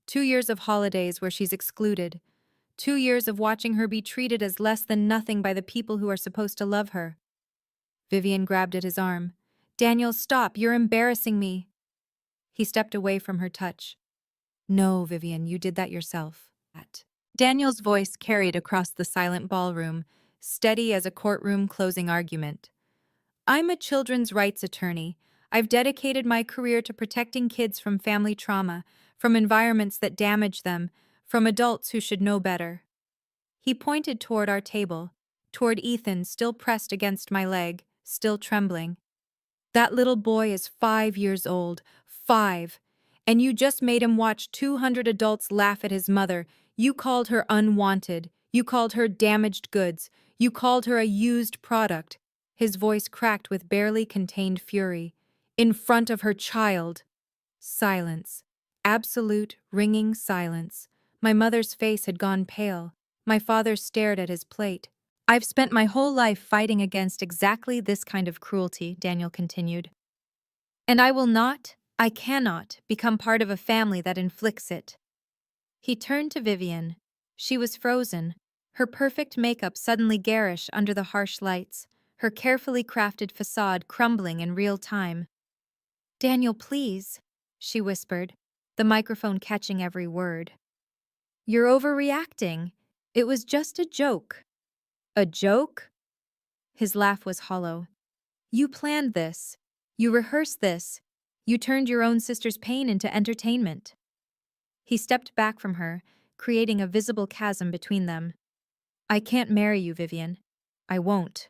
2 years of holidays where she's excluded. 2 years of watching her be treated as less than nothing by the people who are supposed to love her." Vivian grabbed at his arm. "Daniel, stop, you're embarrassing me." He stepped away from her touch. "No, Vivian, you did that yourself." Daniel's voice carried across the silent ballroom, steady as a courtroom closing argument. "I'm a children's rights attorney. I've dedicated my career to protecting kids from family trauma, from environments that damage them, from adults who should know better." He pointed toward our table, toward Ethan still pressed against my leg, still trembling. "That little boy is 5 years old. 5. And you just made him watch 200 adults laugh at his mother. You called her unwanted. You called her damaged goods. You called her a used product." His voice cracked with barely contained fury. In front of her child. Silence. Absolute, ringing silence. My mother's face had gone pale. My father stared at his plate. I've spent my whole life fighting against exactly this kind of cruelty, Daniel continued. And I cannot, become part of a family that inflicts it. He turned to Vivian. She was frozen, her perfect makeup suddenly garish under the harsh lights, her carefully crafted facade crumbling in real time. Daniel, please, she whispered, the microphone catching every word. You're overreacting. It was just a joke. A joke? His laugh was hollow. You planned this. You rehearsed this. You turned your own sister's pain into entertainment. He stepped back from her, creating a visible chasm between them. I can't marry you, Vivian. I won't.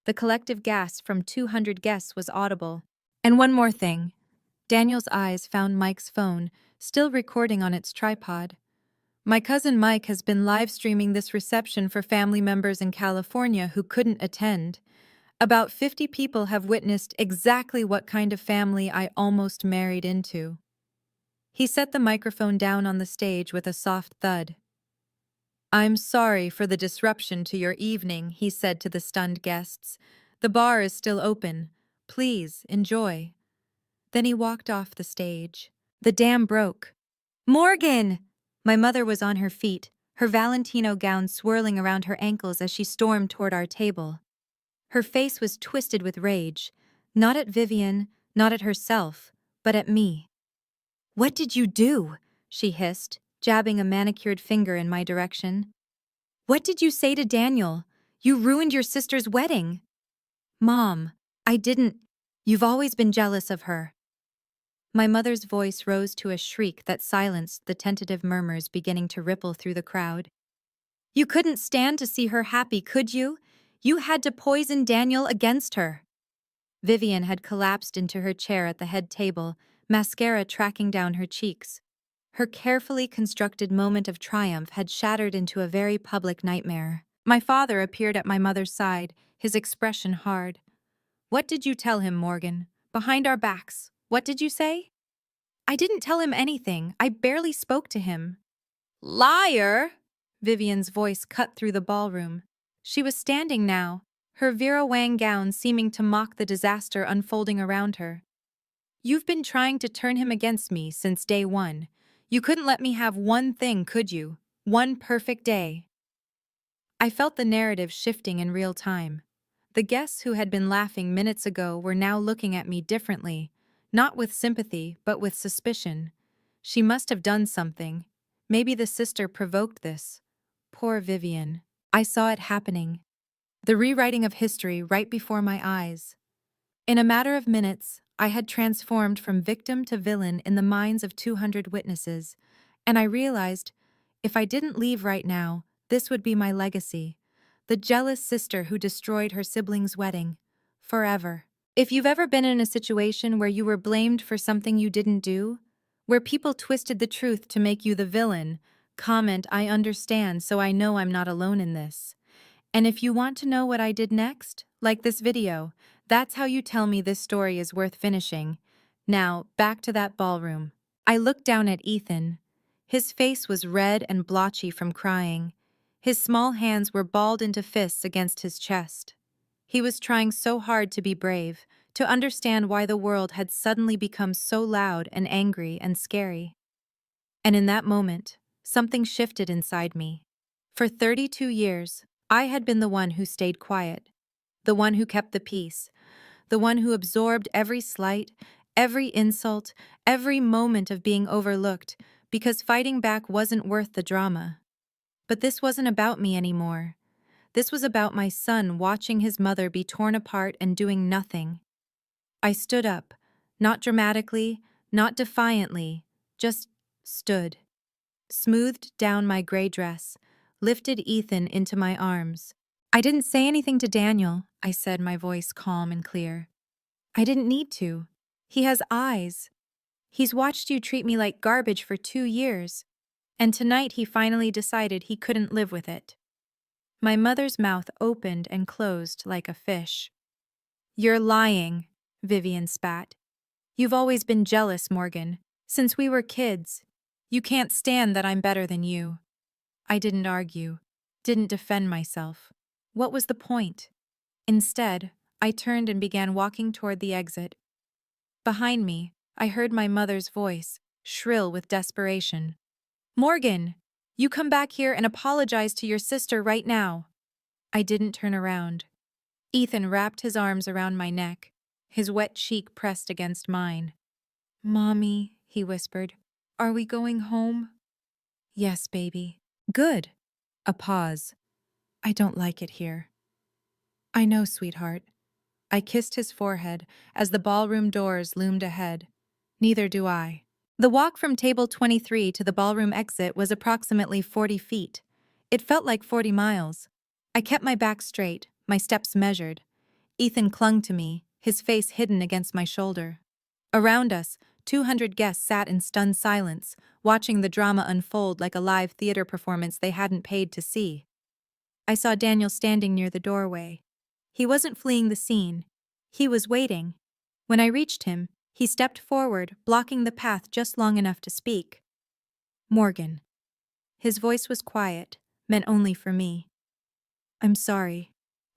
The collective gasp from 200 guests was audible. And one more thing. Daniel's eyes found Mike's phone, still recording on its tripod. My cousin Mike has been live streaming this reception for family members in California who couldn't attend. About 50 people have witnessed exactly what kind of family I almost married into. He set the microphone down on the stage with a soft thud. I'm sorry for the disruption to your evening, he said to the stunned guests. The bar is still open. Please, enjoy. Then he walked off the stage. The dam broke. Morgan! My mother was on her feet, her Valentino gown swirling around her ankles as she stormed toward our table. Her face was twisted with rage, not at Vivian, not at herself, but at me. What did you do? She hissed, jabbing a manicured finger in my direction. What did you say to Daniel? You ruined your sister's wedding. Mom, I didn't. You've always been jealous of her. My mother's voice rose to a shriek that silenced the tentative murmurs beginning to ripple through the crowd. You couldn't stand to see her happy, could you? You had to poison Daniel against her. Vivian had collapsed into her chair at the head table, mascara tracking down her cheeks. Her carefully constructed moment of triumph had shattered into a very public nightmare. My father appeared at my mother's side, his expression hard. What did you tell him, Morgan? Behind our backs. What did you say? I didn't tell him anything. I barely spoke to him. Liar! Vivian's voice cut through the ballroom. She was standing now, her Vera Wang gown seeming to mock the disaster unfolding around her. You've been trying to turn him against me since day one. You couldn't let me have one thing, could you? One perfect day. I felt the narrative shifting in real time. The guests who had been laughing minutes ago were now looking at me differently, not with sympathy, but with suspicion. She must have done something. Maybe the sister provoked this. Poor Vivian. I saw it happening. The rewriting of history right before my eyes. In a matter of minutes, I had transformed from victim to villain in the minds of 200 witnesses, and I realized, if I didn't leave right now, this would be my legacy. The jealous sister who destroyed her sibling's wedding. Forever. If you've ever been in a situation where you were blamed for something you didn't do, where people twisted the truth to make you the villain, comment I understand so I know I'm not alone in this. And if you want to know what I did next, like this video, that's how you tell me this story is worth finishing. Now, back to that ballroom. I looked down at Ethan. His face was red and blotchy from crying. His small hands were balled into fists against his chest. He was trying so hard to be brave, to understand why the world had suddenly become so loud and angry and scary. And in that moment, something shifted inside me. For 32 years, I had been the one who stayed quiet, the one who kept the peace, the one who absorbed every slight, every insult, every moment of being overlooked, because fighting back wasn't worth the drama. But this wasn't about me anymore. This was about my son watching his mother be torn apart and doing nothing. I stood up, not dramatically, not defiantly, just stood. Smoothed down my gray dress, lifted Ethan into my arms. I didn't say anything to Daniel, I said, my voice calm and clear. I didn't need to. He has eyes. He's watched you treat me like garbage for 2 years, and tonight he finally decided he couldn't live with it. My mother's mouth opened and closed like a fish. You're lying. Vivian spat. You've always been jealous, Morgan. Since we were kids. You can't stand that I'm better than you. I didn't argue, didn't defend myself. What was the point? Instead, I turned and began walking toward the exit. Behind me, I heard my mother's voice, shrill with desperation. Morgan! You come back here and apologize to your sister right now. I didn't turn around. Ethan wrapped his arms around my neck, his wet cheek pressed against mine. Mommy, he whispered, are we going home? Yes, baby. Good. A pause. I don't like it here. I know, sweetheart. I kissed his forehead as the ballroom doors loomed ahead. Neither do I. The walk from table 23 to the ballroom exit was approximately 40 feet. It felt like 40 miles. I kept my back straight, my steps measured. Ethan clung to me, his face hidden against my shoulder. Around us, 200 guests sat in stunned silence, watching the drama unfold like a live theater performance they hadn't paid to see. I saw Daniel standing near the doorway. He wasn't fleeing the scene. He was waiting. When I reached him, he stepped forward, blocking the path just long enough to speak. Morgan. His voice was quiet, meant only for me. I'm sorry.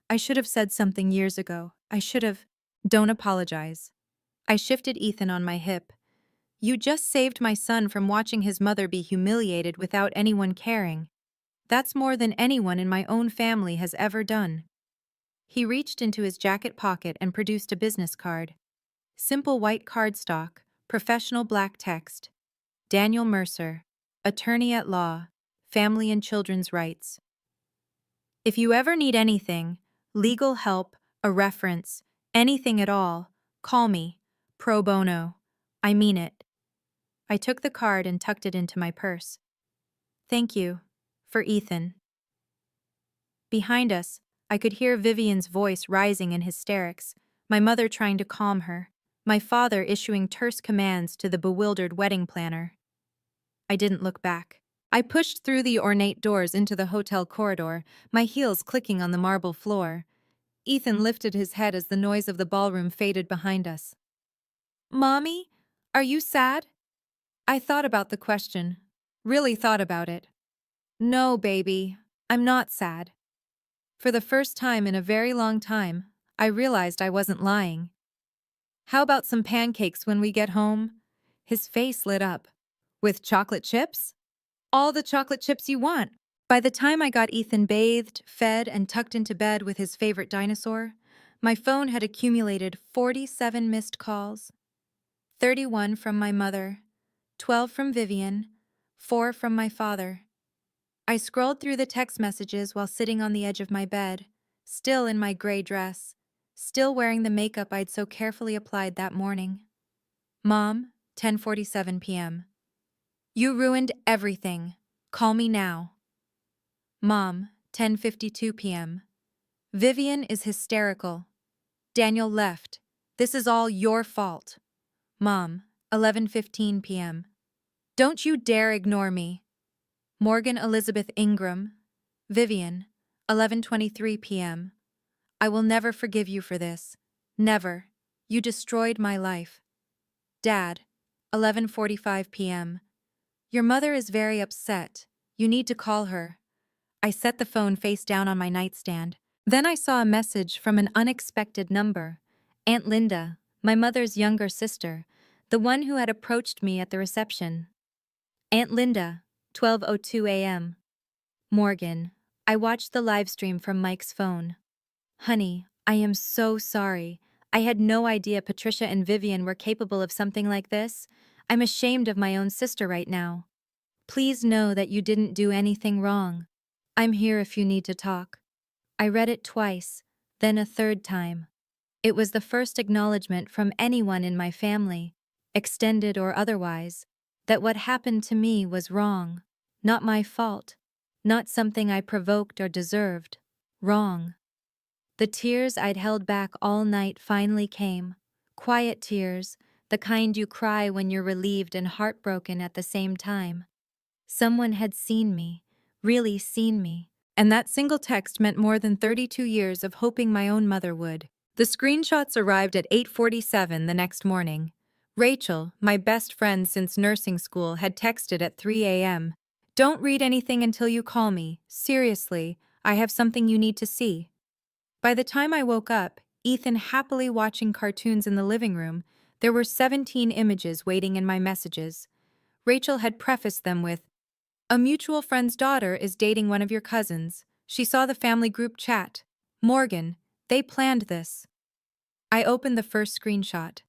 I should have said something years ago. I should have. Don't apologize. I shifted Ethan on my hip. You just saved my son from watching his mother be humiliated without anyone caring. That's more than anyone in my own family has ever done. He reached into his jacket pocket and produced a business card. Simple white cardstock, professional black text. Daniel Mercer, attorney at law, family and children's rights. If you ever need anything, legal help, a reference, anything at all, call me. Pro bono. I mean it. I took the card and tucked it into my purse. Thank you. For Ethan. Behind us, I could hear Vivian's voice rising in hysterics, my mother trying to calm her, my father issuing terse commands to the bewildered wedding planner. I didn't look back. I pushed through the ornate doors into the hotel corridor, my heels clicking on the marble floor. Ethan lifted his head as the noise of the ballroom faded behind us. Mommy, are you sad? I thought about the question. Really thought about it. No, baby, I'm not sad. For the first time in a very long time, I realized I wasn't lying. How about some pancakes when we get home? His face lit up. With chocolate chips? All the chocolate chips you want. By the time I got Ethan bathed, fed, and tucked into bed with his favorite dinosaur, my phone had accumulated 47 missed calls. 31 from my mother, 12 from Vivian, 4 from my father. I scrolled through the text messages while sitting on the edge of my bed, still in my gray dress, still wearing the makeup I'd so carefully applied that morning. Mom, 10:47 p.m. You ruined everything. Call me now. Mom, 10:52 p.m. Vivian is hysterical. Daniel left. This is all your fault. Mom, 11:15 p.m. Don't you dare ignore me. Morgan Elizabeth Ingram. Vivian, 11:23 p.m. I will never forgive you for this. Never. You destroyed my life. Dad, 11:45 p.m. Your mother is very upset. You need to call her. I set the phone face down on my nightstand. Then I saw a message from an unexpected number. Aunt Linda, my mother's younger sister, the one who had approached me at the reception. Aunt Linda, 12:02 a.m. Morgan, I watched the live stream from Mike's phone. Honey, I am so sorry. I had no idea Patricia and Vivian were capable of something like this. I'm ashamed of my own sister right now. Please know that you didn't do anything wrong. I'm here if you need to talk. I read it twice, then a third time. It was the first acknowledgement from anyone in my family, extended or otherwise, that what happened to me was wrong. Not my fault. Not something I provoked or deserved. Wrong. The tears I'd held back all night finally came. Quiet tears, the kind you cry when you're relieved and heartbroken at the same time. Someone had seen me, really seen me, and that single text meant more than 32 years of hoping my own mother would. The screenshots arrived at 8:47 the next morning. Rachel, my best friend since nursing school, had texted at 3 a.m. "Don't read anything until you call me. Seriously, I have something you need to see." By the time I woke up, Ethan happily watching cartoons in the living room, there were 17 images waiting in my messages. Rachel had prefaced them with, "A mutual friend's daughter is dating one of your cousins. She saw the family group chat. Morgan, they planned this." I opened the first screenshot.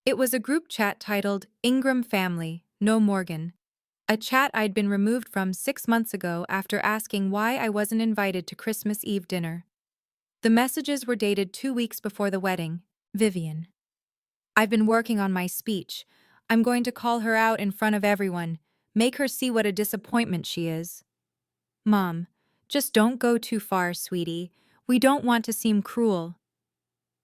It was a group chat titled Ingram Family, No Morgan. A chat I'd been removed from 6 months ago after asking why I wasn't invited to Christmas Eve dinner. The messages were dated 2 weeks before the wedding. Vivian. "I've been working on my speech. I'm going to call her out in front of everyone. Make her see what a disappointment she is. Mom, just don't go too far, sweetie. We don't want to seem cruel."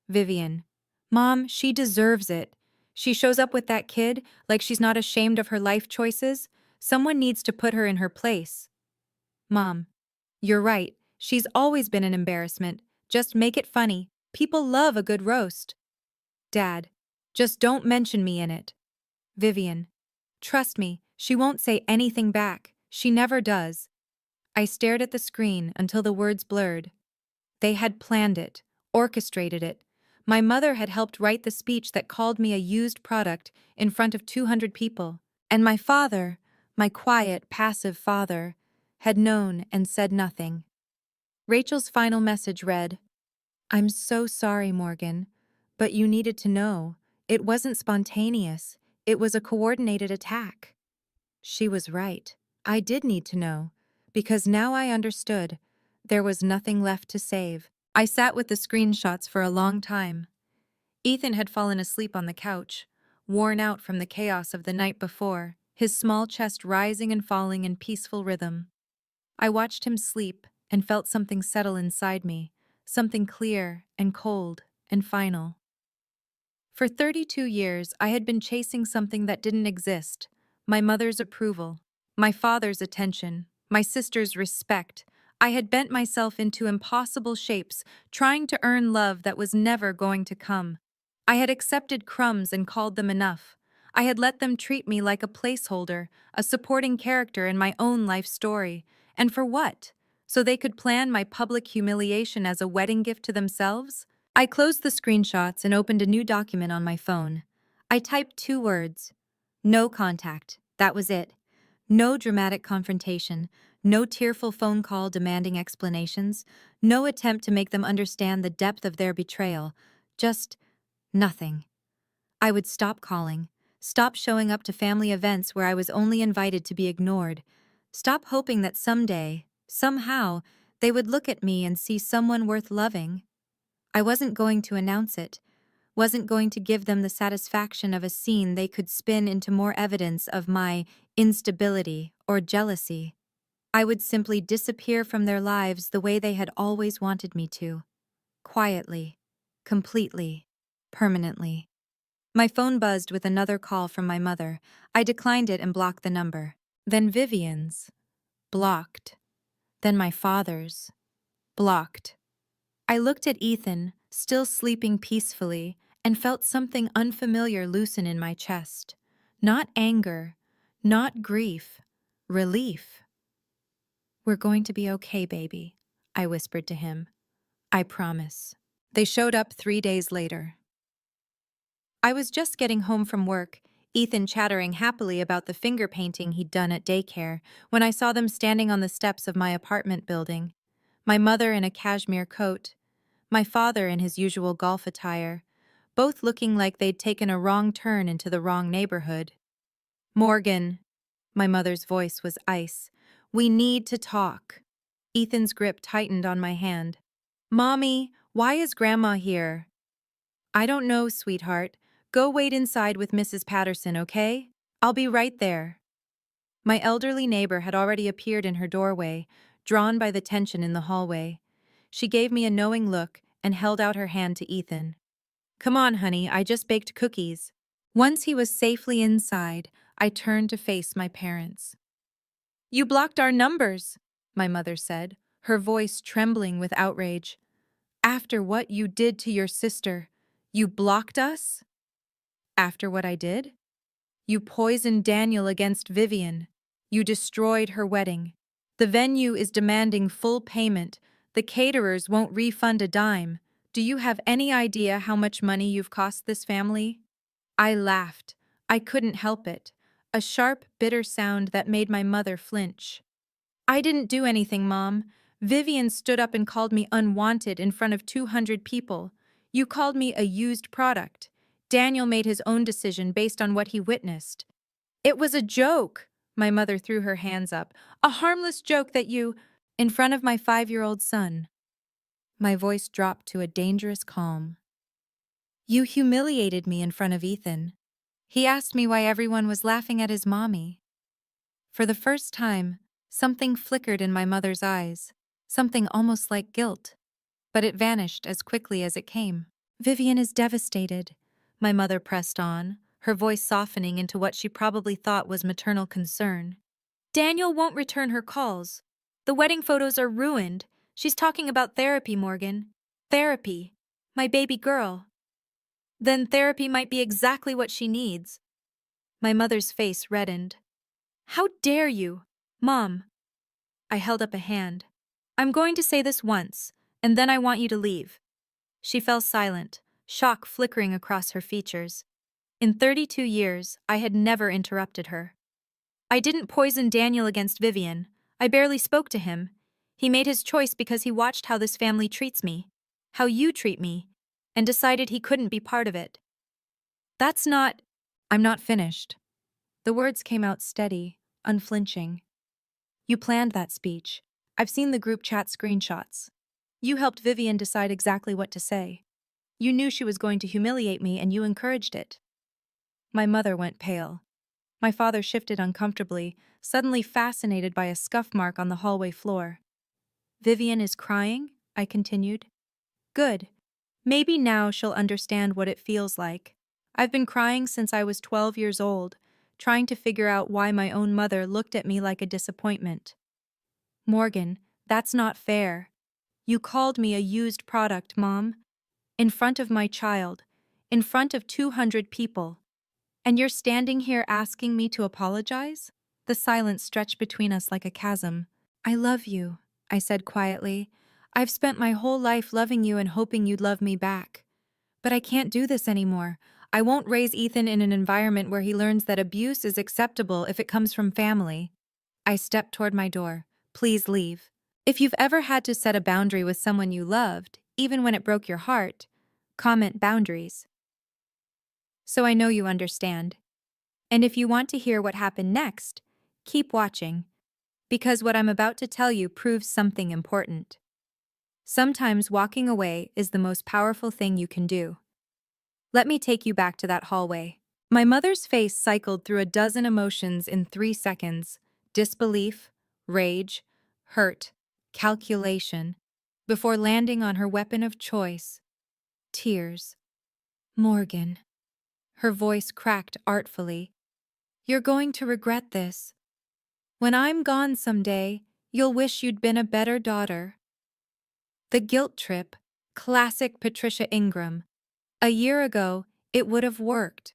Vivian. "Mom, she deserves it. She shows up with that kid like she's not ashamed of her life choices. Someone needs to put her in her place." Mom. "You're right. She's always been an embarrassment. Just make it funny. People love a good roast." Dad. "Just don't mention me in it." Vivian. "Trust me, she won't say anything back. She never does." I stared at the screen until the words blurred. They had planned it, orchestrated it. My mother had helped write the speech that called me a used product in front of 200 people. And my father, my quiet, passive father, had known and said nothing. Rachel's final message read, "I'm so sorry, Morgan, but you needed to know. It wasn't spontaneous. It was a coordinated attack." She was right. I did need to know, because now I understood. There was nothing left to save. I sat with the screenshots for a long time. Ethan had fallen asleep on the couch, worn out from the chaos of the night before, his small chest rising and falling in peaceful rhythm. I watched him sleep and felt something settle inside me, something clear and cold and final. For 32 years, I had been chasing something that didn't exist: my mother's approval, my father's attention, my sister's respect. I had bent myself into impossible shapes, trying to earn love that was never going to come. I had accepted crumbs and called them enough. I had let them treat me like a placeholder, a supporting character in my own life story. And for what? So they could plan my public humiliation as a wedding gift to themselves? I closed the screenshots and opened a new document on my phone. I typed 2 words. No contact. That was it. No dramatic confrontation. No tearful phone call demanding explanations. No attempt to make them understand the depth of their betrayal. Just nothing. I would stop calling. Stop showing up to family events where I was only invited to be ignored. Stop hoping that someday, somehow, they would look at me and see someone worth loving. I wasn't going to announce it, wasn't going to give them the satisfaction of a scene they could spin into more evidence of my instability or jealousy. I would simply disappear from their lives the way they had always wanted me to. Quietly, completely, permanently. My phone buzzed with another call from my mother. I declined it and blocked the number. Then Vivian's. Blocked. Then my father's. Blocked. I looked at Ethan, still sleeping peacefully, and felt something unfamiliar loosen in my chest. Not anger, not grief, relief. "We're going to be okay, baby," I whispered to him. "I promise." They showed up 3 days later. I was just getting home from work, Ethan chattering happily about the finger painting he'd done at daycare, when I saw them standing on the steps of my apartment building. My mother in a cashmere coat, my father in his usual golf attire, both looking like they'd taken a wrong turn into the wrong neighborhood. "Morgan," my mother's voice was ice, "we need to talk." Ethan's grip tightened on my hand. "Mommy, why is Grandma here?" "I don't know, sweetheart. Go wait inside with Mrs. Patterson, okay? I'll be right there." My elderly neighbor had already appeared in her doorway, drawn by the tension in the hallway. She gave me a knowing look and held out her hand to Ethan. "Come on, honey, I just baked cookies." Once he was safely inside, I turned to face my parents. "You blocked our numbers," my mother said, her voice trembling with outrage. After what you did to your sister, you blocked us? After what I did? You poisoned Daniel against Vivian. You destroyed her wedding. The venue is demanding full payment. The caterers won't refund a dime. Do you have any idea how much money you've cost this family? I laughed. I couldn't help it. A sharp, bitter sound that made my mother flinch. I didn't do anything, Mom. Vivian stood up and called me unwanted in front of 200 people. You called me a used product. Daniel made his own decision based on what he witnessed. It was a joke. My mother threw her hands up. A harmless joke that you, in front of my 5-year-old son. My voice dropped to a dangerous calm. You humiliated me in front of Ethan. He asked me why everyone was laughing at his mommy. For the first time, something flickered in my mother's eyes, something almost like guilt. But it vanished as quickly as it came. Vivian is devastated, my mother pressed on, her voice softening into what she probably thought was maternal concern. Daniel won't return her calls. The wedding photos are ruined. She's talking about therapy, Morgan. Therapy. My baby girl. Then therapy might be exactly what she needs. My mother's face reddened. How dare you? Mom. I held up a hand. I'm going to say this once, and then I want you to leave. She fell silent, shock flickering across her features. In 32 years, I had never interrupted her. I didn't poison Daniel against Vivian. I barely spoke to him. He made his choice because he watched how this family treats me, how you treat me, and decided he couldn't be part of it. That's not... I'm not finished. The words came out steady, unflinching. You planned that speech. I've seen the group chat screenshots. You helped Vivian decide exactly what to say. You knew she was going to humiliate me and you encouraged it. My mother went pale. My father shifted uncomfortably, suddenly fascinated by a scuff mark on the hallway floor. Vivian is crying? I continued. Good. Maybe now she'll understand what it feels like. I've been crying since I was 12 years old, trying to figure out why my own mother looked at me like a disappointment. Morgan, that's not fair. You called me a used product, Mom. In front of my child. In front of 200 people. And you're standing here asking me to apologize? The silence stretched between us like a chasm. I love you, I said quietly. I've spent my whole life loving you and hoping you'd love me back. But I can't do this anymore. I won't raise Ethan in an environment where he learns that abuse is acceptable if it comes from family. I stepped toward my door. Please leave. If you've ever had to set a boundary with someone you loved, even when it broke your heart, comment boundaries. So I know you understand. And if you want to hear what happened next, keep watching, because what I'm about to tell you proves something important. Sometimes walking away is the most powerful thing you can do. Let me take you back to that hallway. My mother's face cycled through a dozen emotions in 3 seconds: disbelief, rage, hurt, calculation, before landing on her weapon of choice: tears. Morgan. Her voice cracked artfully. You're going to regret this. When I'm gone someday, you'll wish you'd been a better daughter. The guilt trip, classic Patricia Ingram. A year ago, it would have worked.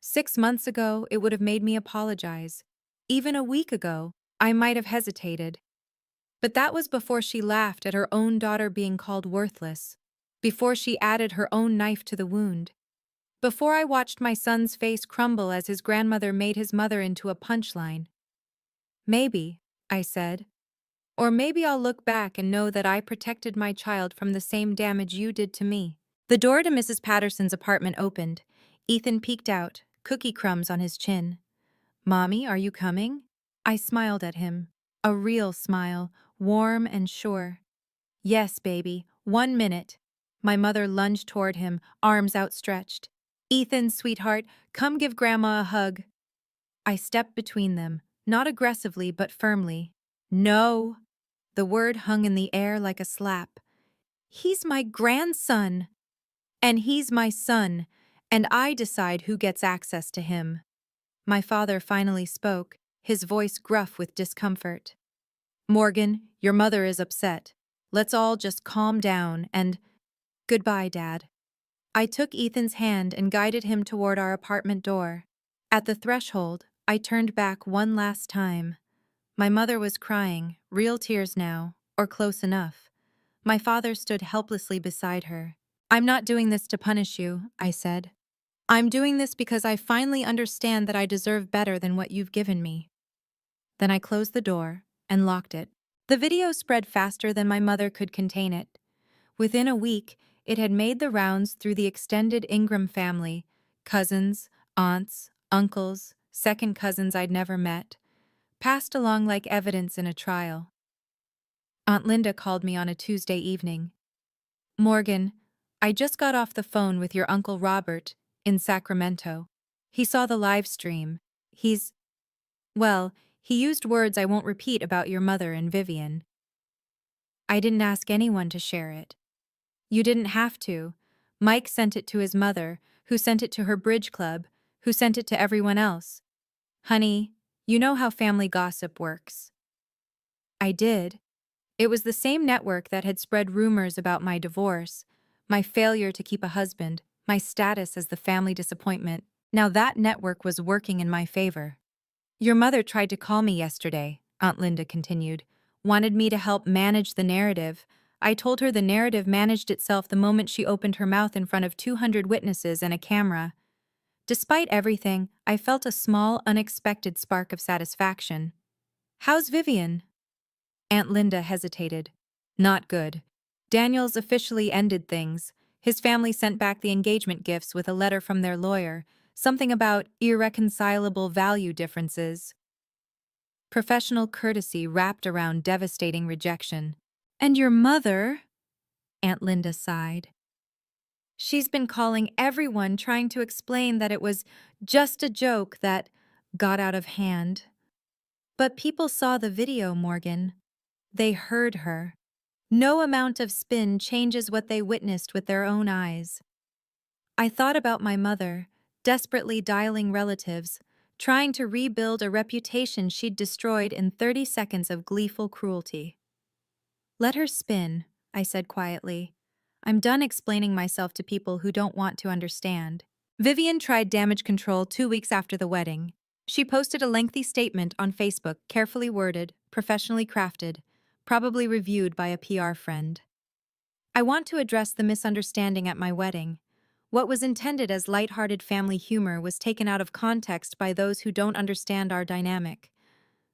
6 months ago, it would have made me apologize. Even a week ago, I might have hesitated. But that was before she laughed at her own daughter being called worthless. Before she added her own knife to the wound. Before I watched my son's face crumble as his grandmother made his mother into a punchline. Maybe, I said. Or maybe I'll look back and know that I protected my child from the same damage you did to me. The door to Mrs. Patterson's apartment opened. Ethan peeked out, cookie crumbs on his chin. Mommy, are you coming? I smiled at him. A real smile, warm and sure. Yes, baby, 1 minute. My mother lunged toward him, arms outstretched. Ethan, sweetheart, come give Grandma a hug. I stepped between them, not aggressively but firmly. No. The word hung in the air like a slap. He's my grandson. And he's my son, and I decide who gets access to him. My father finally spoke, his voice gruff with discomfort. Morgan, your mother is upset. Let's all just calm down and... Goodbye, Dad. I took Ethan's hand and guided him toward our apartment door. At the threshold, I turned back one last time. My mother was crying, real tears now, or close enough. My father stood helplessly beside her. "I'm not doing this to punish you," I said. "I'm doing this because I finally understand that I deserve better than what you've given me." Then I closed the door and locked it. The video spread faster than my mother could contain it. Within a week, it had made the rounds through the extended Ingram family: cousins, aunts, uncles, second cousins I'd never met, passed along like evidence in a trial. Aunt Linda called me on a Tuesday evening. "Morgan, I just got off the phone with your Uncle Robert in Sacramento. He saw the live stream. Well, he used words I won't repeat about your mother and Vivian. I didn't ask anyone to share it. You didn't have to. Mike sent it to his mother, who sent it to her bridge club, who sent it to everyone else. Honey, you know how family gossip works." I did. It was the same network that had spread rumors about my divorce, my failure to keep a husband, my status as the family disappointment. Now that network was working in my favor. "Your mother tried to call me yesterday," Aunt Linda continued, "wanted me to help manage the narrative. I told her the narrative managed itself the moment she opened her mouth in front of 200 witnesses and a camera. Despite everything, I felt a small, unexpected spark of satisfaction. How's Vivian?" Aunt Linda hesitated. "Not good. Daniel's officially ended things. His family sent back the engagement gifts with a letter from their lawyer, something about irreconcilable value differences. Professional courtesy wrapped around devastating rejection. And your mother?" Aunt Linda sighed. "She's been calling everyone, trying to explain that it was just a joke that got out of hand. But people saw the video, Morgan. They heard her. No amount of spin changes what they witnessed with their own eyes." I thought about my mother, desperately dialing relatives, trying to rebuild a reputation she'd destroyed in 30 seconds of gleeful cruelty. "Let her spin," I said quietly. "I'm done explaining myself to people who don't want to understand." Vivian tried damage control 2 weeks after the wedding. She posted a lengthy statement on Facebook, carefully worded, professionally crafted, probably reviewed by a PR friend. "I want to address the misunderstanding at my wedding. What was intended as lighthearted family humor was taken out of context by those who don't understand our dynamic.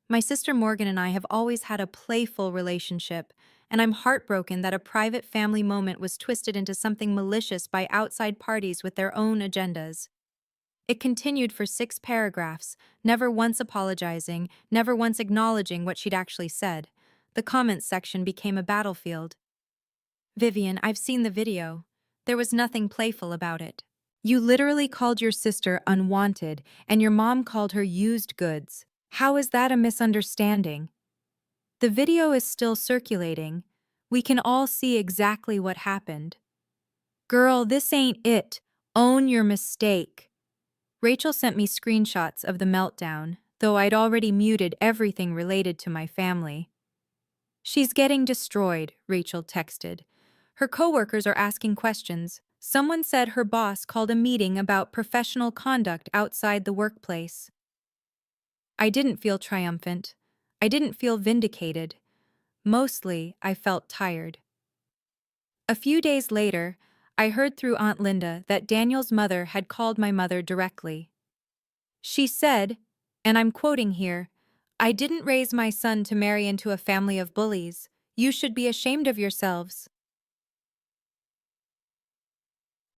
My sister Morgan and I have always had a playful relationship, and I'm heartbroken that a private family moment was twisted into something malicious by outside parties with their own agendas." It continued for 6 paragraphs, never once apologizing, never once acknowledging what she'd actually said. The comments section became a battlefield. "Vivian, I've seen the video. There was nothing playful about it. You literally called your sister unwanted, and your mom called her used goods. How is that a misunderstanding? The video is still circulating. We can all see exactly what happened. Girl, this ain't it. Own your mistake." Rachel sent me screenshots of the meltdown, though I'd already muted everything related to my family. "She's getting destroyed," Rachel texted. "Her coworkers are asking questions. Someone said her boss called a meeting about professional conduct outside the workplace." I didn't feel triumphant. I didn't feel vindicated. Mostly, I felt tired. A few days later, I heard through Aunt Linda that Daniel's mother had called my mother directly. She said, and I'm quoting here, "I didn't raise my son to marry into a family of bullies. You should be ashamed of yourselves."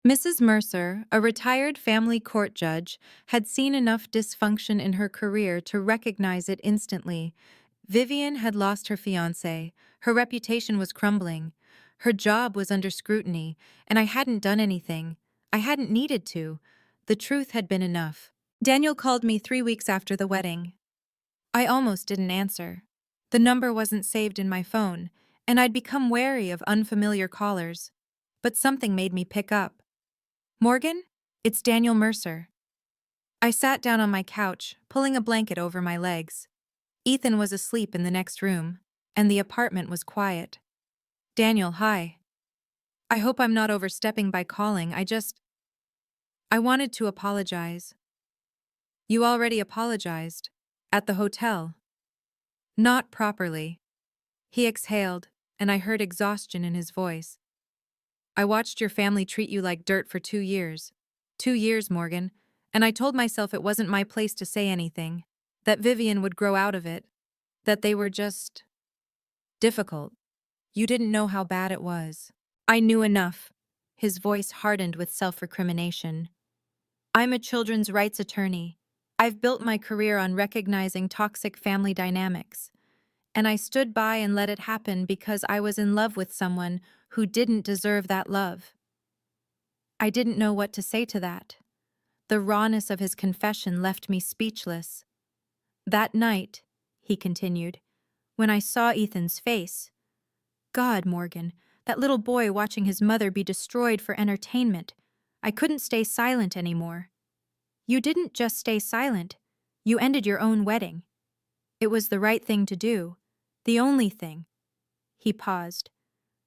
Mrs. Mercer, a retired family court judge, had seen enough dysfunction in her career to recognize it instantly. Vivian had lost her fiancé, her reputation was crumbling, her job was under scrutiny, and I hadn't done anything. I hadn't needed to. The truth had been enough. Daniel called me 3 weeks after the wedding. I almost didn't answer. The number wasn't saved in my phone, and I'd become wary of unfamiliar callers. But something made me pick up. "Morgan, it's Daniel Mercer." I sat down on my couch, pulling a blanket over my legs. Ethan was asleep in the next room, and the apartment was quiet. "Daniel, hi." I hope I'm not overstepping by calling. I wanted to apologize. You already apologized. At the hotel. Not properly. He exhaled, and I heard exhaustion in his voice. I watched your family treat you like dirt for 2 years. 2 years, Morgan, and I told myself it wasn't my place to say anything, that Vivian would grow out of it, that they were just difficult. You didn't know how bad it was. I knew enough. His voice hardened with self-recrimination. I'm a children's rights attorney. I've built my career on recognizing toxic family dynamics, and I stood by and let it happen because I was in love with someone who didn't deserve that love. I didn't know what to say to that. The rawness of his confession left me speechless. That night, he continued, when I saw Ethan's face, God, Morgan, that little boy watching his mother be destroyed for entertainment, I couldn't stay silent anymore. You didn't just stay silent, you ended your own wedding. It was the right thing to do, the only thing. He paused.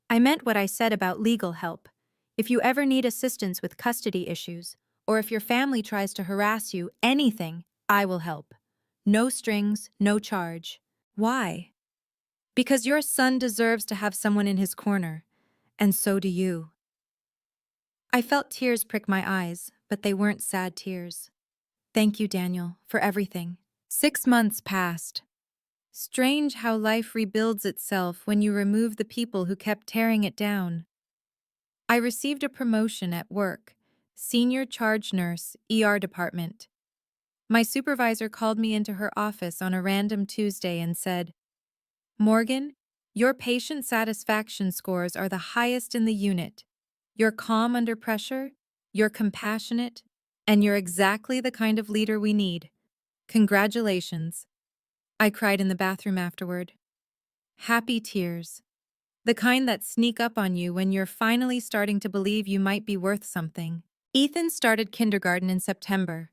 I meant what I said about legal help. If you ever need assistance with custody issues, or if your family tries to harass you, anything, I will help. No strings, no charge. Why? Because your son deserves to have someone in his corner, and so do you. I felt tears prick my eyes, but they weren't sad tears. Thank you, Daniel, for everything. 6 months passed. Strange how life rebuilds itself when you remove the people who kept tearing it down. I received a promotion at work, senior charge nurse, ER department. My supervisor called me into her office on a random Tuesday and said, Morgan, your patient satisfaction scores are the highest in the unit. You're calm under pressure, you're compassionate, and you're exactly the kind of leader we need. Congratulations. I cried in the bathroom afterward. Happy tears. The kind that sneak up on you when you're finally starting to believe you might be worth something. Ethan started kindergarten in September.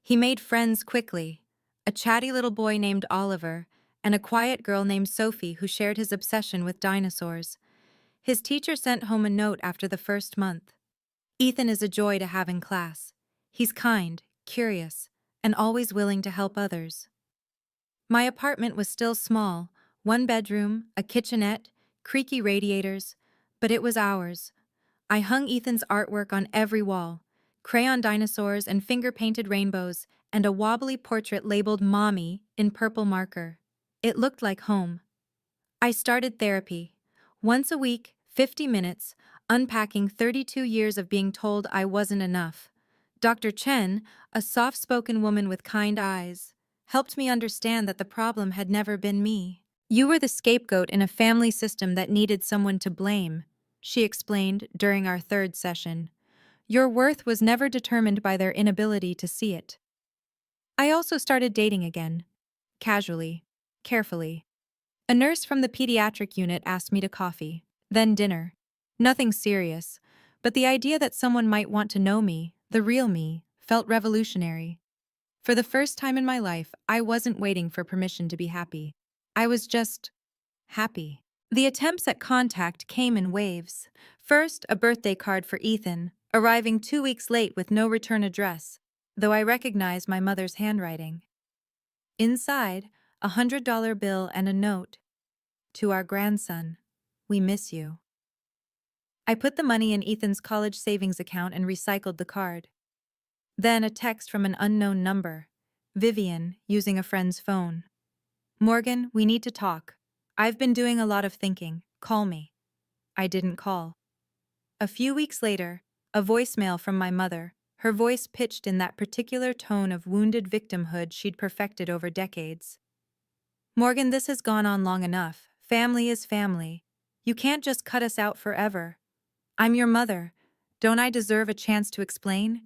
He made friends quickly, a chatty little boy named Oliver, and a quiet girl named Sophie who shared his obsession with dinosaurs. His teacher sent home a note after the first month. Ethan is a joy to have in class. He's kind, curious, and always willing to help others. My apartment was still small, one bedroom, a kitchenette, creaky radiators, but it was ours. I hung Ethan's artwork on every wall, crayon dinosaurs and finger-painted rainbows, and a wobbly portrait labeled Mommy in purple marker. It looked like home. I started therapy. Once a week, 50 minutes, unpacking 32 years of being told I wasn't enough. Dr. Chen, a soft-spoken woman with kind eyes, helped me understand that the problem had never been me. You were the scapegoat in a family system that needed someone to blame, she explained during our third session. Your worth was never determined by their inability to see it. I also started dating again. Casually. Carefully. A nurse from the pediatric unit asked me to coffee, then dinner. Nothing serious, but the idea that someone might want to know me, the real me, felt revolutionary. For the first time in my life, I wasn't waiting for permission to be happy. I was just happy. The attempts at contact came in waves. First, a birthday card for Ethan, arriving 2 weeks late with no return address, though I recognized my mother's handwriting. Inside, $100 bill and a note. To our grandson, we miss you. I put the money in Ethan's college savings account and recycled the card. Then a text from an unknown number. Vivian, using a friend's phone. Morgan, we need to talk. I've been doing a lot of thinking. Call me. I didn't call. A few weeks later, a voicemail from my mother, her voice pitched in that particular tone of wounded victimhood she'd perfected over decades. Morgan, this has gone on long enough. Family is family. You can't just cut us out forever. I'm your mother. Don't I deserve a chance to explain?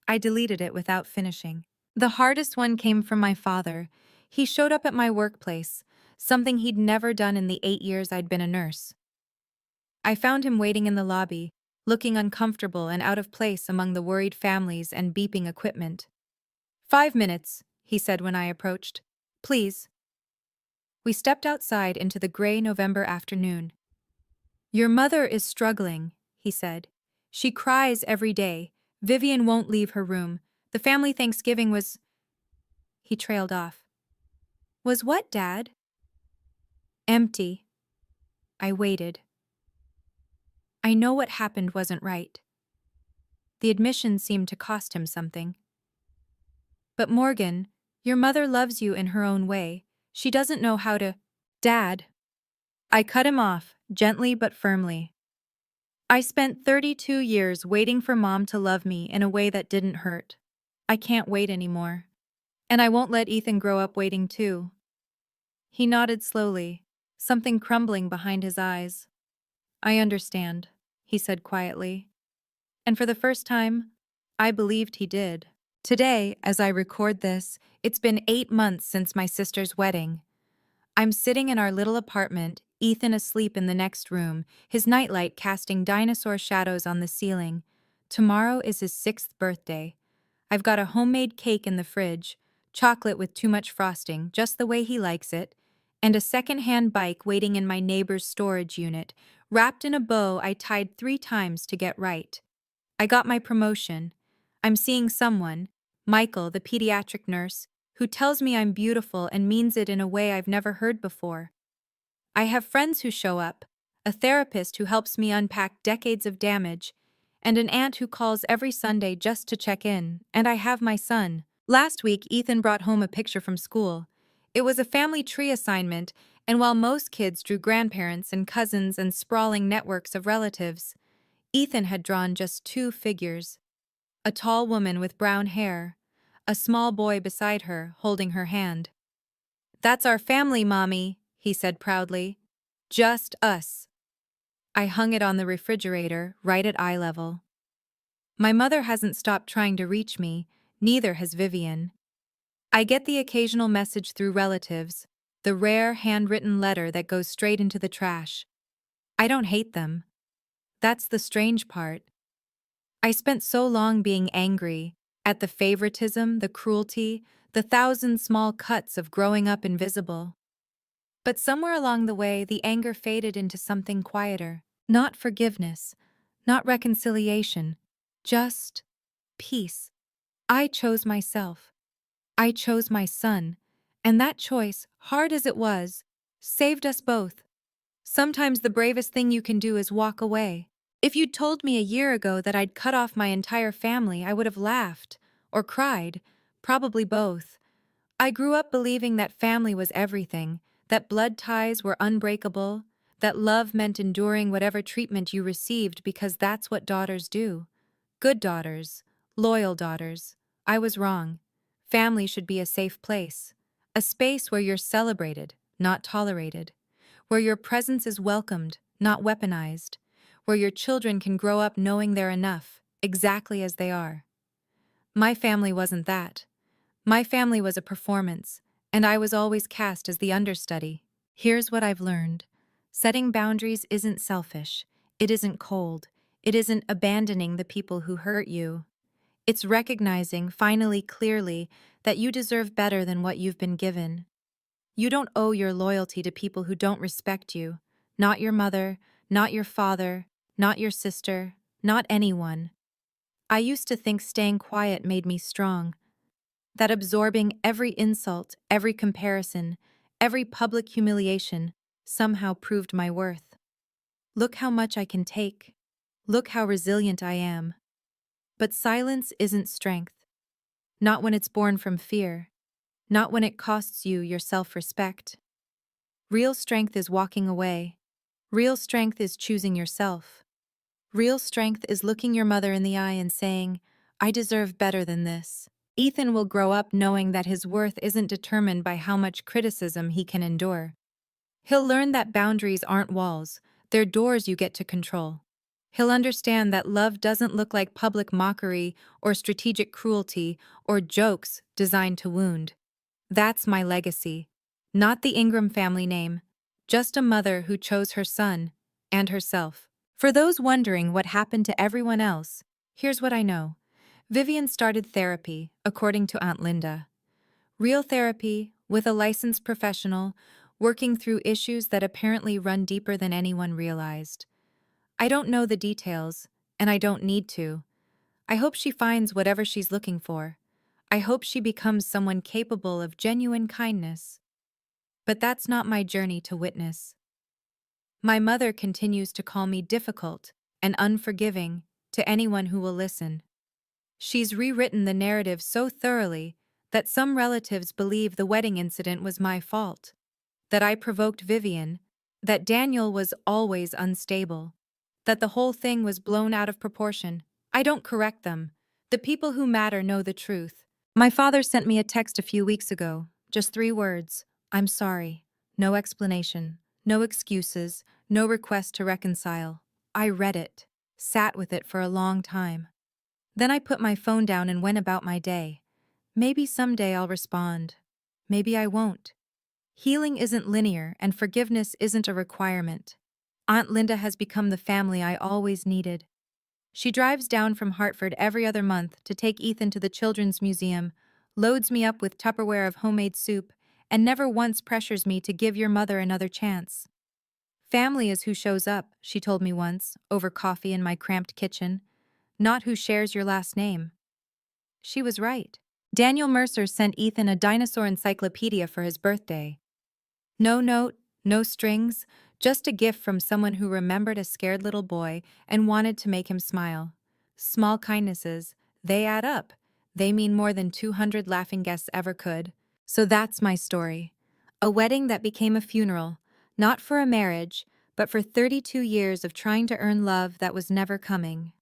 I deleted it without finishing. The hardest one came from my father. He showed up at my workplace, something he'd never done in the 8 years I'd been a nurse. I found him waiting in the lobby, looking uncomfortable and out of place among the worried families and beeping equipment. 5 minutes, he said when I approached. Please. We stepped outside into the gray November afternoon. Your mother is struggling, he said. She cries every day. Vivian won't leave her room. The family Thanksgiving was... He trailed off. Was what, Dad? Empty. I waited. I know what happened wasn't right. The admission seemed to cost him something. But Morgan, your mother loves you in her own way. She doesn't know how to... Dad. I cut him off, gently but firmly. I spent 32 years waiting for Mom to love me in a way that didn't hurt. I can't wait anymore. And I won't let Ethan grow up waiting too. He nodded slowly, something crumbling behind his eyes. I understand, he said quietly. And for the first time, I believed he did. Today, as I record this, it's been 8 months since my sister's wedding. I'm sitting in our little apartment, Ethan asleep in the next room, his nightlight casting dinosaur shadows on the ceiling. Tomorrow is his 6th birthday. I've got a homemade cake in the fridge, chocolate with too much frosting, just the way he likes it, and a second-hand bike waiting in my neighbor's storage unit, wrapped in a bow I tied 3 times to get right. I got my promotion. I'm seeing someone, Michael, the pediatric nurse, who tells me I'm beautiful and means it in a way I've never heard before. I have friends who show up, a therapist who helps me unpack decades of damage, and an aunt who calls every Sunday just to check in, and I have my son. Last week, Ethan brought home a picture from school. It was a family tree assignment, and while most kids drew grandparents and cousins and sprawling networks of relatives, Ethan had drawn just 2 figures. A tall woman with brown hair, a small boy beside her, holding her hand. "That's our family, Mommy," he said proudly. "Just us." I hung it on the refrigerator, right at eye level. My mother hasn't stopped trying to reach me, neither has Vivian. I get the occasional message through relatives, the rare handwritten letter that goes straight into the trash. I don't hate them. That's the strange part. I spent so long being angry at the favoritism, the cruelty, the 1,000 small cuts of growing up invisible. But somewhere along the way, the anger faded into something quieter. Not forgiveness, not reconciliation, just peace. I chose myself. I chose my son. And that choice, hard as it was, saved us both. Sometimes the bravest thing you can do is walk away. If you'd told me a year ago that I'd cut off my entire family, I would have laughed, or cried, probably both. I grew up believing that family was everything, that blood ties were unbreakable, that love meant enduring whatever treatment you received because that's what daughters do. Good daughters, loyal daughters. I was wrong. Family should be a safe place. A space where you're celebrated, not tolerated. Where your presence is welcomed, not weaponized. Where your children can grow up knowing they're enough, exactly as they are. My family wasn't that. My family was a performance, and I was always cast as the understudy. Here's what I've learned. Setting boundaries isn't selfish. It isn't cold. It isn't abandoning the people who hurt you. It's recognizing, finally clearly, that you deserve better than what you've been given. You don't owe your loyalty to people who don't respect you. Not your mother, not your father, not your sister, not anyone. I used to think staying quiet made me strong. That absorbing every insult, every comparison, every public humiliation somehow proved my worth. Look how much I can take. Look how resilient I am. But silence isn't strength. Not when it's born from fear. Not when it costs you your self-respect. Real strength is walking away. Real strength is choosing yourself. Real strength is looking your mother in the eye and saying, "I deserve better than this." Ethan will grow up knowing that his worth isn't determined by how much criticism he can endure. He'll learn that boundaries aren't walls, they're doors you get to control. He'll understand that love doesn't look like public mockery or strategic cruelty or jokes designed to wound. That's my legacy. Not the Ingram family name, just a mother who chose her son and herself. For those wondering what happened to everyone else, here's what I know. Vivian started therapy, according to Aunt Linda. Real therapy, with a licensed professional, working through issues that apparently run deeper than anyone realized. I don't know the details, and I don't need to. I hope she finds whatever she's looking for. I hope she becomes someone capable of genuine kindness. But that's not my journey to witness. My mother continues to call me difficult and unforgiving to anyone who will listen. She's rewritten the narrative so thoroughly that some relatives believe the wedding incident was my fault, that I provoked Vivian, that Daniel was always unstable, that the whole thing was blown out of proportion. I don't correct them. The people who matter know the truth. My father sent me a text a few weeks ago, just 3 words. I'm sorry. No explanation, no excuses, no request to reconcile. I read it, sat with it for a long time. Then I put my phone down and went about my day. Maybe someday I'll respond. Maybe I won't. Healing isn't linear, and forgiveness isn't a requirement. Aunt Linda has become the family I always needed. She drives down from Hartford every other month to take Ethan to the Children's Museum, loads me up with Tupperware of homemade soup, and never once pressures me to give your mother another chance. Family is who shows up, she told me once, over coffee in my cramped kitchen, not who shares your last name. She was right. Daniel Mercer sent Ethan a dinosaur encyclopedia for his birthday. No note, no strings, just a gift from someone who remembered a scared little boy and wanted to make him smile. Small kindnesses, they add up. They mean more than 200 laughing guests ever could. So that's my story. A wedding that became a funeral, not for a marriage, but for 32 years of trying to earn love that was never coming.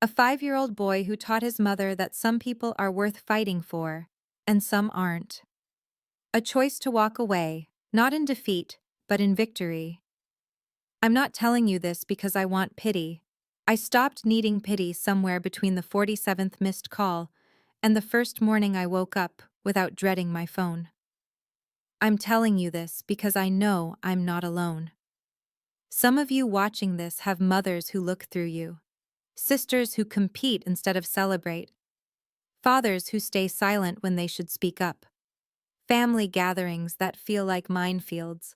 A 5-year-old boy who taught his mother that some people are worth fighting for, and some aren't. A choice to walk away, not in defeat, but in victory. I'm not telling you this because I want pity. I stopped needing pity somewhere between the 47th missed call and the first morning I woke up without dreading my phone. I'm telling you this because I know I'm not alone. Some of you watching this have mothers who look through you, sisters who compete instead of celebrate, fathers who stay silent when they should speak up. Family gatherings that feel like minefields.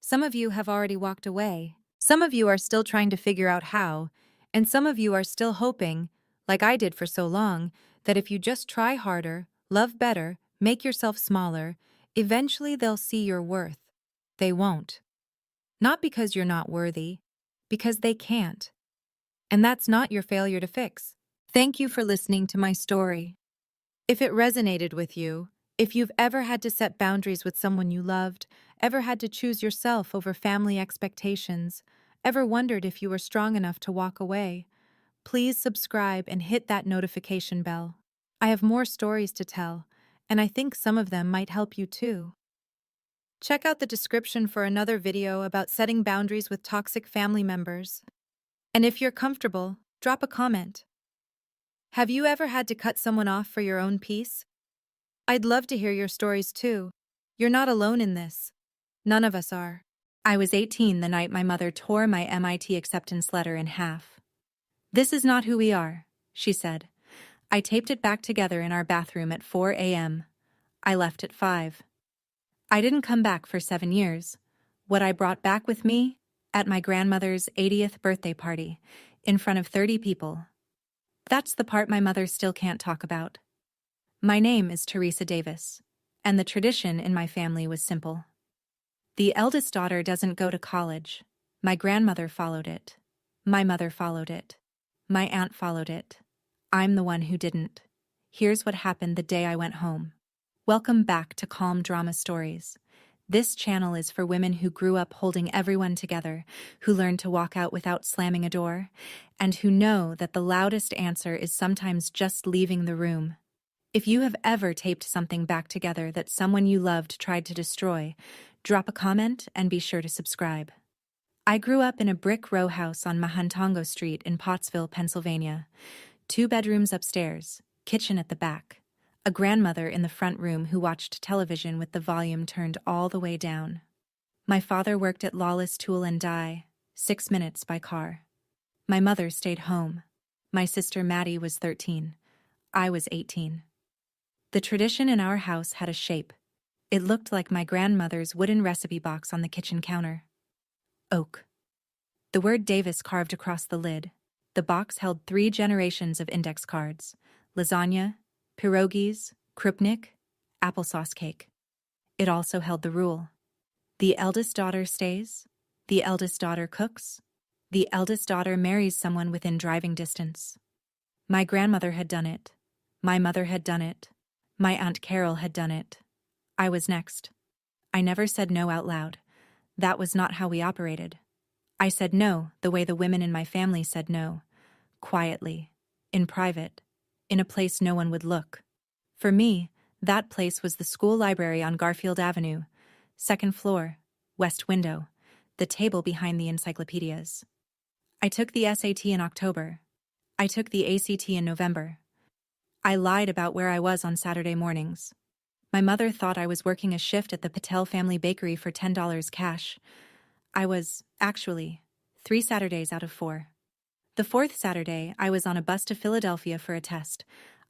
Some of you have already walked away. Some of you are still trying to figure out how, and some of you are still hoping, like I did for so long, that if you just try harder, love better, make yourself smaller, eventually they'll see your worth. They won't. Not because you're not worthy, because they can't. And that's not your failure to fix. Thank you for listening to my story. If it resonated with you, if you've ever had to set boundaries with someone you loved, ever had to choose yourself over family expectations, ever wondered if you were strong enough to walk away, please subscribe and hit that notification bell. I have more stories to tell, and I think some of them might help you too. Check out the description for another video about setting boundaries with toxic family members. And if you're comfortable, drop a comment. Have you ever had to cut someone off for your own peace? I'd love to hear your stories too. You're not alone in this. None of us are. I was 18 the night my mother tore my MIT acceptance letter in half. "This is not who we are," she said. I taped it back together in our bathroom at 4 a.m. I left at 5. I didn't come back for 7 years. What I brought back with me? At my grandmother's 80th birthday party, in front of 30 people. That's the part my mother still can't talk about. My name is Teresa Davis, and the tradition in my family was simple. The eldest daughter doesn't go to college. My grandmother followed it. My mother followed it. My aunt followed it. I'm the one who didn't. Here's what happened the day I went home. Welcome back to Calm Drama Stories. This channel is for women who grew up holding everyone together, who learned to walk out without slamming a door, and who know that the loudest answer is sometimes just leaving the room. If you have ever taped something back together that someone you loved tried to destroy, drop a comment and be sure to subscribe. I grew up in a brick row house on Mahantongo Street in Pottsville, Pennsylvania. 2 bedrooms upstairs, kitchen at the back. A grandmother in the front room who watched television with the volume turned all the way down. My father worked at Lawless Tool and Die, 6 minutes by car. My mother stayed home. My sister Maddie was 13. I was 18. The tradition in our house had a shape. It looked like my grandmother's wooden recipe box on the kitchen counter. Oak. The word Davis carved across the lid. The box held 3 generations of index cards: lasagna, pierogies, krupnik, applesauce cake. It also held the rule: the eldest daughter stays, the eldest daughter cooks, the eldest daughter marries someone within driving distance. My grandmother had done it. My mother had done it. My Aunt Carol had done it. I was next. I never said no out loud. That was not how we operated. I said no the way the women in my family said no. Quietly. In private. In a place no one would look. For me, that place was the school library on Garfield Avenue, 2nd floor, west window, the table behind the encyclopedias. I took the SAT in October. I took the ACT in November. I lied about where I was on Saturday mornings. My mother thought I was working a shift at the Patel family bakery for $10 cash. I was, actually, 3 Saturdays out of 4. The 4th Saturday, I was on a bus to Philadelphia for a test.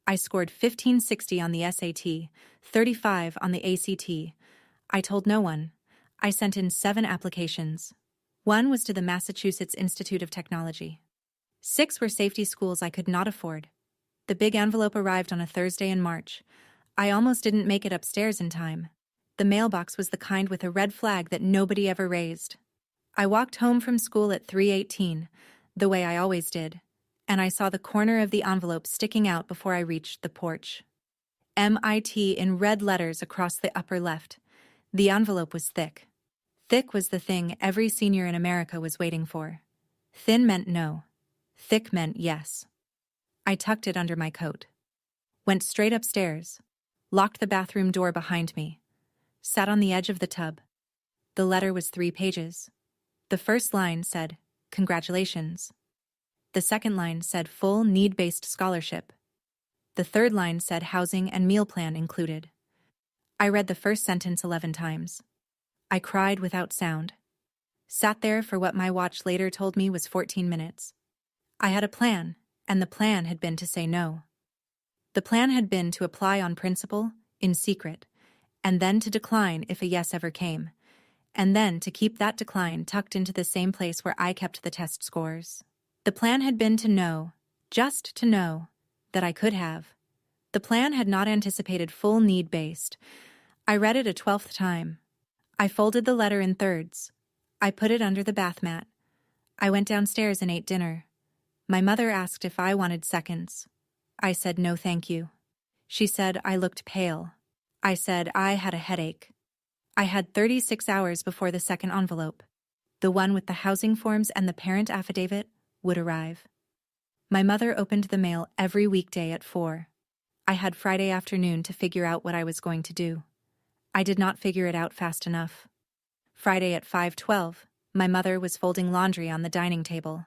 I scored 1560 on the SAT, 35 on the ACT. I told no one. I sent in 7 applications. 1 was to the Massachusetts Institute of Technology. 6 were safety schools I could not afford. The big envelope arrived on a Thursday in March. I almost didn't make it upstairs in time. The mailbox was the kind with a red flag that nobody ever raised. I walked home from school at 3:18, the way I always did, and I saw the corner of the envelope sticking out before I reached the porch. MIT in red letters across the upper left. The envelope was thick. Thick was the thing every senior in America was waiting for. Thin meant no. Thick meant yes. I tucked it under my coat. Went straight upstairs. Locked the bathroom door behind me. Sat on the edge of the tub. The letter was 3 pages. The first line said, "Congratulations." The second line said full need-based scholarship. The third line said housing and meal plan included. I read the first sentence 11 times. I cried without sound. Sat there for what my watch later told me was 14 minutes. I had a plan, and the plan had been to say no. The plan had been to apply on principle, in secret, and then to decline if a yes ever came, and then to keep that decline tucked into the same place where I kept the test scores. The plan had been to know, just to know, that I could have. The plan had not anticipated full need-based. I read it a 12th time. I folded the letter in thirds. I put it under the bath mat. I went downstairs and ate dinner. My mother asked if I wanted seconds. I said no thank you. She said I looked pale. I said I had a headache. I had 36 hours before the second envelope, the one with the housing forms and the parent affidavit, would arrive. My mother opened the mail every weekday at 4. I had Friday afternoon to figure out what I was going to do. I did not figure it out fast enough. Friday at 5:12, my mother was folding laundry on the dining table.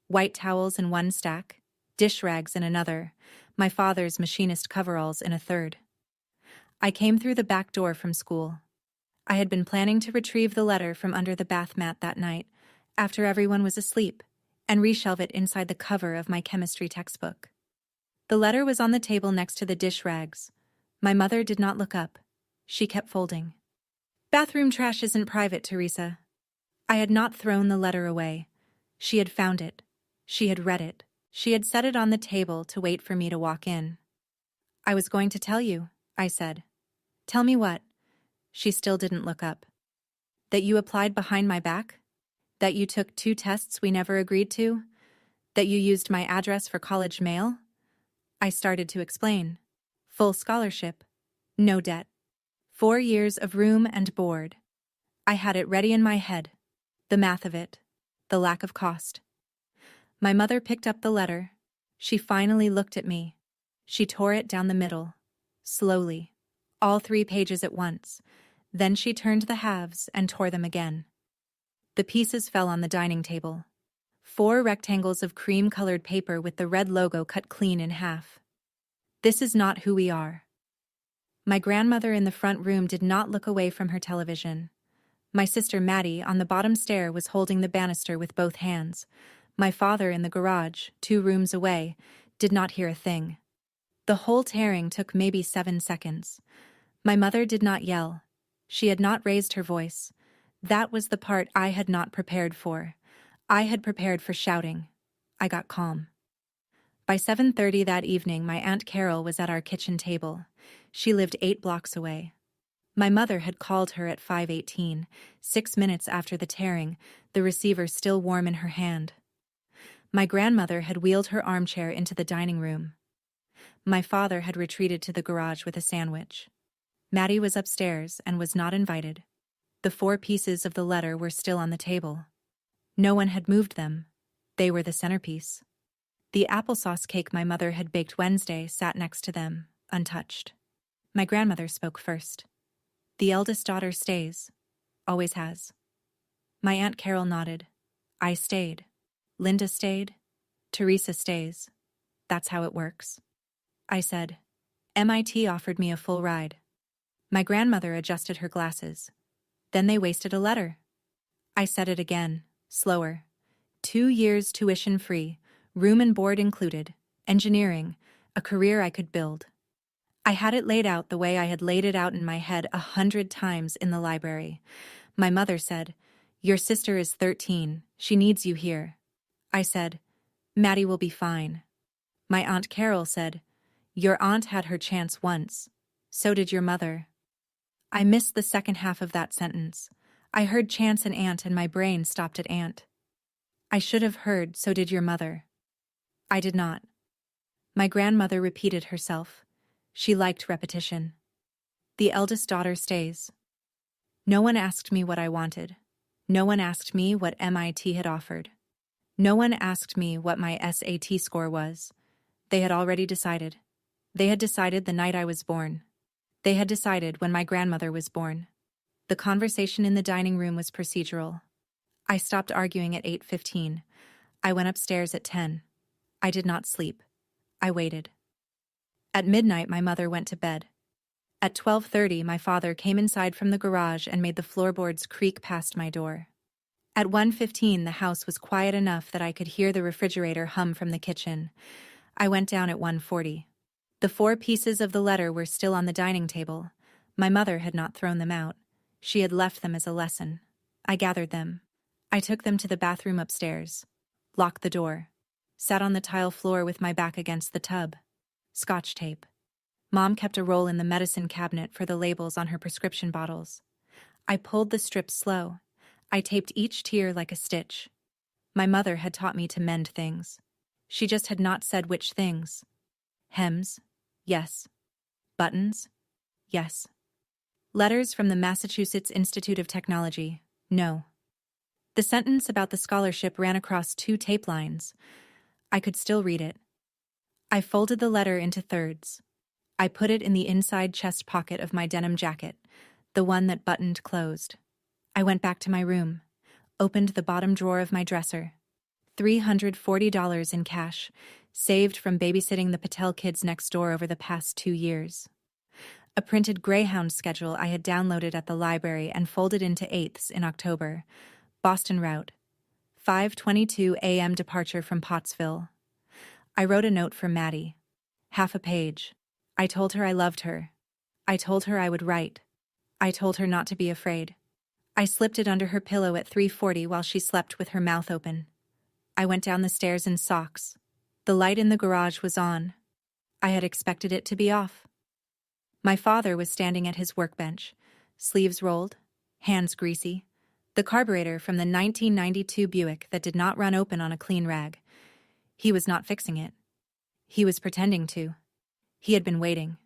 White towels in one stack, dish rags in another, my father's machinist coveralls in a third. I came through the back door from school. I had been planning to retrieve the letter from under the bath mat that night, after everyone was asleep, and reshelve it inside the cover of my chemistry textbook. The letter was on the table next to the dish rags. My mother did not look up. She kept folding. Bathroom trash isn't private, Teresa. I had not thrown the letter away. She had found it. She had read it. She had set it on the table to wait for me to walk in. I was going to tell you, I said. Tell me what? She still didn't look up. That you applied behind my back? That you took 2 tests we never agreed to? That you used my address for college mail? I started to explain. Full scholarship. No debt. 4 years of room and board. I had it ready in my head. The math of it. The lack of cost. My mother picked up the letter. She finally looked at me. She tore it down the middle. Slowly. All 3 pages at once. Then she turned the halves and tore them again. The pieces fell on the dining table. 4 rectangles of cream-colored paper with the red logo cut clean in half. This is not who we are. My grandmother in the front room did not look away from her television. My sister Maddie on the bottom stair was holding the banister with both hands. My father in the garage, 2 rooms away, did not hear a thing. The whole tearing took maybe 7 seconds. My mother did not yell. She had not raised her voice. That was the part I had not prepared for. I had prepared for shouting. I got calm. By 7:30 that evening, my Aunt Carol was at our kitchen table. She lived 8 blocks away. My mother had called her at 5:18, 6 minutes after the tearing, the receiver still warm in her hand. My grandmother had wheeled her armchair into the dining room. My father had retreated to the garage with a sandwich. Maddie was upstairs and was not invited. The 4 pieces of the letter were still on the table. No one had moved them. They were the centerpiece. The applesauce cake my mother had baked Wednesday sat next to them, untouched. My grandmother spoke first. The eldest daughter stays. Always has. My Aunt Carol nodded. I stayed. Linda stayed. Teresa stays. That's how it works. I said. MIT offered me a full ride. My grandmother adjusted her glasses. Then they wasted a letter. I said it again, slower. 2 years tuition free, room and board included, engineering, a career I could build. I had it laid out the way I had laid it out in my head 100 times in the library. My mother said, "Your sister is 13, she needs you here." I said, "Maddie will be fine." My Aunt Carol said, "Your aunt had her chance once. So did your mother." I missed the second half of that sentence. I heard chance and aunt and my brain stopped at aunt. I should have heard, "So did your mother." I did not. My grandmother repeated herself. She liked repetition. The eldest daughter stays. No one asked me what I wanted. No one asked me what MIT had offered. No one asked me what my SAT score was. They had already decided. They had decided the night I was born. They had decided when my grandmother was born. The conversation in the dining room was procedural. I stopped arguing at 8:15. I went upstairs at 10. I did not sleep. I waited. At midnight, my mother went to bed. At 12:30, my father came inside from the garage and made the floorboards creak past my door. At 1:15, the house was quiet enough that I could hear the refrigerator hum from the kitchen. I went down at 1:40. The 4 pieces of the letter were still on the dining table. My mother had not thrown them out. She had left them as a lesson. I gathered them. I took them to the bathroom upstairs. Locked the door. Sat on the tile floor with my back against the tub. Scotch tape. Mom kept a roll in the medicine cabinet for the labels on her prescription bottles. I pulled the strips slow. I taped each tear like a stitch. My mother had taught me to mend things. She just had not said which things. Hems? Yes. Buttons? Yes. Letters from the Massachusetts Institute of Technology? No. The sentence about the scholarship ran across 2 tape lines. I could still read it. I folded the letter into thirds. I put it in the inside chest pocket of my denim jacket, the one that buttoned closed. I went back to my room, opened the bottom drawer of my dresser. $340 in cash, saved from babysitting the Patel kids next door over the past 2 years. A printed Greyhound schedule I had downloaded at the library and folded into eighths in October. Boston route. 5:22 a.m. departure from Pottsville. I wrote a note for Maddie. Half a page. I told her I loved her. I told her I would write. I told her not to be afraid. I slipped it under her pillow at 3:40 while she slept with her mouth open. I went down the stairs in socks. The light in the garage was on. I had expected it to be off. My father was standing at his workbench, sleeves rolled, hands greasy, the carburetor from the 1992 Buick that did not run open on a clean rag. He was not fixing it. He was pretending to. He had been waiting.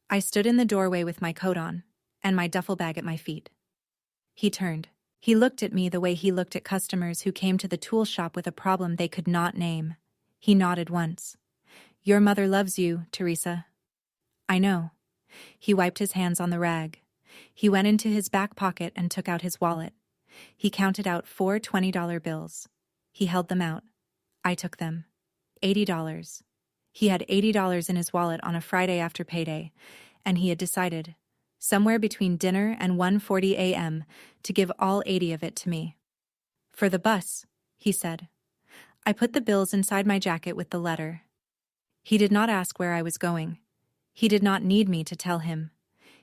I stood in the doorway with my coat on, and my duffel bag at my feet. He turned. He looked at me the way he looked at customers who came to the tool shop with a problem they could not name. He nodded once. "Your mother loves you, Teresa." "I know." He wiped his hands on the rag. He went into his back pocket and took out his wallet. He counted out 4 $20 bills. He held them out. I took them. $80. He had $80 in his wallet on a Friday after payday, and he had decided, somewhere between dinner and 1:40 a.m., to give all 80 of it to me. "For the bus," he said. I put the bills inside my jacket with the letter. He did not ask where I was going. He did not need me to tell him.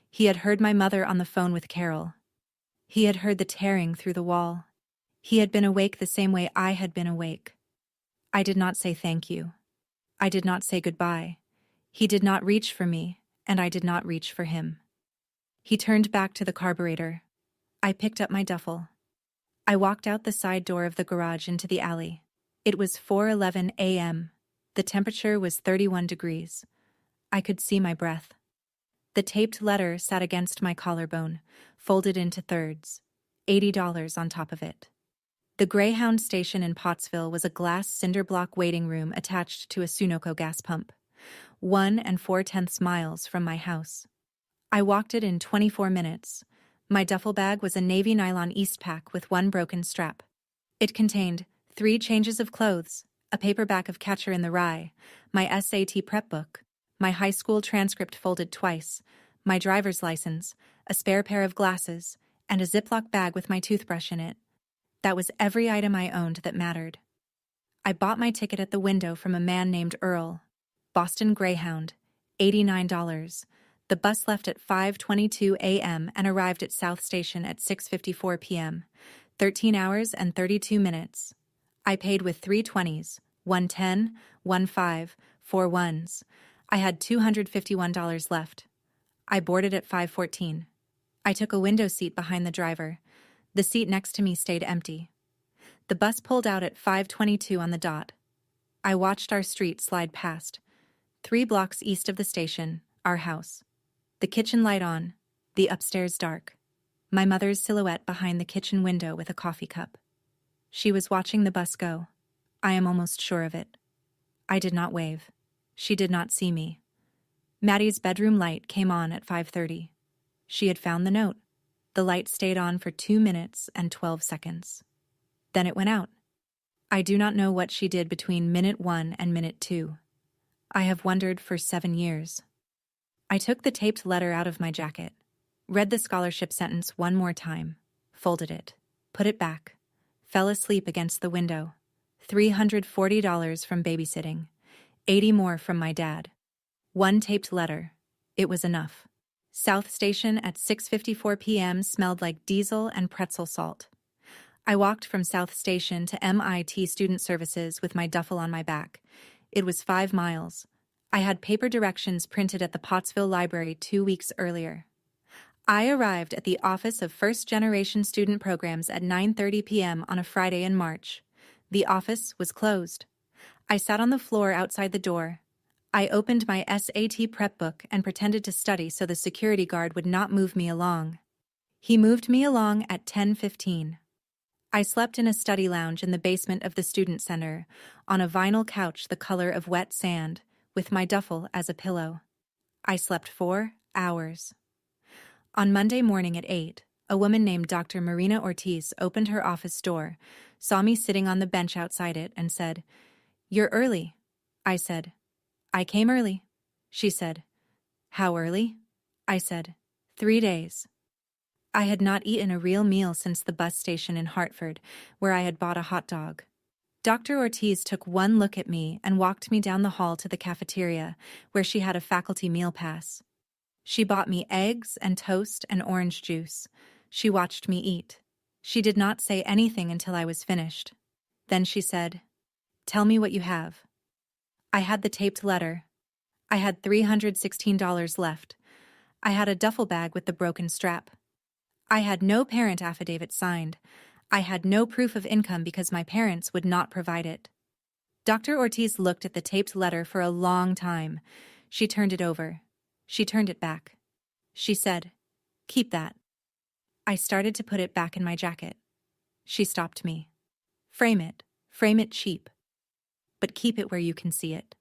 He had heard my mother on the phone with Carol. He had heard the tearing through the wall. He had been awake the same way I had been awake. I did not say thank you. I did not say goodbye. He did not reach for me, and I did not reach for him. He turned back to the carburetor. I picked up my duffel. I walked out the side door of the garage into the alley. It was 4:11 a.m. The temperature was 31 degrees. I could see my breath. The taped letter sat against my collarbone, folded into thirds, $80 on top of it. The Greyhound station in Pottsville was a glass cinder block waiting room attached to a Sunoco gas pump, 1 4/10 miles from my house. I walked it in 24 minutes. My duffel bag was a navy nylon Eastpak with one broken strap. It contained 3 changes of clothes, a paperback of Catcher in the Rye, my SAT prep book, my high school transcript folded twice, my driver's license, a spare pair of glasses, and a Ziploc bag with my toothbrush in it. That was every item I owned that mattered. I bought my ticket at the window from a man named Earl. Boston Greyhound, $89. The bus left at 5:22 a.m. and arrived at South Station at 6:54 p.m. 13 hours and 32 minutes. I paid with 3 20s, 110, 15, 4 ones. I had $251 left. I boarded at 5:14. I took a window seat behind the driver. The seat next to me stayed empty. The bus pulled out at 5:22 on the dot. I watched our street slide past. 3 blocks east of the station, our house. The kitchen light on, the upstairs dark. My mother's silhouette behind the kitchen window with a coffee cup. She was watching the bus go. I am almost sure of it. I did not wave. She did not see me. Maddie's bedroom light came on at 5:30. She had found the note. The light stayed on for 2 minutes and 12 seconds. Then it went out. I do not know what she did between minute 1 and minute 2. I have wondered for 7 years. I took the taped letter out of my jacket, read the scholarship sentence one more time, folded it, put it back, fell asleep against the window. $340 from babysitting, 80 more from my dad. 1 taped letter. It was enough. South Station at 6:54 p.m. smelled like diesel and pretzel salt. I walked from South Station to MIT Student Services with my duffel on my back. It was 5 miles. I had paper directions printed at the Pottsville Library 2 weeks earlier. I arrived at the Office of First Generation Student Programs at 9:30 p.m. on a Friday in March. The office was closed. I sat on the floor outside the door. I opened my SAT prep book and pretended to study so the security guard would not move me along. He moved me along at 10:15. I slept in a study lounge in the basement of the student center, on a vinyl couch the color of wet sand, with my duffel as a pillow. I slept 4 hours. On Monday morning at 8, a woman named Dr. Marina Ortiz opened her office door, saw me sitting on the bench outside it, and said, "You're early." I said, "I came early." She said, "How early?" I said, 3 days. I had not eaten a real meal since the bus station in Hartford, where I had bought a hot dog. Dr. Ortiz took one look at me and walked me down the hall to the cafeteria, where she had a faculty meal pass. She bought me eggs and toast and orange juice. She watched me eat. She did not say anything until I was finished. Then she said, "Tell me what you have." I had the taped letter. I had $316 left. I had a duffel bag with the broken strap. I had no parent affidavit signed. I had no proof of income because my parents would not provide it. Dr. Ortiz looked at the taped letter for a long time. She turned it over. She turned it back. She said, "Keep that." I started to put it back in my jacket. She stopped me. Frame it cheap. But keep it where you can see it."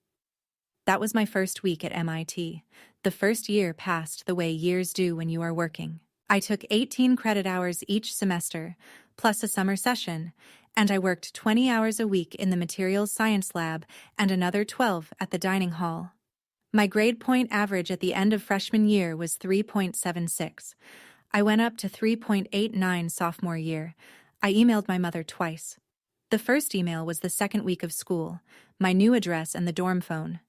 That was my first week at MIT. The first year passed the way years do when you are working. I took 18 credit hours each semester, plus a summer session, and I worked 20 hours a week in the materials science lab and another 12 at the dining hall. My grade point average at the end of freshman year was 3.76. I went up to 3.89 sophomore year. I emailed my mother twice. The first email was the second week of school, my new address and the dorm phone.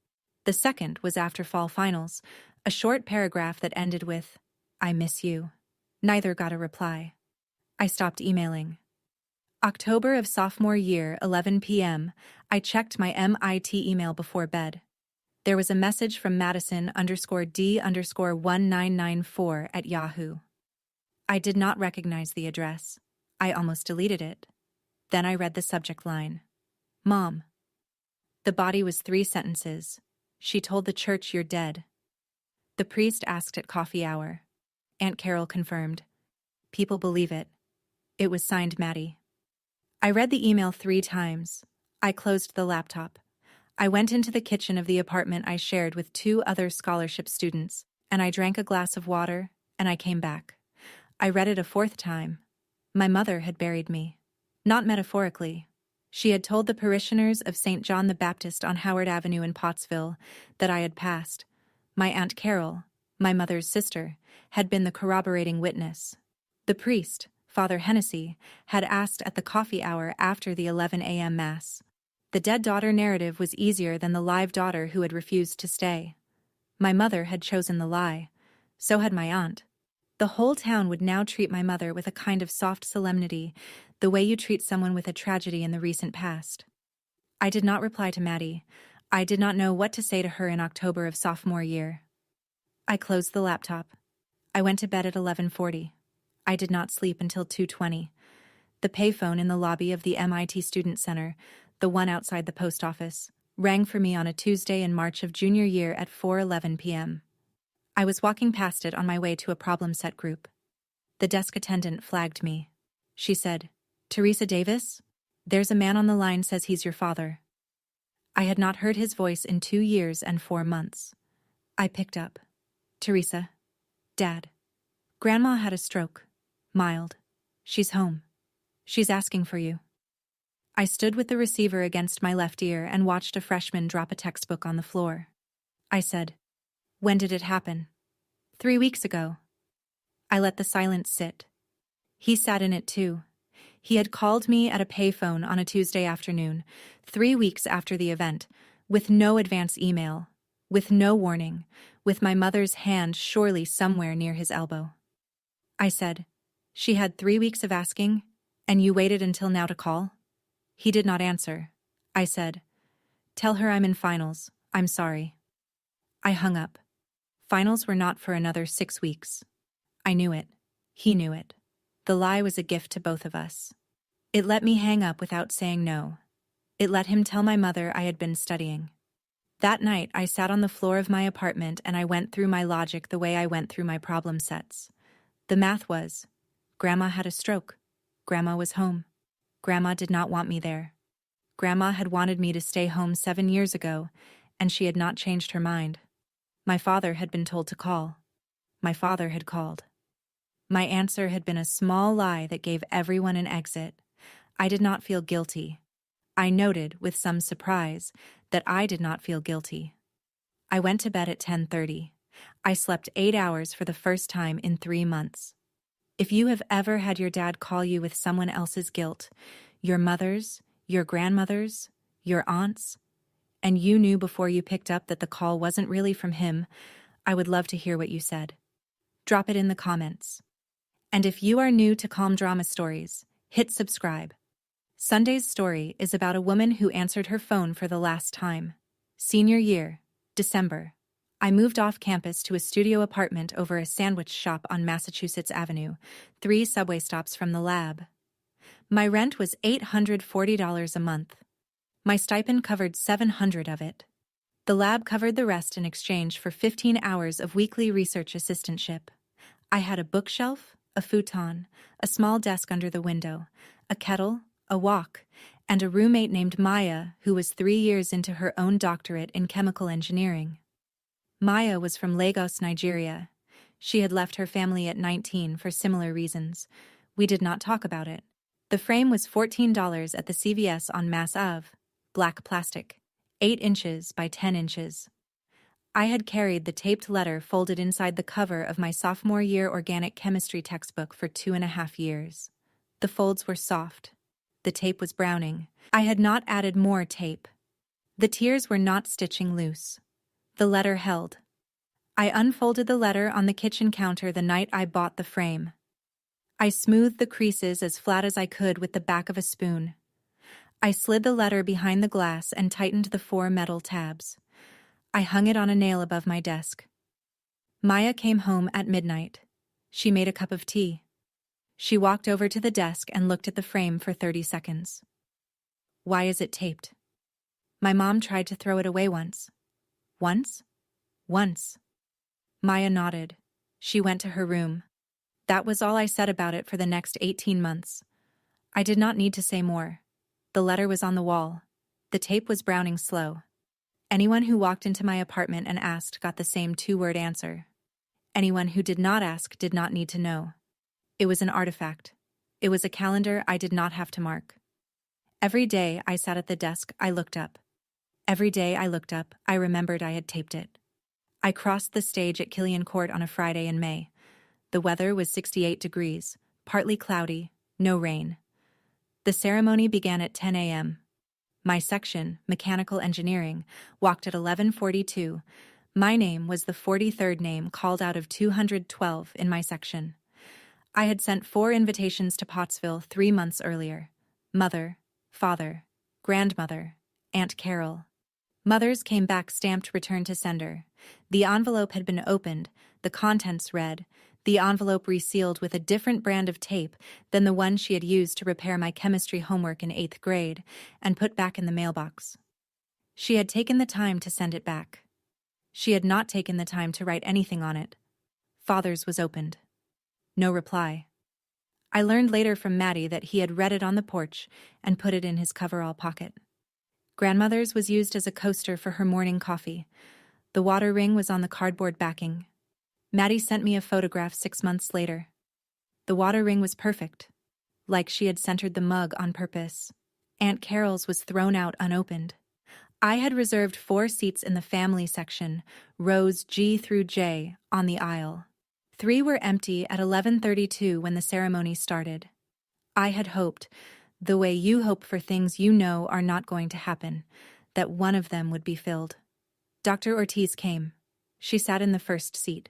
The second was after fall finals, a short paragraph that ended with, "I miss you." Neither got a reply. I stopped emailing. October of sophomore year, 11 p.m., I checked my MIT email before bed. There was a message from Madison_D_1994 at Yahoo. I did not recognize the address. I almost deleted it. Then I read the subject line. Mom. The body was 3 sentences. She told the church you're dead. The priest asked at coffee hour. Aunt Carol confirmed. People believe it. It was signed Maddie. I read the email 3 times. I closed the laptop. I went into the kitchen of the apartment I shared with 2 other scholarship students, and I drank a glass of water, and I came back. I read it a 4th time. My mother had buried me. Not metaphorically. She had told the parishioners of St. John the Baptist on Howard Avenue in Pottsville that I had passed. My Aunt Carol, my mother's sister, had been the corroborating witness. The priest, Father Hennessy, had asked at the coffee hour after the 11 a.m. Mass. The dead daughter narrative was easier than the live daughter who had refused to stay. My mother had chosen the lie. So had my aunt. The whole town would now treat my mother with a kind of soft solemnity, the way you treat someone with a tragedy in the recent past. I did not reply to Maddie. I did not know what to say to her in October of sophomore year. I closed the laptop. I went to bed at 11:40. I did not sleep until 2:20. The payphone in the lobby of the MIT Student Center, the one outside the post office, rang for me on a Tuesday in March of junior year at 4:11 p.m. I was walking past it on my way to a problem set group. The desk attendant flagged me. She said, Teresa Davis? There's a man on the line says he's your father. I had not heard his voice in 2 years and 4 months. I picked up. Teresa. Dad. Grandma had a stroke. Mild. She's home. She's asking for you. I stood with the receiver against my left ear and watched a freshman drop a textbook on the floor. I said, When did it happen? 3 weeks ago. I let the silence sit. He sat in it too. He had called me at a payphone on a Tuesday afternoon, 3 weeks after the event, with no advance email, with no warning, with my mother's hand surely somewhere near his elbow. I said, She had 3 weeks of asking, and you waited until now to call? He did not answer. I said, Tell her I'm in finals. I'm sorry. I hung up. Finals were not for another 6 weeks. I knew it. He knew it. The lie was a gift to both of us. It let me hang up without saying no. It let him tell my mother I had been studying. That night, I sat on the floor of my apartment and I went through my logic the way I went through my problem sets. The math was, Grandma had a stroke. Grandma was home. Grandma did not want me there. Grandma had wanted me to stay home 7 years ago, and she had not changed her mind. My father had been told to call. My father had called. My answer had been a small lie that gave everyone an exit. I did not feel guilty. I noted, with some surprise, that I did not feel guilty. I went to bed at 10:30. I slept 8 hours for the first time in 3 months. If you have ever had your dad call you with someone else's guilt, your mother's, your grandmother's, your aunt's, and you knew before you picked up that the call wasn't really from him, I would love to hear what you said. Drop it in the comments. And if you are new to Calm Drama Stories, hit subscribe. Sunday's story is about a woman who answered her phone for the last time. Senior year, December. I moved off campus to a studio apartment over a sandwich shop on Massachusetts Avenue, 3 subway stops from the lab. My rent was $840 a month. My stipend covered $700 of it. The lab covered the rest in exchange for 15 hours of weekly research assistantship. I had a bookshelf, a futon, a small desk under the window, a kettle, a wok, and a roommate named Maya who was 3 years into her own doctorate in chemical engineering. Maya was from Lagos, Nigeria. She had left her family at 19 for similar reasons. We did not talk about it. The frame was $14 at the CVS on Mass Ave, black plastic, 8 inches by 10 inches. I had carried the taped letter folded inside the cover of my sophomore year organic chemistry textbook for 2.5 years. The folds were soft. The tape was browning. I had not added more tape. The tears were not stitching loose. The letter held. I unfolded the letter on the kitchen counter the night I bought the frame. I smoothed the creases as flat as I could with the back of a spoon. I slid the letter behind the glass and tightened the 4 metal tabs. I hung it on a nail above my desk. Maya came home at midnight. She made a cup of tea. She walked over to the desk and looked at the frame for 30 seconds. Why is it taped? My mom tried to throw it away once. Once? Once. Maya nodded. She went to her room. That was all I said about it for the next 18 months. I did not need to say more. The letter was on the wall. The tape was browning slow. Anyone who walked into my apartment and asked got the same 2-word answer. Anyone who did not ask did not need to know. It was an artifact. It was a calendar I did not have to mark. Every day I sat at the desk, I looked up. Every day I looked up, I remembered I had taped it. I crossed the stage at Killian Court on a Friday in May. The weather was 68 degrees, partly cloudy, no rain. The ceremony began at 10 a.m. My section, mechanical engineering, walked at 11:42. My name was the 43rd name called out of 212 in my section. I had sent 4 invitations to Pottsville 3 months earlier. Mother, father, grandmother, Aunt Carol. Mother's came back stamped return to sender. The envelope had been opened, the contents read, the envelope resealed with a different brand of tape than the one she had used to repair my chemistry homework in 8th grade, and put back in the mailbox. She had taken the time to send it back. She had not taken the time to write anything on it. Father's was opened. No reply. I learned later from Maddie that he had read it on the porch and put it in his coverall pocket. Grandmother's was used as a coaster for her morning coffee. The water ring was on the cardboard backing. Maddie sent me a photograph 6 months later. The water ring was perfect, like she had centered the mug on purpose. Aunt Carol's was thrown out unopened. I had reserved 4 seats in the family section, rows G through J, on the aisle. 3 were empty at 11:32 when the ceremony started. I had hoped, the way you hope for things you know are not going to happen, that one of them would be filled. Dr. Ortiz came. She sat in the first seat.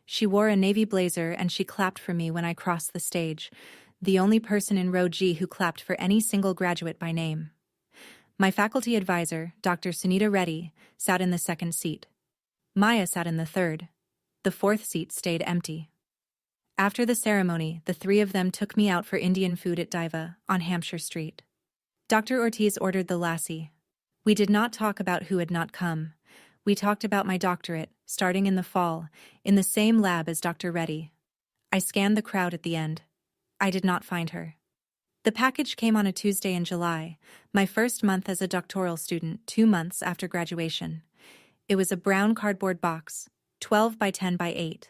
She wore a navy blazer and she clapped for me when I crossed the stage, the only person in row G who clapped for any single graduate by name. My faculty advisor, Dr. Sunita Reddy, sat in the second seat. Maya sat in the third. The 4th seat stayed empty. After the ceremony, the 3 of them took me out for Indian food at Diva, on Hampshire Street. Dr. Ortiz ordered the lassi. We did not talk about who had not come. We talked about my doctorate, starting in the fall, in the same lab as Dr. Reddy. I scanned the crowd at the end. I did not find her. The package came on a Tuesday in July, my first month as a doctoral student, 2 months after graduation. It was a brown cardboard box, 12 by 10 by 8,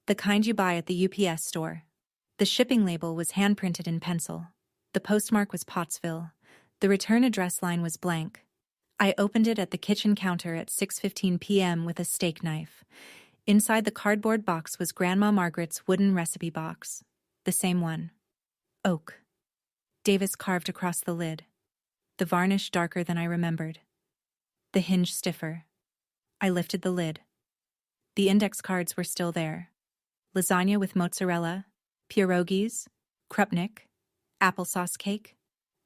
the kind you buy at the UPS store. The shipping label was hand-printed in pencil. The postmark was Pottsville. The return address line was blank. I opened it at the kitchen counter at 6:15 p.m. with a steak knife. Inside the cardboard box was Grandma Margaret's wooden recipe box. The same one. Oak. Davis carved across the lid. The varnish darker than I remembered. The hinge stiffer. I lifted the lid. The index cards were still there. Lasagna with mozzarella, pierogies, krupnik, applesauce cake,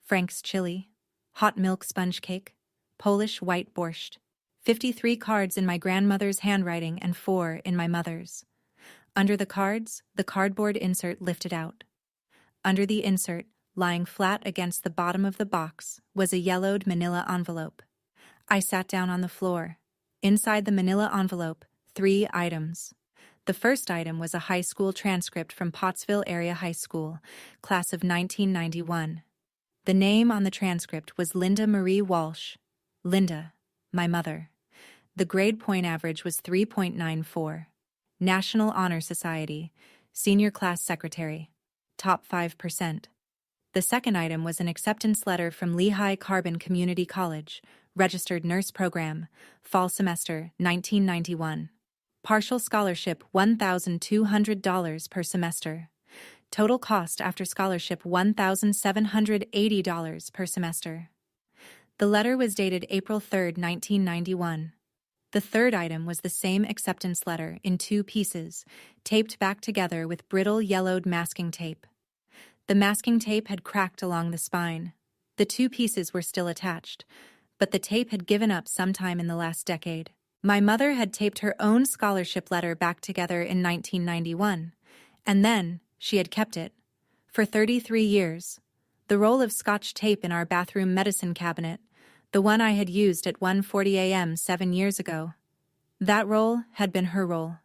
Frank's chili, hot milk sponge cake, Polish white borscht. 53 cards in my grandmother's handwriting and 4 in my mother's. Under the cards, the cardboard insert lifted out. Under the insert, lying flat against the bottom of the box, was a yellowed manila envelope. I sat down on the floor. Inside the manila envelope, 3 items. The first item was a high school transcript from Pottsville Area High School, class of 1991. The name on the transcript was Linda Marie Walsh. Linda, my mother. The grade point average was 3.94. National Honor Society, senior class secretary, top 5%. The second item was an acceptance letter from Lehigh Carbon Community College, registered nurse program, fall semester, 1991. Partial scholarship $1,200 per semester. Total cost after scholarship $1,780 per semester. The letter was dated April 3, 1991. The third item was the same acceptance letter in 2 pieces, taped back together with brittle yellowed masking tape. The masking tape had cracked along the spine. The 2 pieces were still attached, but the tape had given up sometime in the last decade. My mother had taped her own scholarship letter back together in 1991, and then she had kept it for 33 years. The roll of Scotch tape in our bathroom medicine cabinet, the one I had used at 1:40 a.m. 7 years ago. That roll had been her roll.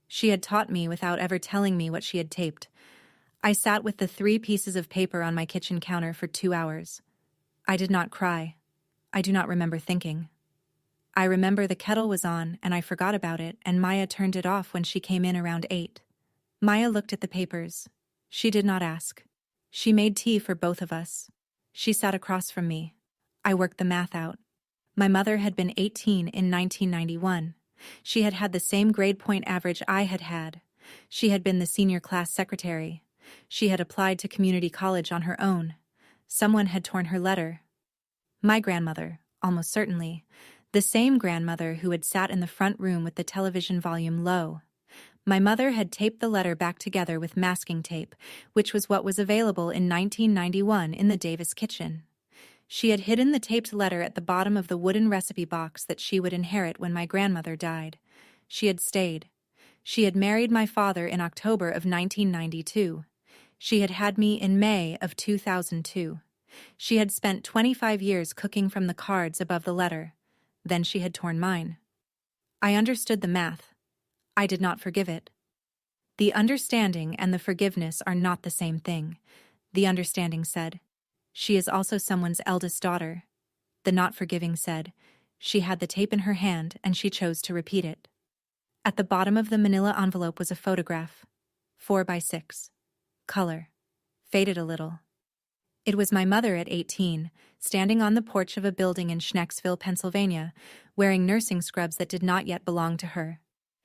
She had taught me without ever telling me what she had taped. I sat with the 3 pieces of paper on my kitchen counter for 2 hours. I did not cry. I do not remember thinking. I remember the kettle was on and I forgot about it, and Maya turned it off when she came in around 8. Maya looked at the papers. She did not ask. She made tea for both of us. She sat across from me. I worked the math out. My mother had been 18 in 1991. She had had the same grade point average I had had. She had been the senior class secretary. She had applied to community college on her own. Someone had torn her letter. My grandmother, almost certainly. The same grandmother who had sat in the front room with the television volume low. My mother had taped the letter back together with masking tape, which was what was available in 1991 in the Davis kitchen. She had hidden the taped letter at the bottom of the wooden recipe box that she would inherit when my grandmother died. She had stayed. She had married my father in October of 1992. She had had me in May of 2002. She had spent 25 years cooking from the cards above the letter. Then she had torn mine. I understood the math. I did not forgive it. The understanding and the forgiveness are not the same thing. The understanding said, she is also someone's eldest daughter. The not forgiving said, she had the tape in her hand and she chose to repeat it. At the bottom of the manila envelope was a photograph. 4x6. Color. Faded a little. It was my mother at 18, standing on the porch of a building in Schnecksville, Pennsylvania, wearing nursing scrubs that did not yet belong to her.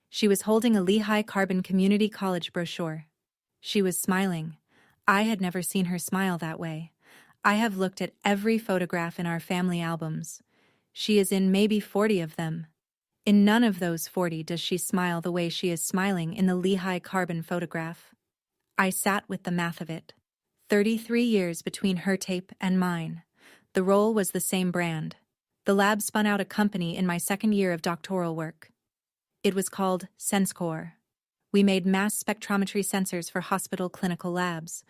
She was holding a Lehigh Carbon Community College brochure. She was smiling. I had never seen her smile that way. I have looked at every photograph in our family albums. She is in maybe 40 of them. In none of those 40 does she smile the way she is smiling in the Lehigh Carbon photograph. I sat with the math of it. 33 years between her tape and mine. The roll was the same brand. The lab spun out a company in my second year of doctoral work. It was called SenseCore. We made mass spectrometry sensors for hospital clinical labs.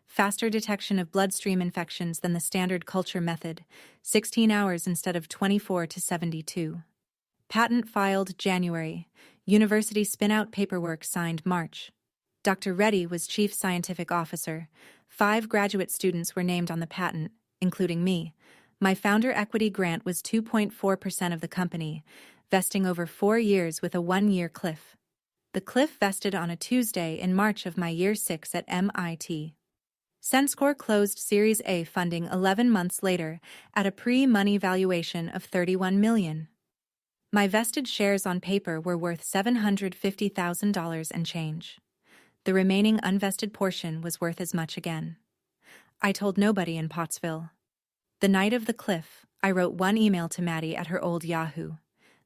Faster detection of bloodstream infections than the standard culture method, 16 hours instead of 24 to 72. Patent filed January. University spin-out paperwork signed March. Dr. Reddy was chief scientific officer. 5 graduate students were named on the patent, including me. My founder equity grant was 2.4% of the company, vesting over 4 years with a 1-year cliff. The cliff vested on a Tuesday in March of my year 6 at MIT. SenseCore closed Series A funding 11 months later at a pre-money valuation of $31 million. My vested shares on paper were worth $750,000 and change. The remaining unvested portion was worth as much again. I told nobody in Pottsville. The night of the cliff, I wrote one email to Maddie at her old Yahoo.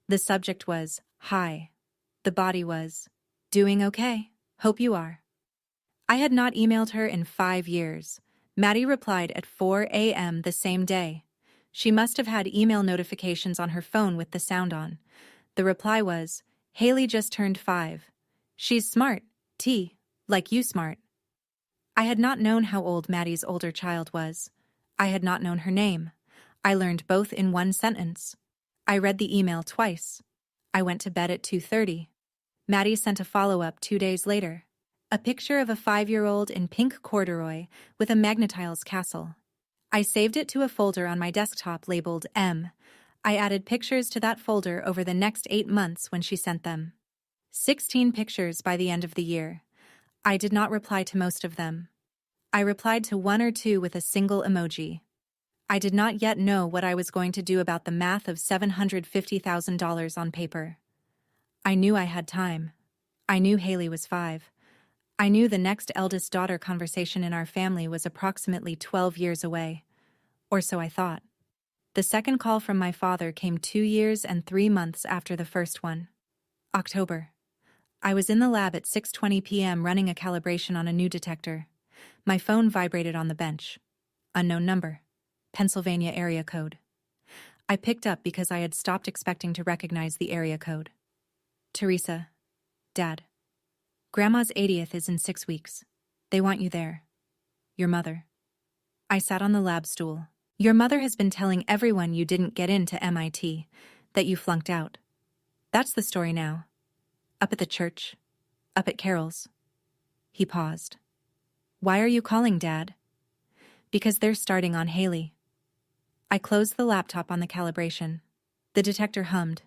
The subject was, "Hi." The body was, "Doing okay? Hope you are." I had not emailed her in 5 years. Maddie replied at 4 a.m. the same day. She must have had email notifications on her phone with the sound on. The reply was, "Haley just turned 5. She's smart, T. Like you smart." I had not known how old Maddie's older child was. I had not known her name. I learned both in one sentence. I read the email twice. I went to bed at 2:30. Maddie sent a follow-up 2 days later. A picture of a 5-year-old in pink corduroy with a Magnetiles castle. I saved it to a folder on my desktop labeled M. I added pictures to that folder over the next 8 months when she sent them. 16 pictures by the end of the year. I did not reply to most of them. I replied to 1 or 2 with a single emoji. I did not yet know what I was going to do about the math of $750,000 on paper. I knew I had time. I knew Haley was 5. I knew the next eldest daughter conversation in our family was approximately 12 years away. Or so I thought. The second call from my father came 2 years and 3 months after the first one. October. I was in the lab at 6:20 p.m. running a calibration on a new detector. My phone vibrated on the bench. Unknown number. Pennsylvania area code. I picked up because I had stopped expecting to recognize the area code. Teresa. Dad. Grandma's 80th is in 6 weeks. They want you there. Your mother. I sat on the lab stool. Your mother has been telling everyone you didn't get into MIT, that you flunked out. That's the story now. Up at the church. Up at Carol's. He paused. Why are you calling, Dad? Because they're starting on Haley. I closed the laptop on the calibration. The detector hummed.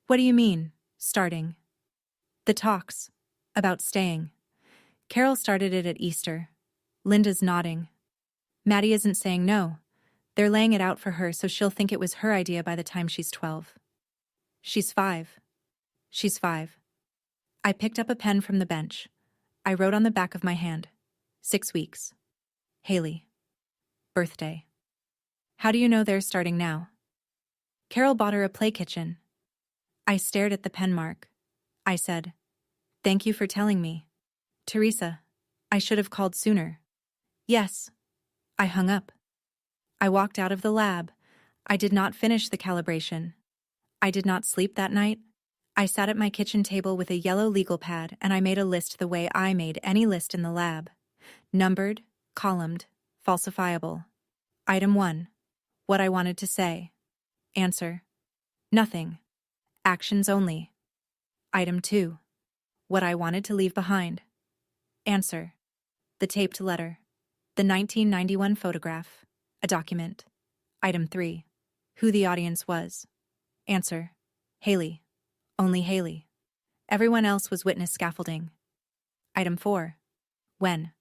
What do you mean, starting? The talks. About staying. Carol started it at Easter. Linda's nodding. Maddie isn't saying no. They're laying it out for her so she'll think it was her idea by the time she's 12. She's 5. She's 5. I picked up a pen from the bench. I wrote on the back of my hand. 6 weeks. Haley. Birthday. How do you know they're starting now? Carol bought her a play kitchen. I stared at the pen mark. I said, Thank you for telling me. Teresa, I should have called sooner. Yes. I hung up. I walked out of the lab. I did not finish the calibration. I did not sleep that night. I sat at my kitchen table with a yellow legal pad and I made a list the way I made any list in the lab. Numbered, columned, falsifiable. Item 1. What I wanted to say. Answer. Nothing. Actions only. Item 2. What I wanted to leave behind. Answer. The taped letter. The 1991 photograph. A document. Item 3. Who the audience was. Answer. Haley. Only Haley. Everyone else was witness scaffolding. Item 4. When.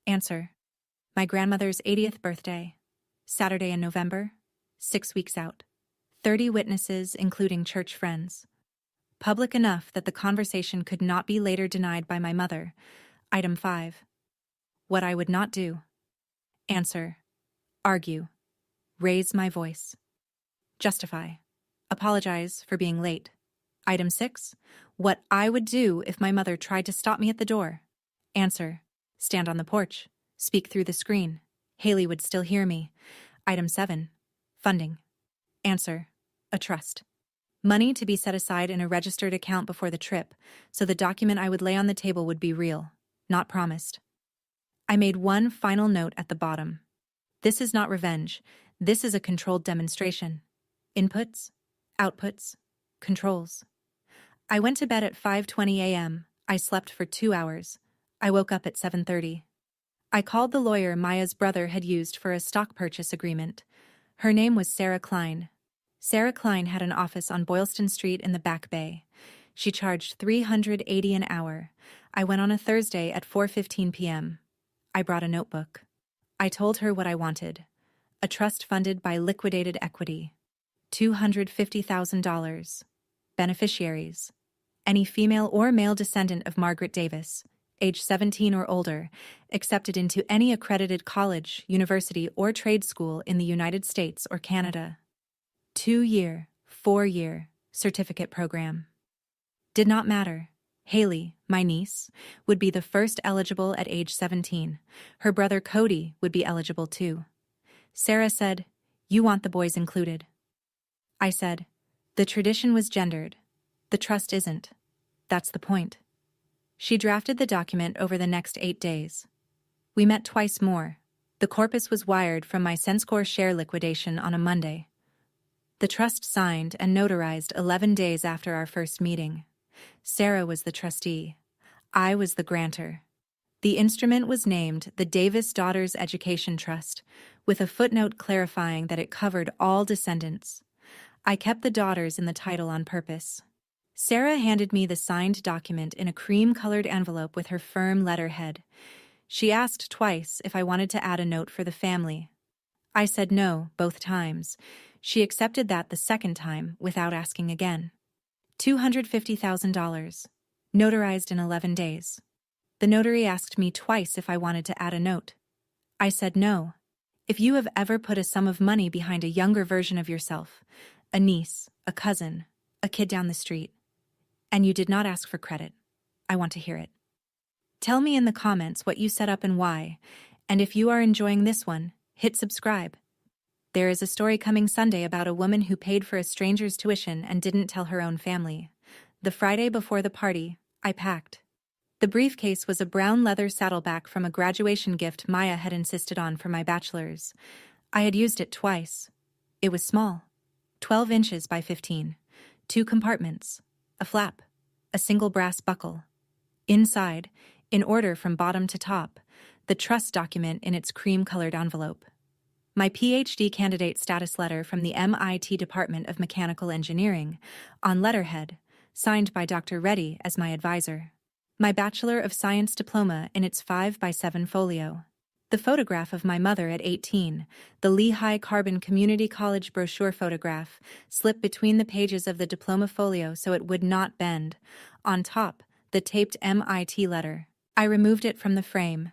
Answer. My grandmother's 80th birthday. Saturday in November. 6 weeks out. 30 witnesses, including church friends. Public enough that the conversation could not be later denied by my mother. Item 5. What I would not do. Answer. Argue. Raise my voice. Justify. Apologize for being late. Item 6. What I would do if my mother tried to stop me at the door. Answer. Stand on the porch. Speak through the screen. Haley would still hear me. Item 7. Funding. Answer. A trust. Money to be set aside in a registered account before the trip, so the document I would lay on the table would be real, not promised. I made one final note at the bottom. This is not revenge. This is a controlled demonstration. Inputs, outputs, controls. I went to bed at 5:20 a.m. I slept for 2 hours. I woke up at 7:30. I called the lawyer Maya's brother had used for a stock purchase agreement. Her name was Sarah Klein. Sarah Klein had an office on Boylston Street in the Back Bay. She charged $380 an hour. I went on a Thursday at 4:15 p.m. I brought a notebook. I told her what I wanted. A trust funded by liquidated equity. $250,000. Beneficiaries. Any female or male descendant of Margaret Davis, age 17 or older, accepted into any accredited college, university, or trade school in the United States or Canada. 2-year, 4-year certificate program. Did not matter. Haley, my niece, would be the first eligible at age 17. Her brother Cody would be eligible too. Sarah said, "You want the boys included." I said, "The tradition was gendered. The trust isn't. That's the point." She drafted the document over the next 8 days. We met twice more. The corpus was wired from my Senscore share liquidation on a Monday. The trust signed and notarized 11 days after our first meeting. Sarah was the trustee. I was the grantor. The instrument was named the Davis Daughters Education Trust, with a footnote clarifying that it covered all descendants. I kept the daughters in the title on purpose. Sarah handed me the signed document in a cream-colored envelope with her firm letterhead. She asked twice if I wanted to add a note for the family. I said no both times. She accepted that the second time without asking again. $250,000. Notarized in 11 days. The notary asked me twice if I wanted to add a note. I said no. If you have ever put a sum of money behind a younger version of yourself, a niece, a cousin, a kid down the street, and you did not ask for credit, I want to hear it. Tell me in the comments what you set up and why, and if you are enjoying this one, hit subscribe. There is a story coming Sunday about a woman who paid for a stranger's tuition and didn't tell her own family. The Friday before the party, I packed. The briefcase was a brown leather saddleback from a graduation gift Maya had insisted on for my bachelor's. I had used it twice. It was small, 12 inches by 15, 2 compartments, a flap, a single brass buckle. Inside, in order from bottom to top, the trust document in its cream-colored envelope. My PhD candidate status letter from the MIT Department of Mechanical Engineering, on letterhead, signed by Dr. Reddy as my advisor. My Bachelor of Science diploma in its 5x7 folio. The photograph of my mother at 18, the Lehigh Carbon Community College brochure photograph, slipped between the pages of the diploma folio so it would not bend. On top, the taped MIT letter. I removed it from the frame.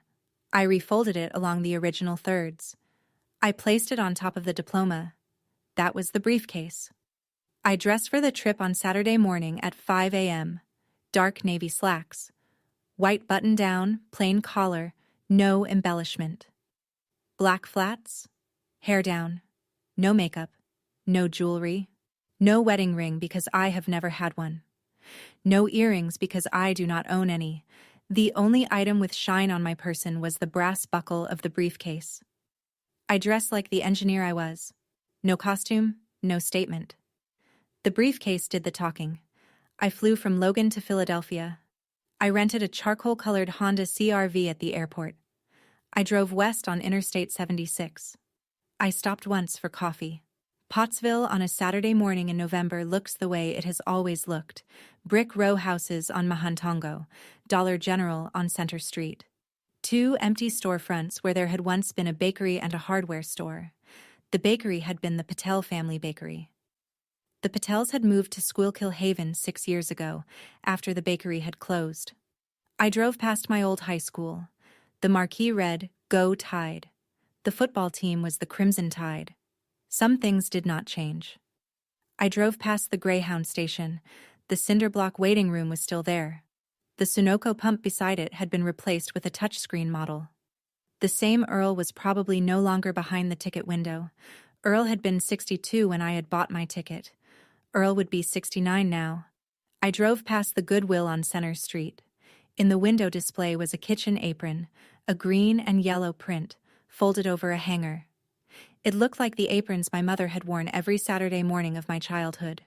I refolded it along the original thirds. I placed it on top of the diploma. That was the briefcase. I dressed for the trip on Saturday morning at 5 a.m. Dark navy slacks. White button-down, plain collar, no embellishment. Black flats, hair down, no makeup, no jewelry, no wedding ring because I have never had one. No earrings because I do not own any. The only item with shine on my person was the brass buckle of the briefcase. I dressed like the engineer I was. No costume, no statement. The briefcase did the talking. I flew from Logan to Philadelphia. I rented a charcoal-colored Honda CR-V at the airport. I drove west on Interstate 76. I stopped once for coffee. Pottsville on a Saturday morning in November looks the way it has always looked. Brick row houses on Mahantongo, Dollar General on Center Street. 2 empty storefronts where there had once been a bakery and a hardware store. The bakery had been the Patel family bakery. The Patels had moved to Schuylkill Haven 6 years ago, after the bakery had closed. I drove past my old high school. The marquee read, "Go Tide." The football team was the Crimson Tide. Some things did not change. I drove past the Greyhound station. The cinder block waiting room was still there. The Sunoco pump beside it had been replaced with a touchscreen model. The same Earl was probably no longer behind the ticket window. Earl had been 62 when I had bought my ticket. Earl would be 69 now. I drove past the Goodwill on Center Street. In the window display was a kitchen apron, a green and yellow print, folded over a hanger. It looked like the aprons my mother had worn every Saturday morning of my childhood.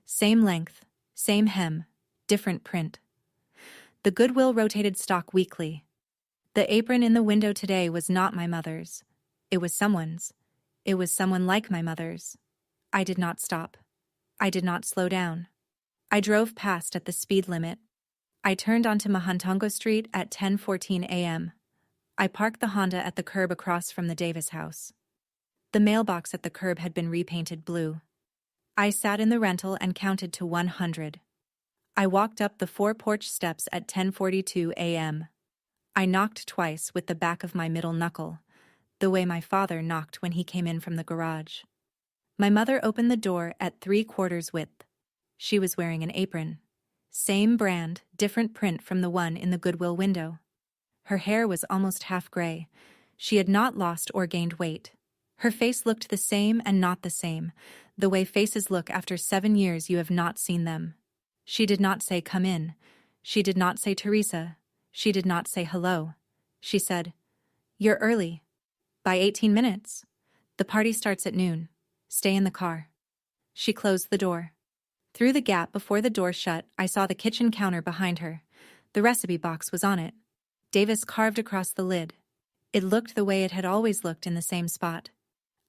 Same length, same hem, different print. The Goodwill rotated stock weekly. The apron in the window today was not my mother's. It was someone's. It was someone like my mother's. I did not stop. I did not slow down. I drove past at the speed limit. I turned onto Mahantongo Street at 10:14 a.m. I parked the Honda at the curb across from the Davis house. The mailbox at the curb had been repainted blue. I sat in the rental and counted to 100. I walked up the 4-porch steps at 10:42 a.m. I knocked twice with the back of my middle knuckle, the way my father knocked when he came in from the garage. My mother opened the door at 3/4 width. She was wearing an apron. Same brand, different print from the one in the Goodwill window. Her hair was almost half gray. She had not lost or gained weight. Her face looked the same and not the same, the way faces look after 7 years you have not seen them. She did not say, "Come in." She did not say, "Teresa." She did not say, "Hello." She said, "You're early. By 18 minutes. The party starts at noon. Stay in the car." She closed the door. Through the gap before the door shut, I saw the kitchen counter behind her. The recipe box was on it. Davis carved across the lid. It looked the way it had always looked in the same spot.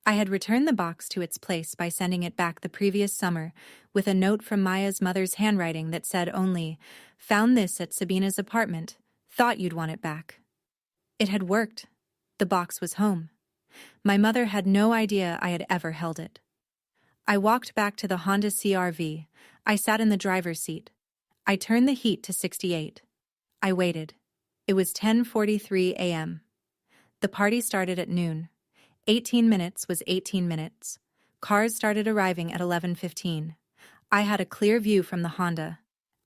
I had returned the box to its place by sending it back the previous summer with a note from Maya's mother's handwriting that said only, "Found this at Sabina's apartment. Thought you'd want it back." It had worked. The box was home. My mother had no idea I had ever held it. I walked back to the Honda CR-V. I sat in the driver's seat. I turned the heat to 68. I waited. It was 10:43 a.m. The party started at noon. 18 minutes was 18 minutes. Cars started arriving at 11:15. I had a clear view from the Honda.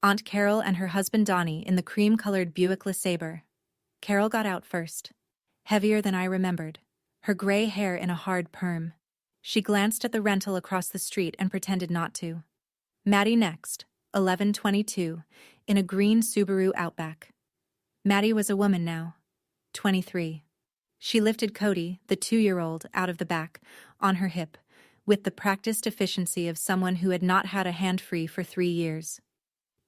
Aunt Carol and her husband Donnie in the cream-colored Buick LeSabre. Carol got out first. Heavier than I remembered. Her gray hair in a hard perm. She glanced at the rental across the street and pretended not to. Maddie next, 11:22, in a green Subaru Outback. Maddie was a woman now, 23. She lifted Cody, the 2-year-old, out of the back, on her hip, with the practiced efficiency of someone who had not had a hand free for 3 years.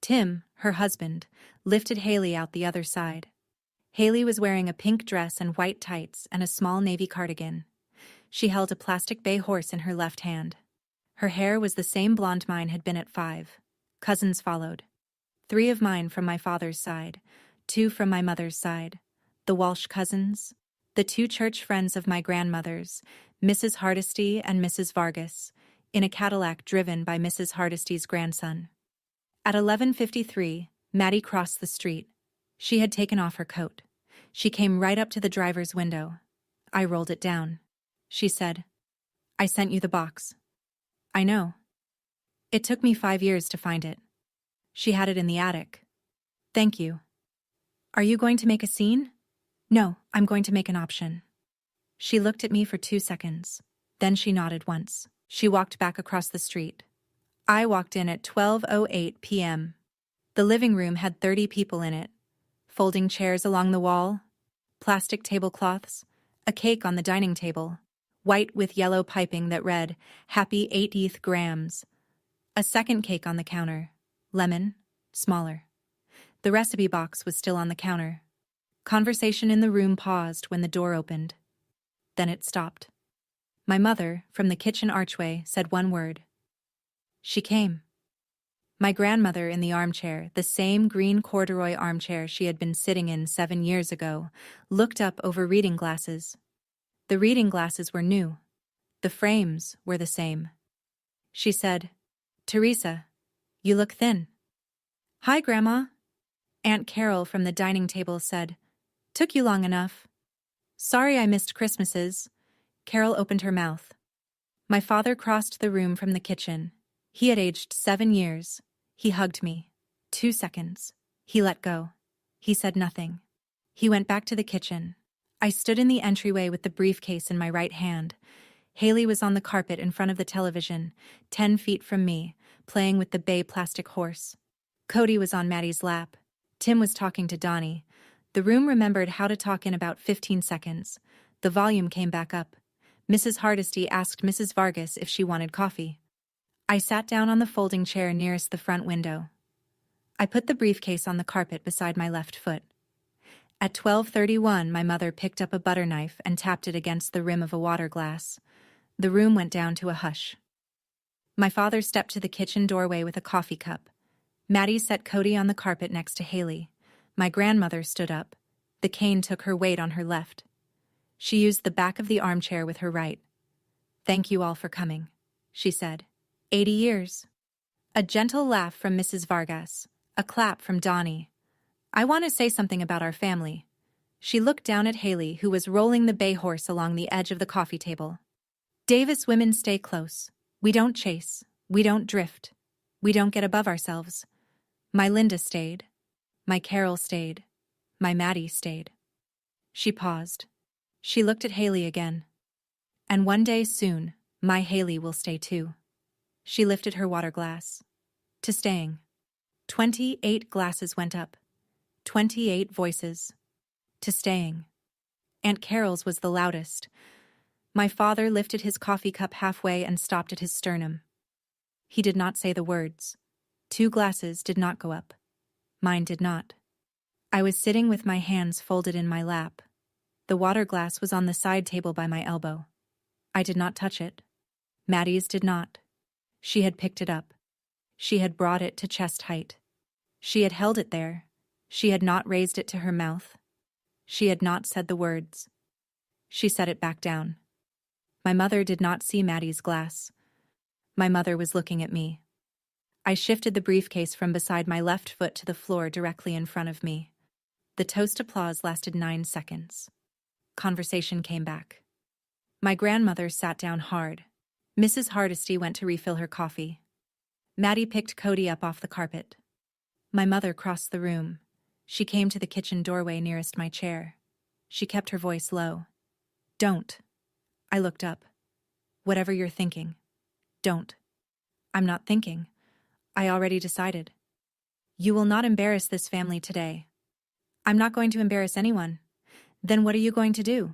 Tim, her husband, lifted Haley out the other side. Haley was wearing a pink dress and white tights and a small navy cardigan. She held a plastic bay horse in her left hand. Her hair was the same blonde mine had been at 5. Cousins followed. 3 of mine from my father's side, 2 from my mother's side. The Walsh cousins, the 2 church friends of my grandmothers, Mrs. Hardesty and Mrs. Vargas, in a Cadillac driven by Mrs. Hardesty's grandson. At 11:53, Maddie crossed the street. She had taken off her coat. She came right up to the driver's window. I rolled it down. She said, "I sent you the box." "I know. It took me 5 years to find it." She had it in the attic. "Thank you." "Are you going to make a scene?" "No, I'm going to make an option." She looked at me for 2 seconds. Then she nodded once. She walked back across the street. I walked in at 12:08 p.m. The living room had 30 people in it. Folding chairs along the wall, plastic tablecloths, a cake on the dining table, white with yellow piping that read, "Happy 80th grams." A second cake on the counter, lemon, smaller. The recipe box was still on the counter. Conversation in the room paused when the door opened. Then it stopped. My mother, from the kitchen archway, said one word. She came. My grandmother in the armchair, the same green corduroy armchair she had been sitting in 7 years ago, looked up over reading glasses. The reading glasses were new. The frames were the same. She said, "Teresa, you look thin." "Hi, Grandma." Aunt Carol from the dining table said, "Took you long enough." "Sorry I missed Christmases." Carol opened her mouth. My father crossed the room from the kitchen. He had aged 7 years. He hugged me. 2 seconds. He let go. He said nothing. He went back to the kitchen. I stood in the entryway with the briefcase in my right hand. Haley was on the carpet in front of the television, 10 feet from me, playing with the bay plastic horse. Cody was on Maddie's lap. Tim was talking to Donnie. The room remembered how to talk in about 15 seconds. The volume came back up. Mrs. Hardesty asked Mrs. Vargas if she wanted coffee. I sat down on the folding chair nearest the front window. I put the briefcase on the carpet beside my left foot. At 12:31, my mother picked up a butter knife and tapped it against the rim of a water glass. The room went down to a hush. My father stepped to the kitchen doorway with a coffee cup. Maddie set Cody on the carpet next to Haley. My grandmother stood up. The cane took her weight on her left. She used the back of the armchair with her right. "Thank you all for coming," she said. 80 years. A gentle laugh from Mrs. Vargas. A clap from Donnie. "I want to say something about our family." She looked down at Haley, who was rolling the bay horse along the edge of the coffee table. "Davis women stay close. We don't chase. We don't drift. We don't get above ourselves. My Linda stayed. My Carol stayed. My Maddie stayed." She paused. She looked at Haley again. "And one day soon, my Haley will stay too." She lifted her water glass. "To staying." 28 glasses went up. 28 voices. "To staying." Aunt Carol's was the loudest. My father lifted his coffee cup halfway and stopped at his sternum. He did not say the words. 2 glasses did not go up. Mine did not. I was sitting with my hands folded in my lap. The water glass was on the side table by my elbow. I did not touch it. Maddie's did not. She had picked it up. She had brought it to chest height. She had held it there. She had not raised it to her mouth. She had not said the words. She set it back down. My mother did not see Maddie's glass. My mother was looking at me. I shifted the briefcase from beside my left foot to the floor directly in front of me. The toast applause lasted 9 seconds. Conversation came back. My grandmother sat down hard. Mrs. Hardesty went to refill her coffee. Maddie picked Cody up off the carpet. My mother crossed the room. She came to the kitchen doorway nearest my chair. She kept her voice low. Don't. I looked up. Whatever you're thinking. Don't. I'm not thinking. I already decided. You will not embarrass this family today. I'm not going to embarrass anyone. Then what are you going to do?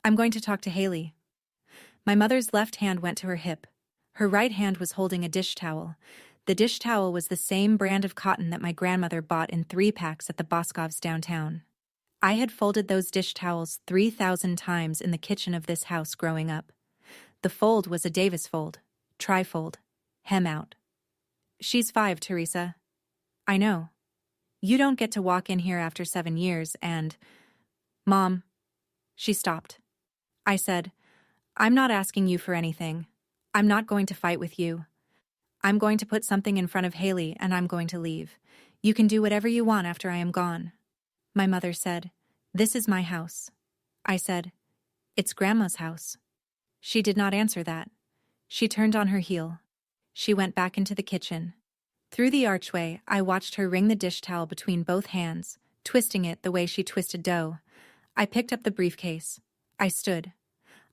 I'm going to talk to Haley. My mother's left hand went to her hip. Her right hand was holding a dish towel. The dish towel was the same brand of cotton that my grandmother bought in 3 packs at the Boscovs downtown. I had folded those dish towels 3,000 times in the kitchen of this house growing up. The fold was a Davis fold, trifold, hem out. She's 5, Teresa. I know. You don't get to walk in here after 7 years and... Mom. She stopped. I said, I'm not asking you for anything. I'm not going to fight with you. I'm going to put something in front of Haley and I'm going to leave. You can do whatever you want after I am gone. My mother said, This is my house. I said, It's Grandma's house. She did not answer that. She turned on her heel. She went back into the kitchen. Through the archway, I watched her wring the dish towel between both hands, twisting it the way she twisted dough. I picked up the briefcase. I stood.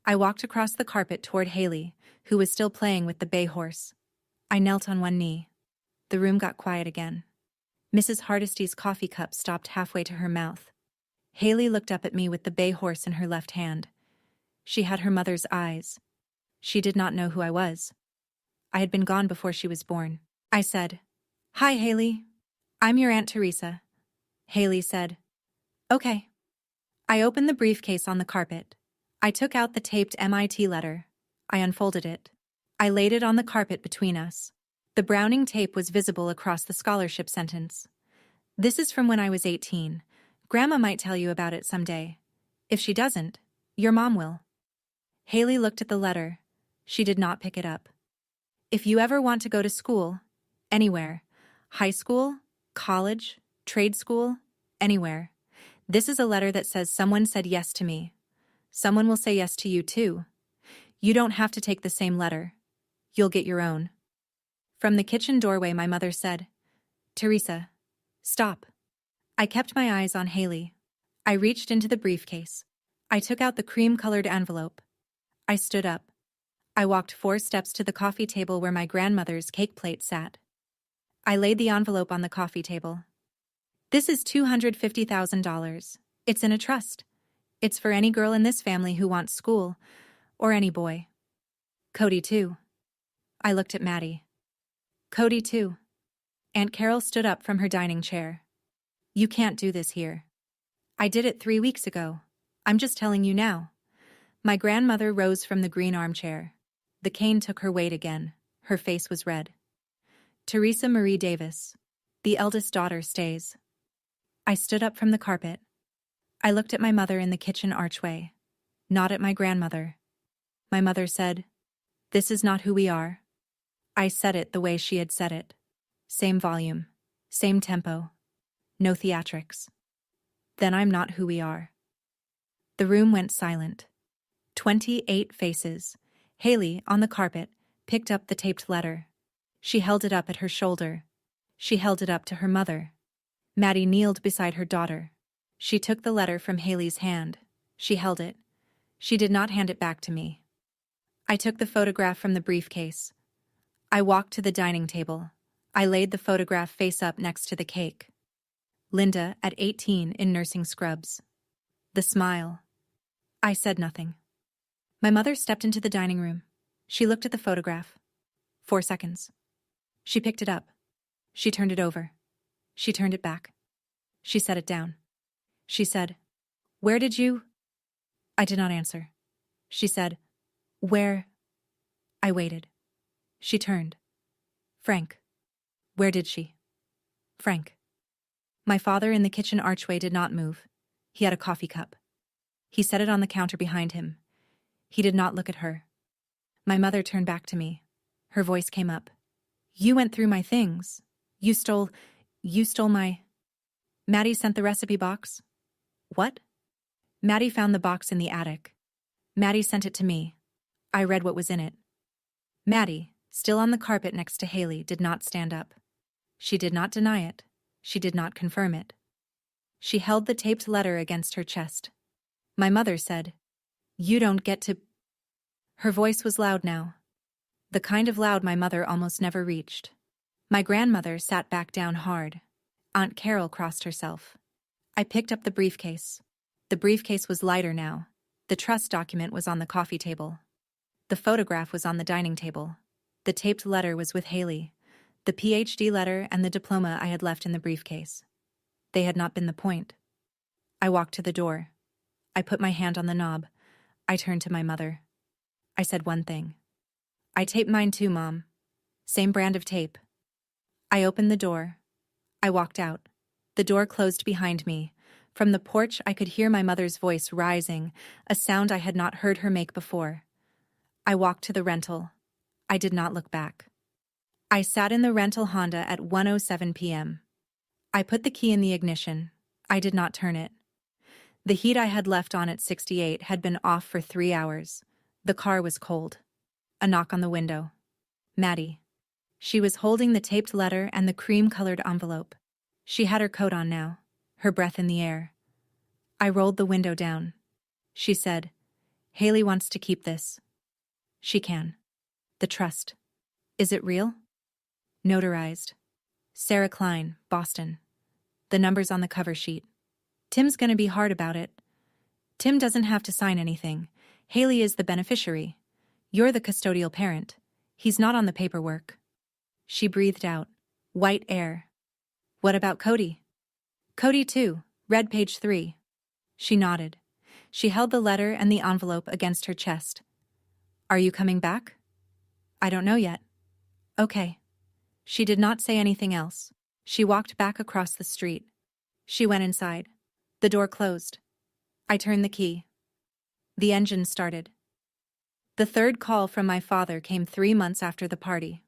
I walked across the carpet toward Haley, who was still playing with the bay horse. I knelt on one knee. The room got quiet again. Mrs. Hardesty's coffee cup stopped halfway to her mouth. Haley looked up at me with the bay horse in her left hand. She had her mother's eyes. She did not know who I was. I had been gone before she was born. I said, Hi, Haley. I'm your Aunt Teresa. Haley said, Okay. I opened the briefcase on the carpet. I took out the taped MIT letter. I unfolded it. I laid it on the carpet between us. The Browning tape was visible across the scholarship sentence. This is from when I was 18. Grandma might tell you about it someday. If she doesn't, your mom will. Haley looked at the letter. She did not pick it up. If you ever want to go to school, anywhere, high school, college, trade school, anywhere, this is a letter that says someone said yes to me. Someone will say yes to you too. You don't have to take the same letter. You'll get your own. From the kitchen doorway, my mother said, Teresa, stop. I kept my eyes on Haley. I reached into the briefcase. I took out the cream-colored envelope. I stood up. I walked 4 steps to the coffee table where my grandmother's cake plate sat. I laid the envelope on the coffee table. This is $250,000. It's in a trust. It's for any girl in this family who wants school, or any boy. Cody too. I looked at Maddie. Cody too. Aunt Carol stood up from her dining chair. You can't do this here. I did it 3 weeks ago. I'm just telling you now. My grandmother rose from the green armchair. The cane took her weight again. Her face was red. Teresa Marie Davis. The eldest daughter stays. I stood up from the carpet. I looked at my mother in the kitchen archway. Not at my grandmother. My mother said, This is not who we are. I said it the way she had said it. Same volume. Same tempo. No theatrics. Then I'm not who we are. The room went silent. 28 faces. Haley, on the carpet, picked up the taped letter. She held it up at her shoulder. She held it up to her mother. Maddie kneeled beside her daughter. She took the letter from Haley's hand. She held it. She did not hand it back to me. I took the photograph from the briefcase. I walked to the dining table. I laid the photograph face up next to the cake. Linda, at 18, in nursing scrubs. The smile. I said nothing. My mother stepped into the dining room. She looked at the photograph. 4 seconds. She picked it up. She turned it over. She turned it back. She set it down. She said, Where did you? I did not answer. She said, Where? I waited. She turned. Frank. Where did she? Frank. My father in the kitchen archway did not move. He had a coffee cup. He set it on the counter behind him. He did not look at her. My mother turned back to me. Her voice came up. You went through my things. You stole my... Maddie sent the recipe box? What? Maddie found the box in the attic. Maddie sent it to me. I read what was in it. Maddie, still on the carpet next to Haley, did not stand up. She did not deny it. She did not confirm it. She held the taped letter against her chest. My mother said, "You don't get to..." Her voice was loud now. The kind of loud my mother almost never reached. My grandmother sat back down hard. Aunt Carol crossed herself. I picked up the briefcase. The briefcase was lighter now. The trust document was on the coffee table. The photograph was on the dining table. The taped letter was with Haley. The PhD letter and the diploma I had left in the briefcase. They had not been the point. I walked to the door. I put my hand on the knob. I turned to my mother. I said one thing. "I taped mine too, Mom. Same brand of tape." I opened the door. I walked out. The door closed behind me. From the porch I could hear my mother's voice rising, a sound I had not heard her make before. I walked to the rental. I did not look back. I sat in the rental Honda at 1:07 p.m. I put the key in the ignition. I did not turn it. The heat I had left on at 68 had been off for 3 hours. The car was cold. A knock on the window. Maddie. She was holding the taped letter and the cream-colored envelope. She had her coat on now, her breath in the air. I rolled the window down. She said, "Haley wants to keep this." "She can." "The trust. Is it real?" "Notarized. Sarah Klein, Boston." The numbers on the cover sheet. "Tim's gonna be hard about it." "Tim doesn't have to sign anything. Haley is the beneficiary. You're the custodial parent. He's not on the paperwork." She breathed out. White air. "What about Cody?" "Cody too. Read page 3. She nodded. She held the letter and the envelope against her chest. "Are you coming back?" "I don't know yet." "Okay." She did not say anything else. She walked back across the street. She went inside. The door closed. I turned the key. The engine started. The third call from my father came 3 months after the party.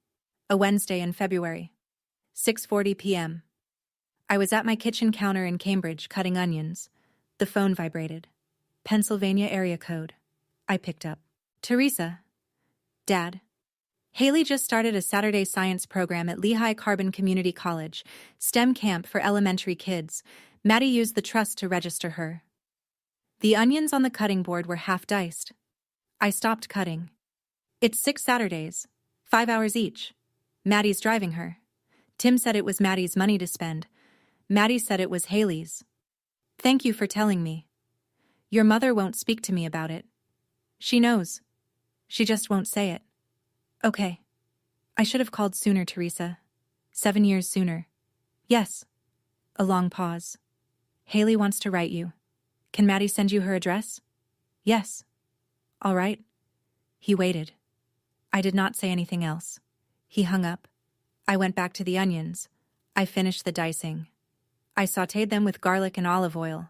A Wednesday in February. 6:40 p.m. I was at my kitchen counter in Cambridge cutting onions. The phone vibrated. Pennsylvania area code. I picked up. "Teresa." "Dad." "Haley just started a Saturday science program at Lehigh Carbon Community College, STEM camp for elementary kids. Maddie used the trust to register her." The onions on the cutting board were half diced. I stopped cutting. "It's 6 Saturdays, 5 hours each. Maddie's driving her. Tim said it was Maddie's money to spend. Maddie said it was Haley's. Thank you for telling me. Your mother won't speak to me about it. She knows. She just won't say it." "Okay. I should have called sooner, Teresa. 7 years sooner." "Yes." A long pause. "Haley wants to write you. Can Maddie send you her address?" "Yes." "All right." He waited. I did not say anything else. He hung up. I went back to the onions. I finished the dicing. I sautéed them with garlic and olive oil.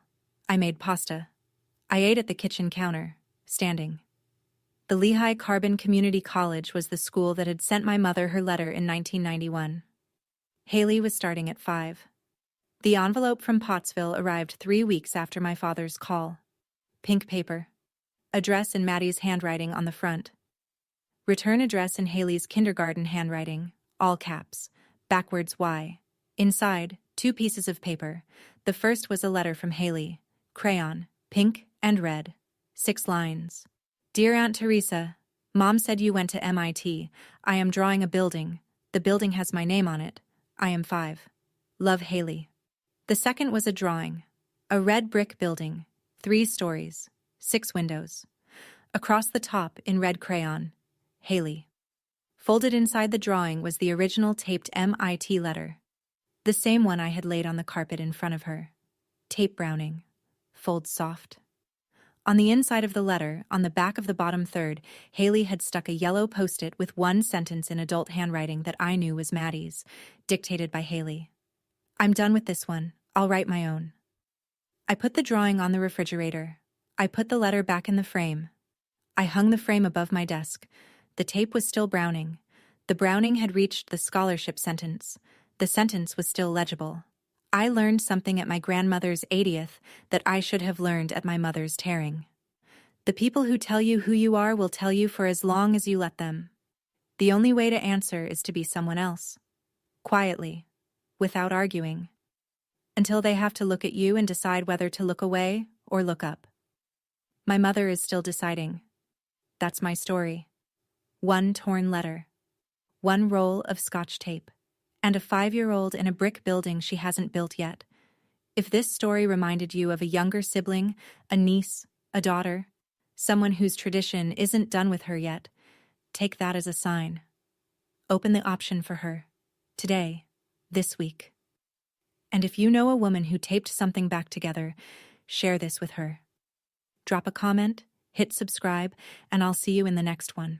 I made pasta. I ate at the kitchen counter, standing. The Lehigh Carbon Community College was the school that had sent my mother her letter in 1991. Haley was starting at 5. The envelope from Pottsville arrived 3 weeks after my father's call. Pink paper. Address in Maddie's handwriting on the front. Return address in Haley's kindergarten handwriting, all caps, backwards Y. Inside, 2 pieces of paper. The first was a letter from Haley, crayon, pink and red. 6 lines. "Dear Aunt Teresa, Mom said you went to MIT. I am drawing a building. The building has my name on it. I am 5. Love, Haley." The second was a drawing. A red brick building, 3 stories, 6 windows. Across the top, in red crayon, Haley. Folded inside the drawing was the original taped MIT letter. The same one I had laid on the carpet in front of her. Tape browning. Fold soft. On the inside of the letter, on the back of the bottom third, Haley had stuck a yellow post-it with 1 sentence in adult handwriting that I knew was Maddie's, dictated by Haley. "I'm done with this one. I'll write my own." I put the drawing on the refrigerator. I put the letter back in the frame. I hung the frame above my desk. The tape was still browning. The browning had reached the scholarship sentence. The sentence was still legible. I learned something at my grandmother's 80th that I should have learned at my mother's tearing. The people who tell you who you are will tell you for as long as you let them. The only way to answer is to be someone else. Quietly, without arguing. Until they have to look at you and decide whether to look away or look up. My mother is still deciding. That's my story. One torn letter. One roll of Scotch tape. And a 5-year-old in a brick building she hasn't built yet. If this story reminded you of a younger sibling, a niece, a daughter, someone whose tradition isn't done with her yet, take that as a sign. Open the option for her. Today. This week. And if you know a woman who taped something back together, share this with her. Drop a comment, hit subscribe, and I'll see you in the next one.